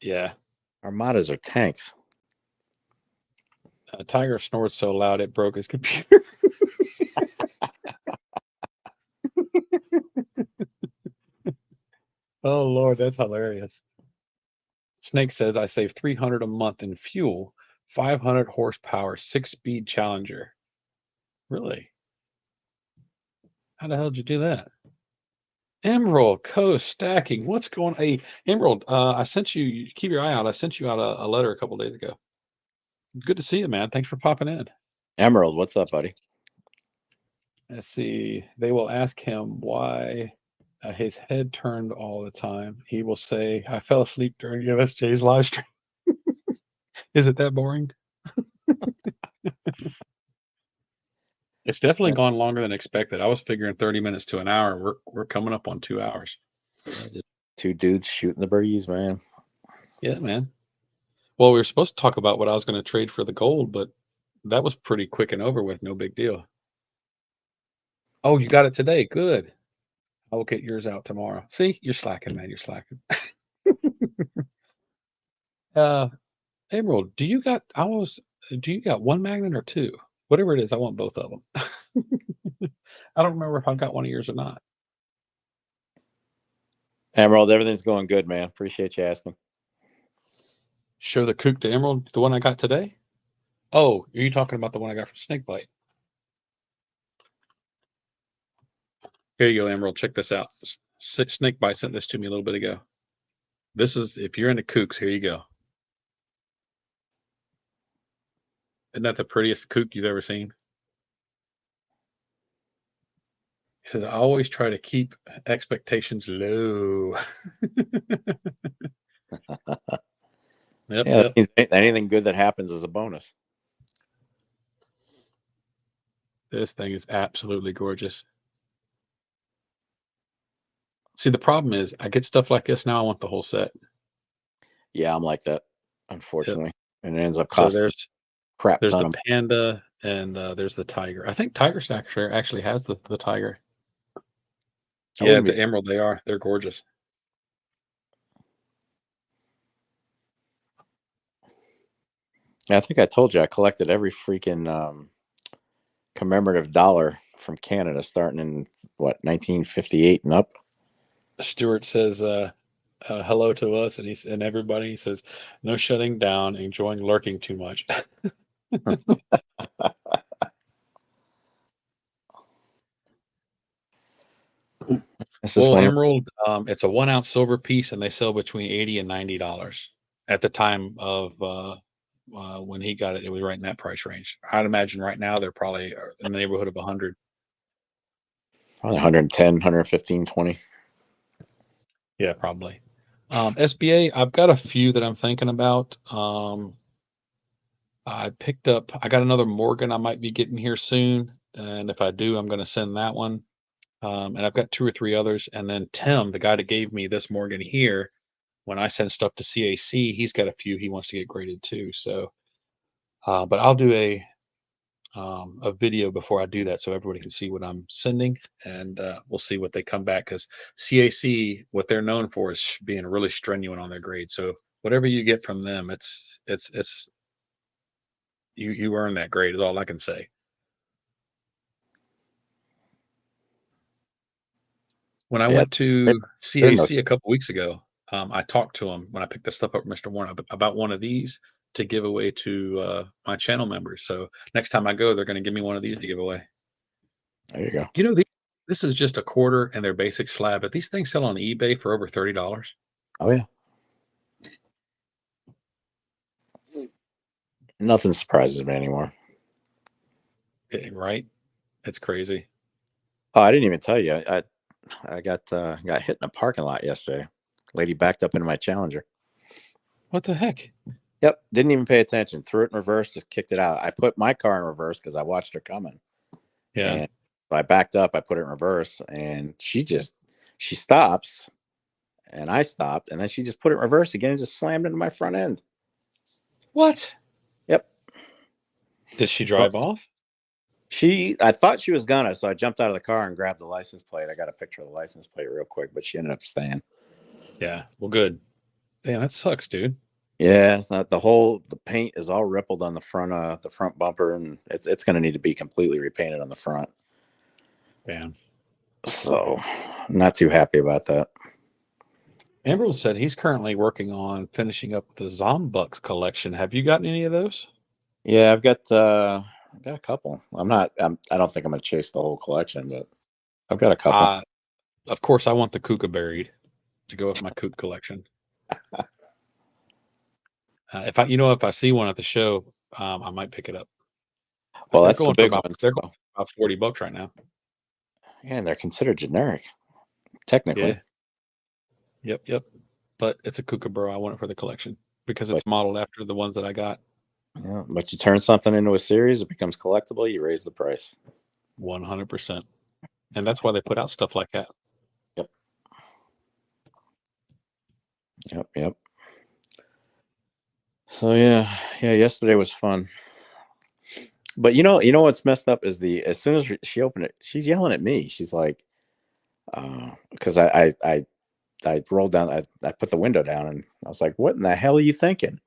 S1: Yeah,
S2: Armadas are tanks.
S1: Tiger snored so loud it broke his computer. Oh Lord, that's hilarious. Snake says I save 300 a month in fuel, 500 horsepower, 6-speed Challenger. Really? How the hell did you do that? Emerald Coast stacking. What's going on? Hey, Emerald, I sent you, keep your eye out. I sent you out a letter a couple days ago. Good to see you, man. Thanks for popping in.
S2: Emerald, what's up, buddy?
S1: Let's see. They will ask him why his head turned all the time. He will say, I fell asleep during MSJ's live stream. Is it that boring? It's definitely gone longer than expected. I was figuring 30 minutes to an hour. We're coming up on 2 hours.
S2: Yeah, just two dudes shooting the breeze, man.
S1: Yeah, man. Well, we were supposed to talk about what I was going to trade for the gold, but that was pretty quick and over with. No big deal. Oh, you got it today. Good. I will get yours out tomorrow. See, you're slacking, man. You're slacking. uh, Emerald, do you got? Do you got one magnet or two? Whatever it is, I want both of them. I don't remember if I got one of yours or not.
S2: Emerald, everything's going good, man. Appreciate you asking.
S1: Show the kook to Emerald, the one I got today. Oh, are you talking about the one I got from Snakebite? Here you go, Emerald. Check this out. Snakebite sent this to me a little bit ago. This is, if you're into kooks, here you go. Isn't that the prettiest kook you've ever seen? He says, I always try to keep expectations low. Yep,
S2: Yeah,
S1: yep.
S2: that means anything good that happens is a bonus.
S1: This thing is absolutely gorgeous. See, the problem is I get stuff like this now. I want the whole set.
S2: Yeah, I'm like that,
S1: Yep.
S2: unfortunately. And it ends up
S1: So
S2: costing crap
S1: there's
S2: ton
S1: the
S2: of.
S1: panda and there's the tiger. I think Tiger Stacker actually has the tiger.
S2: I
S1: Yeah,
S2: wouldn't be.
S1: the emerald, they're gorgeous.
S2: Yeah, I think I told you I collected every freaking commemorative dollar from Canada starting in what 1958 and up.
S1: Stuart says hello to us, and everybody. He says no shutting down, enjoying lurking too much.
S2: This is
S1: Well,
S2: one.
S1: emerald, it's a 1 ounce silver piece, and they sell between $80 and $90 at the time of when he got it. It was right in that price range. I'd imagine right now they're probably in the neighborhood of 100.
S2: Probably 110, 115, 20.
S1: Yeah, probably. SBA, I've got a few that I'm thinking about. I got another Morgan I might be getting here soon. And if I do, I'm going to send that one. And I've got 2 or 3 others. And then Tim, the guy that gave me this Morgan here, when I send stuff to CAC, he's got a few he wants to get graded too. So, but I'll do a video before I do that so everybody can see what I'm sending, and we'll see what they come back, because CAC, what they're known for is being really strenuous on their grade. So whatever you get from them, it's you earn that grade is all I can say. When I
S2: Yeah,
S1: went to
S2: they're no.
S1: CAC a couple weeks ago, I talked to him when I picked this stuff up, Mr. Warren, about one of these to give away to my channel members. So next time I go, they're going to give me one of these to give away.
S2: There you go.
S1: You know, this is just a quarter and their basic slab, but these things sell on eBay for over $30.
S2: Oh yeah. Nothing surprises me anymore.
S1: Right? It's crazy.
S2: Oh, I didn't even tell you. I got hit in a parking lot yesterday. Lady backed up into my Challenger.
S1: What the heck?
S2: Yep. Didn't even pay attention. Threw it in reverse, just kicked it out. I put my car in reverse because I watched her coming.
S1: Yeah.
S2: And so I backed up, I put it in reverse, and she stops, and I stopped, and then she just put it in reverse again and just slammed into my front end.
S1: What?
S2: Yep.
S1: Did she drive off?
S2: I thought she was gonna, so I jumped out of the car and grabbed the license plate. I got a picture of the license plate real quick, but she ended up staying.
S1: Yeah. Well, good. Damn, that sucks, dude.
S2: Yeah, it's not the paint is all rippled on the front bumper, and it's going to need to be completely repainted on the front.
S1: Damn.
S2: So, not too happy about that.
S1: Emerald said he's currently working on finishing up the Zombucks collection. Have you gotten any of those?
S2: Yeah, I've got a couple. I don't think I'm going to chase the whole collection, but I've got a couple.
S1: Of course, I want the Kuka buried to go with my Kook collection. If I see one at the show, I might pick it up.
S2: Well,
S1: they're
S2: that's
S1: going
S2: the big
S1: for
S2: ones.
S1: they're going for about $40 right now.
S2: Yeah, and they're considered generic, technically.
S1: Yeah. Yep. But it's a Kookaburra. I want it for the collection because it's modeled after the ones that I got.
S2: Yeah, but you turn something into a series, it becomes collectible. You raise the price.
S1: 100%, and that's why they put out stuff like that.
S2: Yep. So yeah. Yesterday was fun. But you know what's messed up is as soon as she opened it, she's yelling at me. She's like, because I rolled down, I put the window down, and I was like, "What in the hell are you thinking?"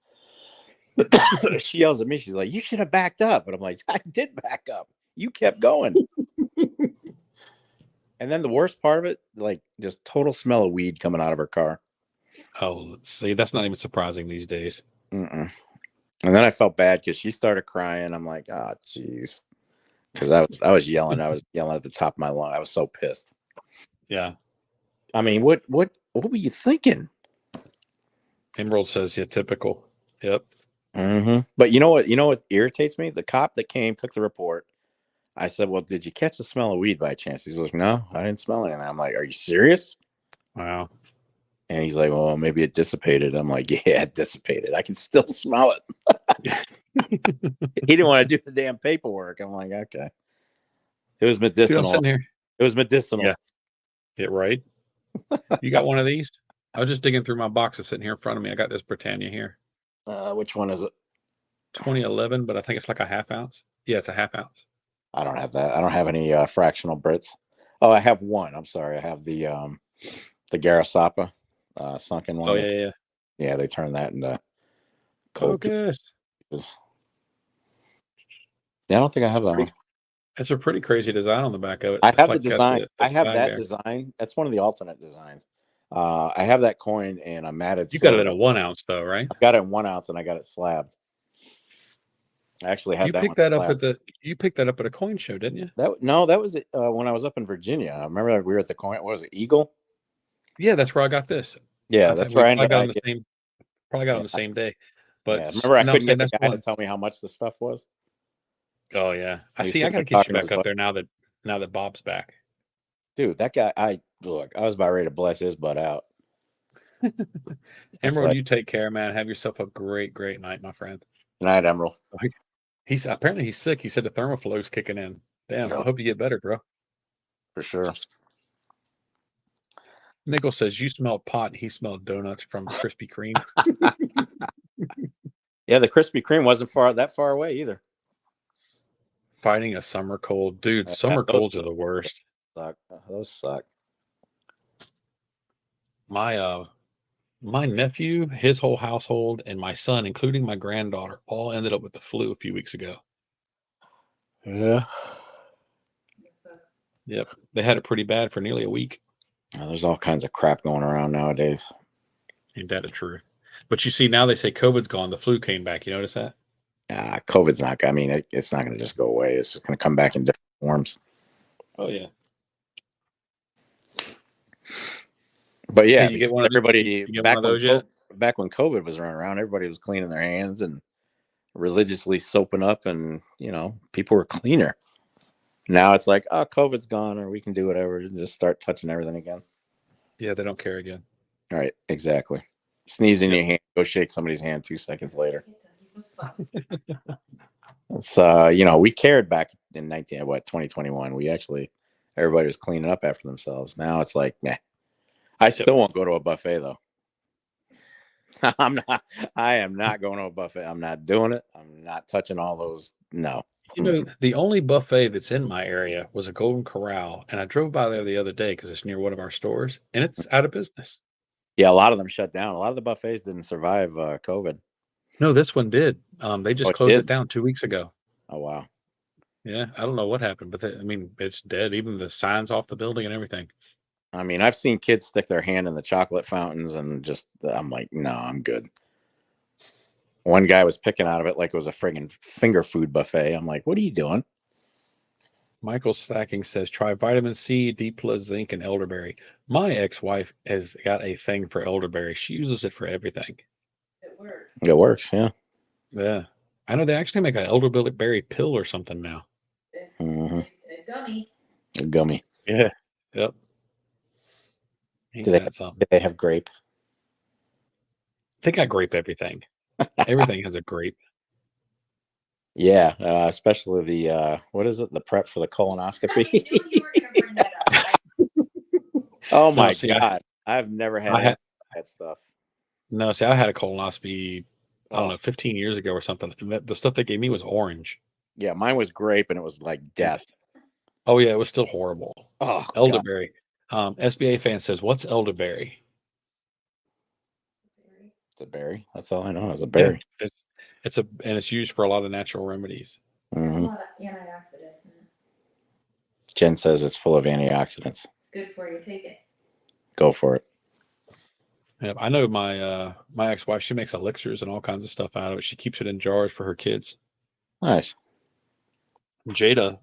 S2: She yells at me. She's like, "You should have backed up," and I'm like, "I did back up. You kept going." And then the worst part of it, like, just total smell of weed coming out of her car.
S1: Oh, see, that's not even surprising these days.
S2: Mm-mm. And then I felt bad because she started crying. I'm like, oh, jeez. Because I was yelling. I was yelling at the top of my lung. I was so pissed.
S1: Yeah.
S2: I mean, what were you thinking?
S1: Emerald says, yeah, typical. Yep.
S2: Mm-hmm. But you know what irritates me? The cop that came took the report. I said, well, did you catch the smell of weed by chance? He's like, no, I didn't smell anything. I'm like, are you serious?
S1: Wow.
S2: And he's like, well, maybe it dissipated. I'm like, yeah, it dissipated. I can still smell it. He didn't want to do the damn paperwork. I'm like, okay. It was medicinal.
S1: Dude, I'm sitting here.
S2: It was medicinal.
S1: Yeah, right. You got one of these? I was just digging through my boxes sitting here in front of me. I got this Britannia here.
S2: Which one is it?
S1: 2011, but I think it's like a half ounce. Yeah, it's a half ounce.
S2: I don't have that. I don't have any fractional Brits. Oh, I have one. I'm sorry. I have the Garasapa sunken one.
S1: Oh, yeah.
S2: Yeah, they turned that into cold.
S1: Focus.
S2: Yeah, I don't think I have that one.
S1: It's a pretty crazy design on the back of it.
S2: I have the design. I have that design. That's one of the alternate designs. I have that coin, and I'm mad at.
S1: You got it in a 1 ounce, though, right?
S2: I got it in 1 ounce, and I got it slabbed. I actually had that.
S1: You picked that up at a coin show, didn't you?
S2: That was when I was up in Virginia. I remember we were at the coin. What was it, Eagle?
S1: Yeah, that's where I got this.
S2: Yeah, that's where I got
S1: on the same. Probably got on the same day. But
S2: yeah, remember, I couldn't get the guy to tell me how much the stuff was.
S1: Oh yeah, I got to get you back up there now that Bob's back.
S2: Dude, that guy, I was about ready to bless his butt out.
S1: Emerald,
S2: like,
S1: you take care, man. Have yourself a great, great night, my friend.
S2: good night, Emerald.
S1: He's apparently he's sick. He said the thermoflu's kicking in. Damn, I hope you get better, bro.
S2: For sure.
S1: Nickel says you smelled pot and he smelled donuts from Krispy Kreme.
S2: Yeah, the Krispy Kreme wasn't that far away either.
S1: Fighting a summer cold. Dude,
S2: Yeah,
S1: summer colds are the worst.
S2: Suck. Those suck.
S1: My nephew, his whole household, and my son, including my granddaughter, all ended up with the flu a few weeks ago.
S2: Yeah.
S1: Yep. They had it pretty bad for nearly a week.
S2: There's all kinds of crap going around nowadays.
S1: Ain't that a true? But you see, now they say COVID's gone. The flu came back. You notice that?
S2: COVID's not, I mean, it's not going to just go away. It's going to come back in different forms.
S1: Oh, yeah.
S2: But yeah,
S1: Hey, you get one
S2: everybody, back when
S1: COVID
S2: was running around, everybody was cleaning their hands and religiously soaping up, and, people were cleaner. Now it's like, oh, COVID's gone, or we can do whatever and just start touching everything again.
S1: Yeah, they don't care again.
S2: Right, exactly. Sneeze in your hand, go shake somebody's hand 2 seconds later. It's we cared back in 2021. Everybody was cleaning up after themselves. Now it's like, meh. I still won't go to a buffet though. I am not going to a buffet. I'm not doing it. I'm not touching all those. No.
S1: The only buffet that's in my area was a Golden Corral, and I drove by there the other day because it's near one of our stores, and it's out of business.
S2: Yeah, a lot of them shut down. A lot of the buffets didn't survive COVID.
S1: No, this one did. They just closed it down 2 weeks ago.
S2: Oh, wow.
S1: Yeah, I don't know what happened, but it's dead. Even the signs off the building and everything.
S2: I mean, I've seen kids stick their hand in the chocolate fountains, and I'm like, no, I'm good. One guy was picking out of it like it was a friggin' finger food buffet. I'm like, what are you doing?
S1: Michael Stacking says, try vitamin C, D plus zinc, and elderberry. My ex-wife has got a thing for elderberry. She uses it for everything.
S3: It works.
S2: It works, yeah.
S1: Yeah. I know they actually make an elderberry pill or something now.
S3: A gummy.
S2: A gummy.
S1: Yeah. Yep.
S2: Do they have grape?
S1: They got grape everything. Everything has a grape.
S2: Yeah, especially the what is it? The prep for the colonoscopy.
S3: I knew you were going to bring that up.
S2: Oh my God! I've never had that stuff.
S1: No, see, I had a colonoscopy. I don't know, 15 years ago or something. And the stuff they gave me was orange.
S2: Yeah, mine was grape, and it was like death.
S1: Oh yeah, it was still horrible.
S2: Oh,
S1: elderberry. SBA fan says, "What's elderberry?"
S2: It's a berry. That's all I know. It's a berry.
S1: Yeah, it's used for a lot of natural remedies.
S3: There's a lot of antioxidants in it.
S2: Jen says it's full of antioxidants.
S3: It's good for you. Take it.
S2: Go for it.
S1: Yeah, I know my my ex-wife. She makes elixirs and all kinds of stuff out of it. She keeps it in jars for her kids.
S2: Nice.
S1: Jada,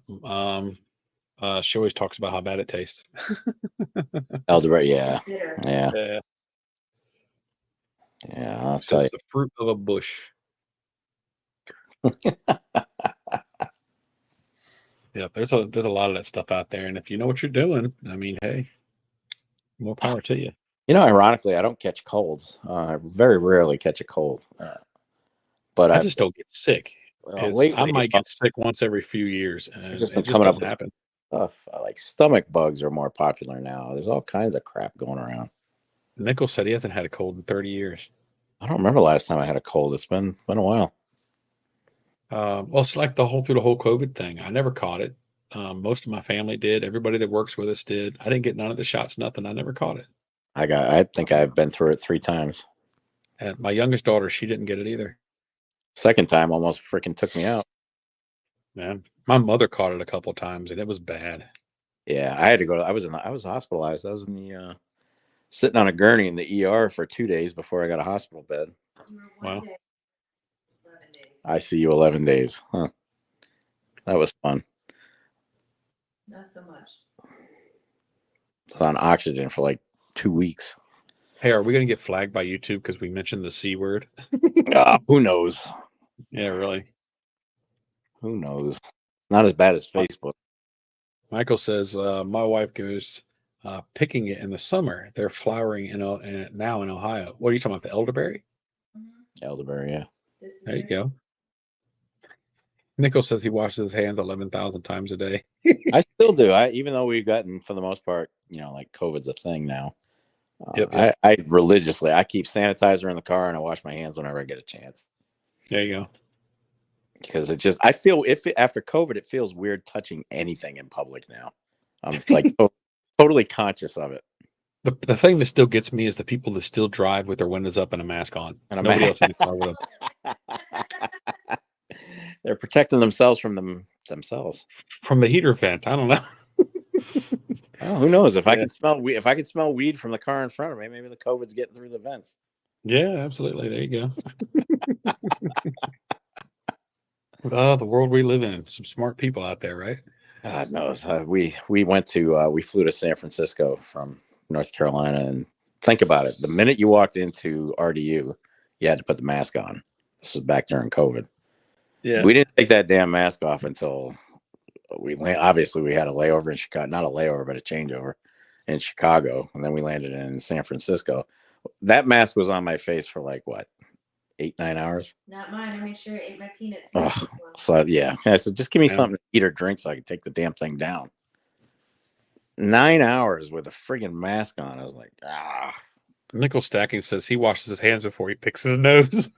S1: she always talks about how bad it tastes.
S2: Elderberry, yeah. I'll tell you.
S1: It's the fruit of a bush. Yeah, there's a lot of that stuff out there, and if you know what you're doing, I mean, hey, more power to you.
S2: Ironically, I don't catch colds. I very rarely catch a cold, but
S1: I just don't get sick.
S2: Lately,
S1: I might get sick once every few years, and
S2: just
S1: it just doesn't happen.
S2: Stuff like stomach bugs are more popular now. There's all kinds of crap going around.
S1: Nichols said he hasn't had a cold in 30 years.
S2: I don't remember last time I had a cold. It's been a while.
S1: Well, it's like through the whole COVID thing. I never caught it. Most of my family did. Everybody that works with us did. I didn't get none of the shots, nothing. I never caught it.
S2: I think I've been through it 3 times.
S1: And my youngest daughter, she didn't get it either.
S2: Second time almost freaking took me out.
S1: Man, my mother caught it a couple of times, and it was bad.
S2: Yeah, I had to go. I was hospitalized. I was in the sitting on a gurney in the ER for 2 days before I got a hospital bed.
S1: Wow.
S3: 11 days.
S2: ICU 11 days. Huh. That was fun.
S3: Not so much.
S2: I was on oxygen for like 2 weeks.
S1: Hey, are we going to get flagged by YouTube because we mentioned the C word?
S2: Who knows?
S1: Yeah, really.
S2: Who knows? Not as bad as Facebook.
S1: Michael says, my wife goes picking it in the summer. They're flowering now in Ohio. What are you talking about? The elderberry?
S2: Elderberry, yeah.
S3: This
S1: There you
S3: year.
S1: go. Nichols says he washes his hands 11,000 times a day.
S2: I still do. Even though we've gotten, for the most part, like COVID's a thing now.
S1: Yep.
S2: I religiously, I keep sanitizer in the car and I wash my hands whenever I get a chance.
S1: There you go.
S2: Because I feel after COVID, it feels weird touching anything in public now. I'm like totally conscious of it.
S1: The thing that still gets me is the people that still drive with their windows up and a mask on.
S2: And
S1: Nobody else in the car with them.
S2: They're protecting themselves from themselves.
S1: From the heater vent. I don't know.
S2: Oh, who knows? If
S1: Yeah.
S2: I can smell weed from the car in front of me, maybe the COVID's getting through the vents.
S1: Yeah, absolutely. There you go. Oh, the world we live in. Some smart people out there, right?
S2: God knows. We flew to San Francisco from North Carolina, and think about it. The minute you walked into RDU, you had to put the mask on. This was back during COVID.
S1: Yeah.
S2: We didn't take that damn mask off until obviously we had a layover in Chicago, not a layover, but a changeover in Chicago. And then we landed in San Francisco. That mask was on my face for like what, 8-9 hours?
S3: Not mine. I make sure I ate my peanuts.
S2: Oh, so yeah. I said, just give me
S1: Yeah.
S2: something to eat or drink so I can take the damn thing down. 9 hours with a friggin' mask on. I was like,
S1: Nickel Stacking says he washes his hands before he picks his nose.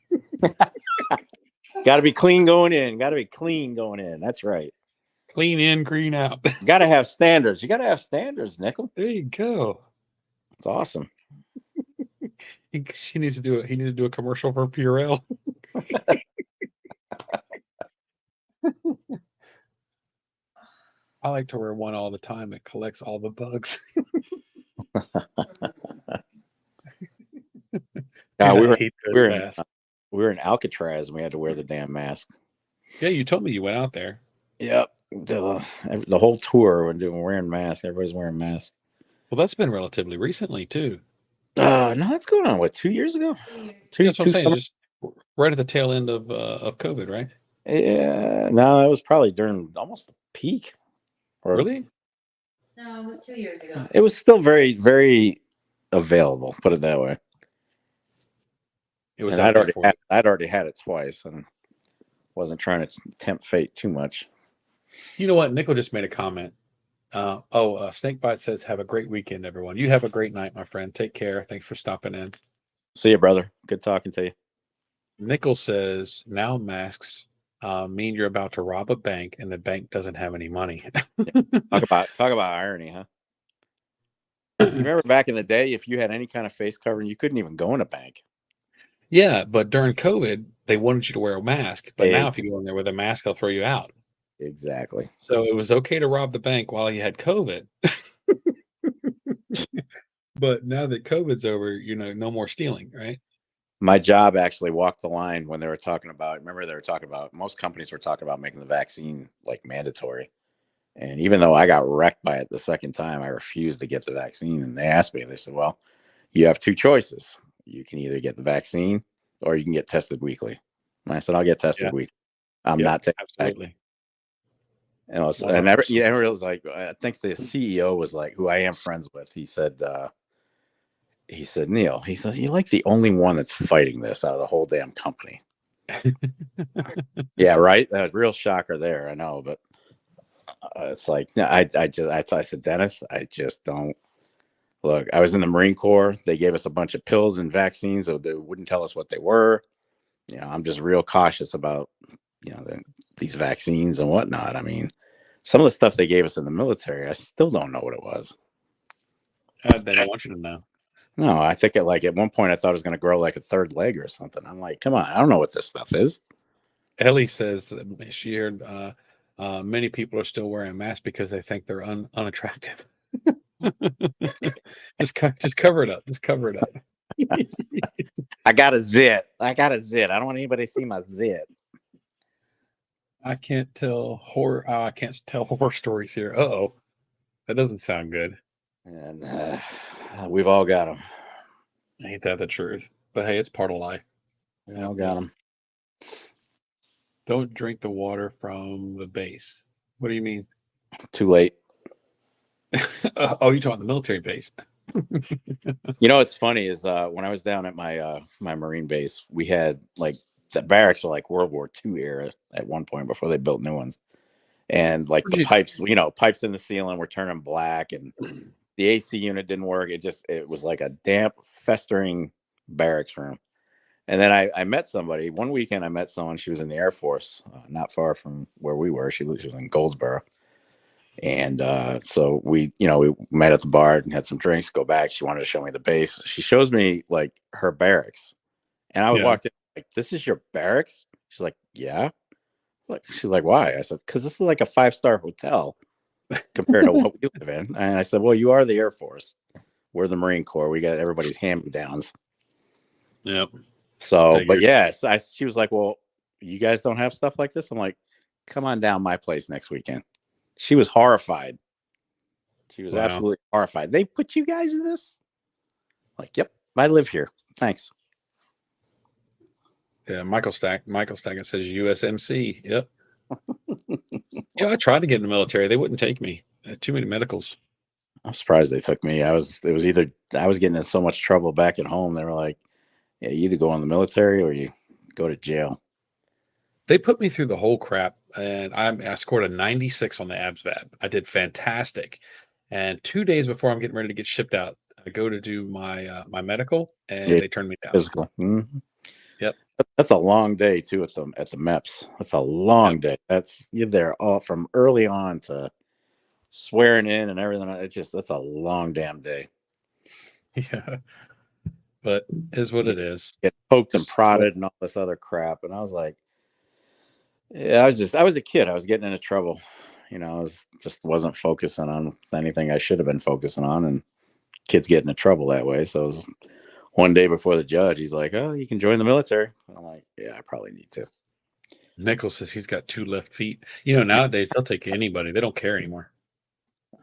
S2: Got to be clean going in. Got to be clean going in. That's right.
S1: Clean in, green out.
S2: Got to have standards. You got to have standards, Nickel.
S1: There you go.
S2: It's awesome.
S1: He needs to do it. He needs to do a commercial for Purell. I like to wear one all the time. It collects all the bugs.
S2: We were in Alcatraz and we had to wear the damn mask.
S1: Yeah, you told me you went out there.
S2: Yep. The whole tour we're wearing masks. Everybody's wearing masks.
S1: Well, that's been relatively recently too.
S2: No, that's going on. What, 2 years ago?
S1: That's what I'm saying. Just right at the tail end of COVID, right?
S2: Yeah. No, it was probably during almost the peak.
S1: Really?
S3: No, it was 2 years ago.
S2: It was still very, very available. Put it that way.
S1: It was.
S2: And I'd already had it twice, and wasn't trying to tempt fate too much.
S1: You know what? Nickel just made a comment. Snakebite says, "Have a great weekend, everyone. You have a great night, my friend. Take care. Thanks for stopping in."
S2: See you, brother. Good talking to you.
S1: Nickel says, "Now masks mean you're about to rob a bank, and the bank doesn't have any money."
S2: Talk about irony, huh? You remember back in the day, if you had any kind of face covering, you couldn't even go in a bank.
S1: Yeah, but during COVID, they wanted you to wear a mask. But now, if you go in there with a mask, they'll throw you out.
S2: Exactly.
S1: So it was okay to rob the bank while you had COVID. But now that COVID's over, no more stealing, right?
S2: My job actually walked the line when they were talking about, most companies were talking about making the vaccine like mandatory. And even though I got wrecked by it the second time, I refused to get the vaccine. And they asked me, they said, well, you have two choices. You can either get the vaccine or you can get tested weekly. And I said, I'll get tested weekly. I'm not taking
S1: absolutely.
S2: And everybody was like, I think the CEO was like, who I am friends with. He said, Neil, he said, you're like the only one that's fighting this out of the whole damn company. Yeah, right. That was a real shocker there. I know, but it's like, I said, Dennis, I just don't. Look, I was in the Marine Corps. They gave us a bunch of pills and vaccines, so they wouldn't tell us what they were. I'm just real cautious about, these vaccines and whatnot. I mean, some of the stuff they gave us in the military, I still don't know what it was.
S1: They don't want you to know.
S2: No, I think at one point I thought it was going to grow like a third leg or something. I'm like, come on, I don't know what this stuff is. Ellie
S1: says she heard many people are still wearing masks because they think they're unattractive. just cover it up. Just cover it up.
S2: I got a zit. I don't want anybody to see my zit.
S1: I can't tell horror stories here. Uh-oh. That doesn't sound good.
S2: And we've all got them.
S1: Ain't that the truth? But hey, it's part of life.
S2: We all got them.
S1: Don't drink the water from the base. What do you mean?
S2: Too late.
S1: Oh, you're talking the military base.
S2: You know what's funny is when I was down at my my Marine base, we had like the barracks were like World War II era at one point before they built new ones, and like
S1: What'd
S2: the
S1: you-
S2: pipes, you know, pipes in the ceiling were turning black, and the AC unit didn't work. It was like a damp, festering barracks room. And then I met somebody one weekend. I met someone. She was in the Air Force, not far from where we were. She was in Goldsboro. And so we, you know, we met at the bar and had some drinks, go back. She wanted to show me the base. She shows me like her barracks. And I
S1: Yeah.
S2: walked in like, this is your barracks? She's like, yeah. She's like, why? I said, because this is like a 5-star hotel compared to what we live in. And I said, well, you are the Air Force. We're the Marine Corps. We got everybody's hand-me-downs.
S1: Yep.
S2: So, but
S1: Figured.
S2: yeah, she was like, well, you guys don't have stuff like this? I'm like, come on down my place next weekend. She was horrified. She was
S1: Wow.
S2: absolutely horrified. They put you guys in this? Like, yep, I live here. Thanks.
S1: Yeah, Michael Stackett says USMC. Yep. Yeah, I tried to get in the military. They wouldn't take me. I had too many medicals.
S2: I'm surprised they took me. It was either I was getting in so much trouble back at home. They were like, yeah, you either go in the military or you go to jail.
S1: They put me through the whole crap, and I scored a 96 on the ABSVAB. I did fantastic. And 2 days before I'm getting ready to get shipped out, I go to do my my medical, and
S2: Yeah,
S1: they turned me down.
S2: physical. Mhm.
S1: Yep.
S2: That's a long day too at the MEPS. That's a long day. You're there all from early on to swearing in and everything. That's a long damn day.
S1: Yeah. But is what it is.
S2: Get poked and
S1: Just-
S2: prodded and all this other crap. And I was like, yeah, I was a kid. I was getting into trouble. You know, just wasn't focusing on anything I should have been focusing on, and kids get into trouble that way. So it was one day before the judge, he's like, "Oh, you can join the military." And I'm like, "Yeah, I probably need to."
S1: Nichols says he's got 2 left feet. You know, nowadays they'll take anybody. They don't care anymore.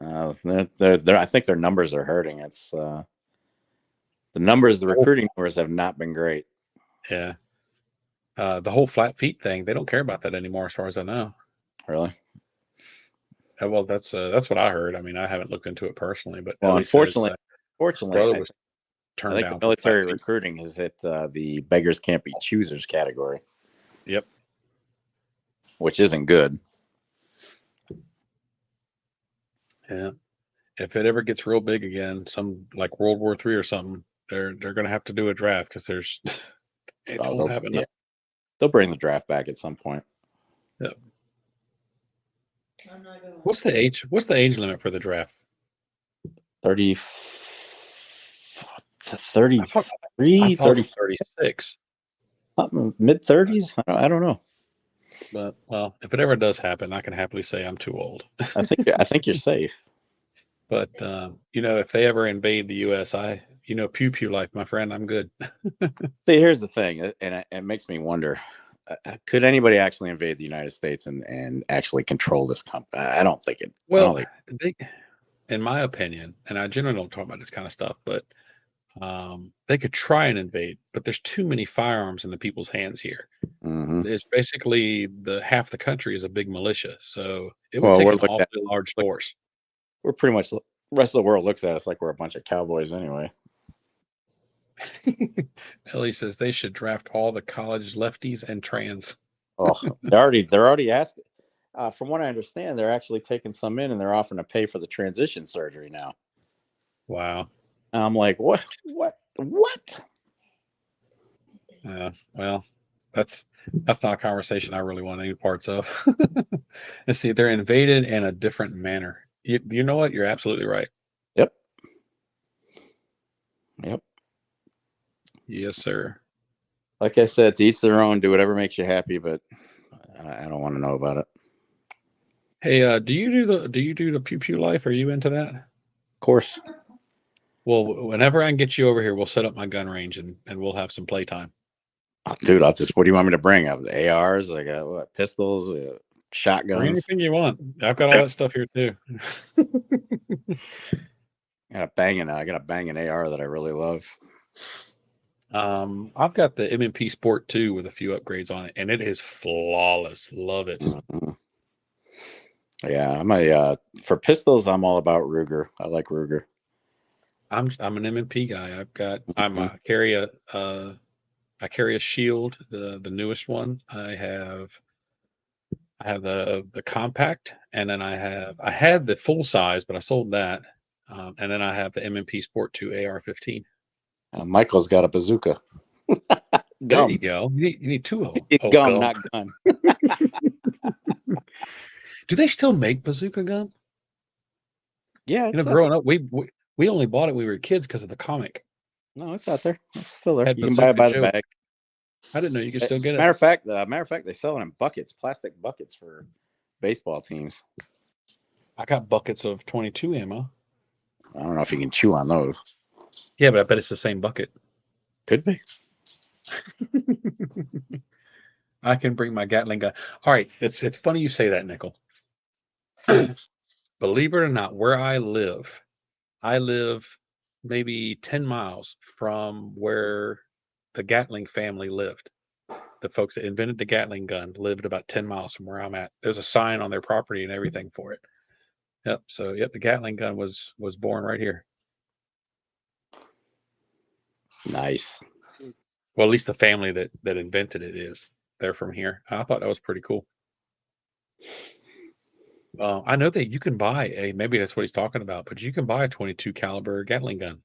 S2: I think their numbers are hurting. It's the recruiting numbers have not been great.
S1: Yeah. The whole flat feet thing, they don't care about that anymore, as far as I know.
S2: Really?
S1: Well, that's what I heard. I mean, I haven't looked into it personally, but
S2: Well,
S1: Ellie says,
S2: unfortunately,
S1: brother
S2: I
S1: was
S2: I
S1: turned
S2: think the
S1: down for
S2: military
S1: flat feet.
S2: recruiting has hit the beggars can't be choosers category.
S1: Yep.
S2: Which isn't good.
S1: Yeah. If it ever gets real big again, some like World War III or something, they're going to have to do a draft because there's they don't have enough.
S2: They'll bring the draft back at some point.
S1: Yep.
S3: I'm not going.
S1: What's the age? What's the age limit for the draft?
S2: 30 to 33,
S1: I thought
S2: 30,
S1: 36.
S2: something mid 30s. I don't know.
S1: But well, if it ever does happen, I can happily say I'm too old.
S2: I think you're safe.
S1: But you know, if they ever invade the U.S., pew pew life, my friend, I'm good.
S2: See, here's the thing, and it makes me wonder: could anybody actually invade the United States and actually control this company? I don't think it.
S1: Well, in my opinion, and I generally don't talk about this kind of stuff, but they could try and invade, but there's too many firearms in the people's hands here.
S2: Mhm.
S1: It's basically half the country is a big militia, so it would
S2: Well,
S1: take
S2: we're
S1: an
S2: looked at-
S1: awfully large force.
S2: We're pretty much the rest of the world looks at us like we're a bunch of cowboys anyway.
S1: Ellie says they should draft all the college lefties and trans.
S2: Oh, they're already asking. From what I understand, they're actually taking some in and they're offering to pay for the transition surgery now.
S1: Wow.
S2: And I'm like, what?
S1: Well, that's not a conversation I really want any parts of. And see, they're invaded in a different manner. You know what? You're absolutely right.
S2: Yep.
S1: Yes, sir.
S2: Like I said, to each their own. Do whatever makes you happy, but I don't want to know about it.
S1: Hey, do you do the pew pew life? Are you into that?
S2: Of course.
S1: Well, whenever I can get you over here, we'll set up my gun range and we'll have some playtime.
S2: Oh, dude, what do you want me to bring? I have the ARs. I got what, pistols, shotguns.
S1: Bring anything you want. I've got all that stuff here too.
S2: I got a banging AR that I really love.
S1: I've got the M&P Sport 2 with a few upgrades on it, and it is flawless. Love it.
S2: Mhm. Yeah, I'm a for pistols. I'm all about Ruger. I like Ruger.
S1: I'm an M&P guy.
S2: Mhm.
S1: I carry a Shield, the newest one. I have the compact, and then I had the full size, but I sold that. And then I have the M&P Sport 2 AR-15.
S2: Michael's got a bazooka.
S1: There you
S2: Gum.
S1: go. You need two of them.
S2: It's
S1: Oh,
S2: gum,
S1: gum.
S2: not gun.
S1: Do they still make bazooka gum?
S2: Yeah,
S1: You know,
S2: it's
S1: growing up, we only bought it when we were kids because of the comic.
S2: no, it's out there. It's still there.
S1: Had
S2: You can buy it
S1: Bazooka
S2: by the
S1: Joe.
S2: bag.
S1: I didn't know you could still get it.
S2: Matter of fact, they sell it in buckets, plastic buckets for baseball teams.
S1: I got buckets of 22 ammo.
S2: I don't know if you can chew on those.
S1: Yeah, but I bet it's the same bucket.
S2: Could be.
S1: I can bring my Gatling gun. All right, it's funny you say that, Nickel. Believe it or not, where I live maybe 10 miles from where the Gatling family lived. The folks that invented the Gatling gun lived about 10 miles from where I'm at. There's a sign on their property and everything for it. Yep. So yep, the Gatling gun was born right here.
S2: Nice.
S1: Well, at least the family that invented it is. They're from here. I thought that was pretty cool. I know that you can buy maybe that's what he's talking about, but you can buy a 22 caliber Gatling gun.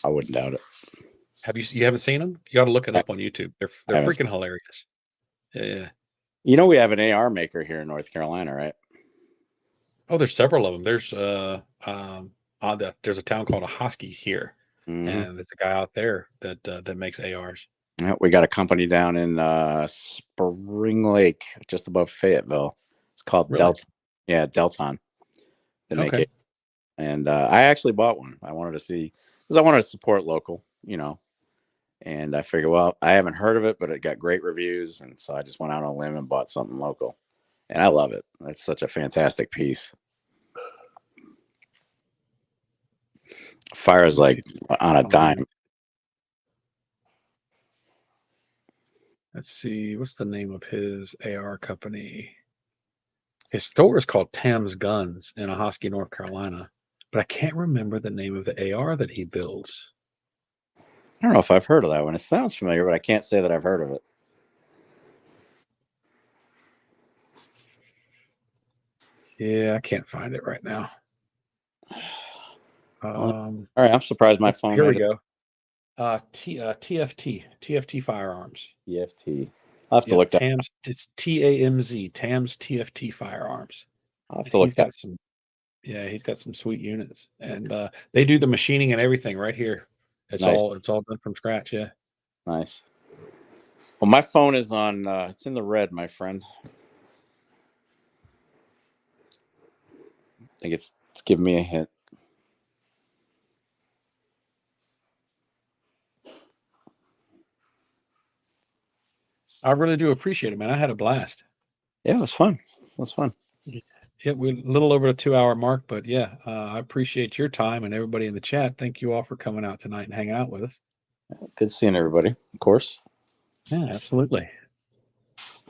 S2: I wouldn't doubt it.
S1: You haven't seen them? You got to look it
S2: I
S1: up on YouTube. They're
S2: haven't.
S1: freaking hilarious. Yeah.
S2: You know, we have an AR maker here in North Carolina, right?
S1: Oh, there's several of them. There's there's a town called Ahoskie here,
S2: Mm-hmm.
S1: and there's a guy out there that makes ARs.
S2: Yeah, we got a company down in Spring Lake, just above Fayetteville. It's called
S1: Really?
S2: Delta. Yeah, Delton. They make
S1: Okay.
S2: it. And I actually bought one. I wanted to see, because I wanted to support local, you know. And I figured, well, I haven't heard of it, but it got great reviews. And so I just went out on a limb and bought something local. And I love it. It's such a fantastic piece. Fires like on a dime.
S1: Let's see. What's the name of his AR company? His store is called Tam's Guns in Ahoskie, North Carolina, but I can't remember the name of the AR that he builds.
S2: I don't know if I've heard of that one. It sounds familiar, but I can't say that I've heard of it.
S1: Yeah, I can't find it right now.
S2: All right, I'm surprised my phone.
S1: Here we go. TFT Firearms.
S2: TFT. I'll have to look that.
S1: Tam's. It's TAMZ. Tam's TFT Firearms.
S2: I'll have to look that.
S1: He's got some sweet units, and they do the machining and everything right here. It's
S2: Nice.
S1: all done from scratch. Yeah.
S2: Nice. Well, my phone is on. It's in the red, my friend. I think it's giving me a hint.
S1: I really do appreciate it, man. I had a blast.
S2: Yeah, it was fun. It was fun.
S1: Yeah, we're a little over the 2 hour mark, but yeah, I appreciate your time and everybody in the chat. Thank you all for coming out tonight and hanging out with us.
S2: Good seeing everybody, of course.
S1: Yeah, absolutely.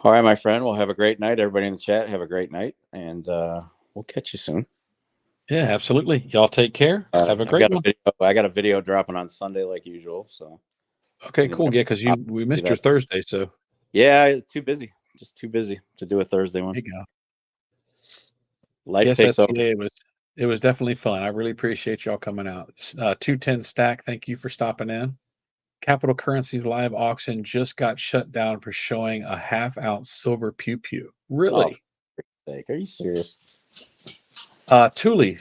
S2: All right, my friend. We'll have a great night. Everybody in the chat, have a great night, and we'll catch you soon.
S1: Yeah, absolutely. Y'all take care. Have a great one.
S2: I got a video dropping on Sunday like usual. So
S1: okay, cool. Yeah, because we missed your Thursday, so
S2: yeah, it's too busy. Just too busy to do a Thursday one.
S1: there you go.
S2: Life takes over.
S1: It was definitely fun. I really appreciate y'all coming out. 210 Stack, thank you for stopping in. Capital Currency's live auction just got shut down for showing a half-ounce silver pew-pew. Really?
S2: Oh, for sake. Are you serious?
S1: Thule.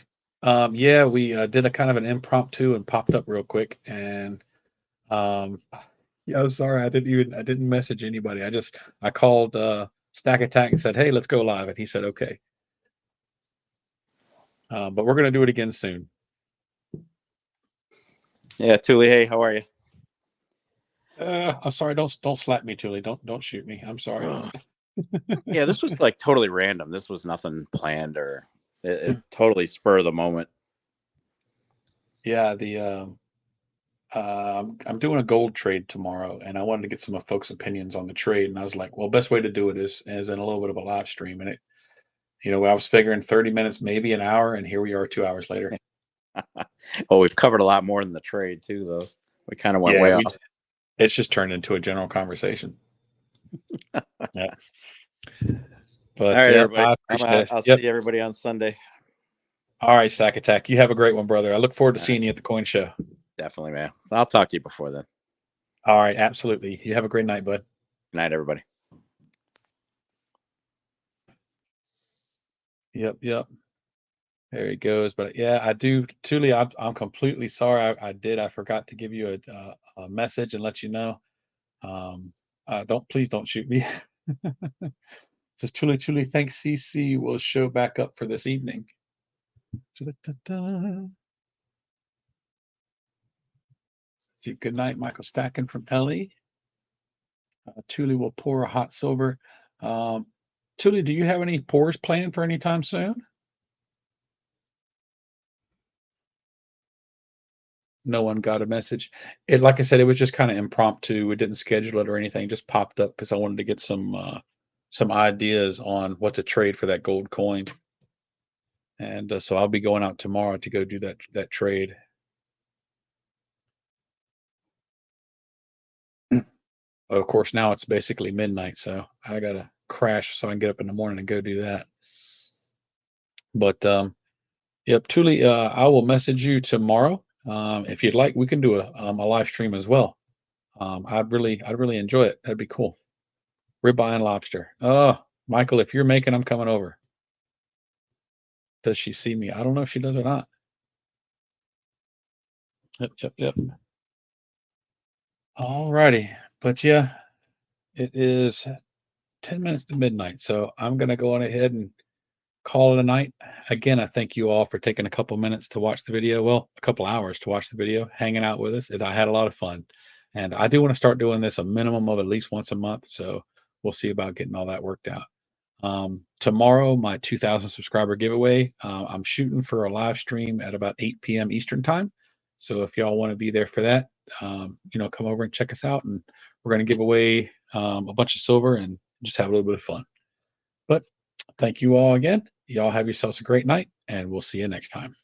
S1: Yeah, we did a kind of an impromptu and popped up real quick. And yeah, I'm sorry, I didn't message anybody. I called Stack Attack and said, hey, let's go live. And he said, okay. But we're gonna do it again soon.
S2: Yeah, Thule. Hey, how are you?
S1: I'm sorry. Don't slap me, Thule. Don't shoot me. I'm sorry.
S2: Yeah, this was like totally random. This was nothing planned or it totally spur of the moment.
S1: Yeah, I'm doing a gold trade tomorrow, and I wanted to get some of folks' opinions on the trade. And I was like, well, best way to do it is in a little bit of a live stream. And You know, I was figuring 30 minutes, maybe an hour, and here we are 2 hours later.
S2: Oh, we've covered a lot more than the trade too, though. We kind of went
S1: Yeah,
S2: way off.
S1: it's just turned into a general conversation. Yeah.
S2: All
S1: But
S2: right,
S1: yeah,
S2: everybody.
S1: I appreciate it.
S2: I'll
S1: Yep.
S2: see everybody on Sunday.
S1: All right, Stack Attack. You have a great one, brother. I look forward to
S2: All
S1: seeing you at the coin show.
S2: Definitely, man. I'll talk to you before then.
S1: All right, absolutely. You have a great night, bud.
S2: Good night, everybody.
S1: Yep, yep. There he goes. But yeah, I do, Tuli. I'm completely sorry. I forgot to give you a message and let you know. Please don't shoot me. Says Tuli thanks. CC will show back up for this evening. Da-da-da-da. See, good night, Michael Stacking from Ellie. Tuli will pour a hot silver. Tuli, do you have any pours planned for any time soon? No one got a message. It, like I said, it was just kind of impromptu. We didn't schedule it or anything. It just popped up because I wanted to get some ideas on what to trade for that gold coin. And so I'll be going out tomorrow to go do that trade. Of course, now it's basically midnight, so I gotta crash so I can get up in the morning and go do that. But yep, Tuli, I will message you tomorrow. If you'd like, we can do a live stream as well. I'd really enjoy it. That'd be cool. Ribeye and lobster. Oh, Michael, if you're making, I'm coming over. Does she see me? I don't know if she does or not. Yep. All righty. But yeah, it is 10 minutes to midnight. So I'm gonna go on ahead and call it a night. Again, I thank you all for taking a couple minutes to watch the video. Well, a couple hours to watch the video, hanging out with us. I had a lot of fun. And I do want to start doing this a minimum of at least once a month. So we'll see about getting all that worked out. Tomorrow, my 2,000 subscriber giveaway. I'm shooting for a live stream at about 8 p.m. Eastern time. So if y'all want to be there for that, come over and check us out. And we're going to give away a bunch of silver and just have a little bit of fun. But thank you all again. Y'all have yourselves a great night, and we'll see you next time.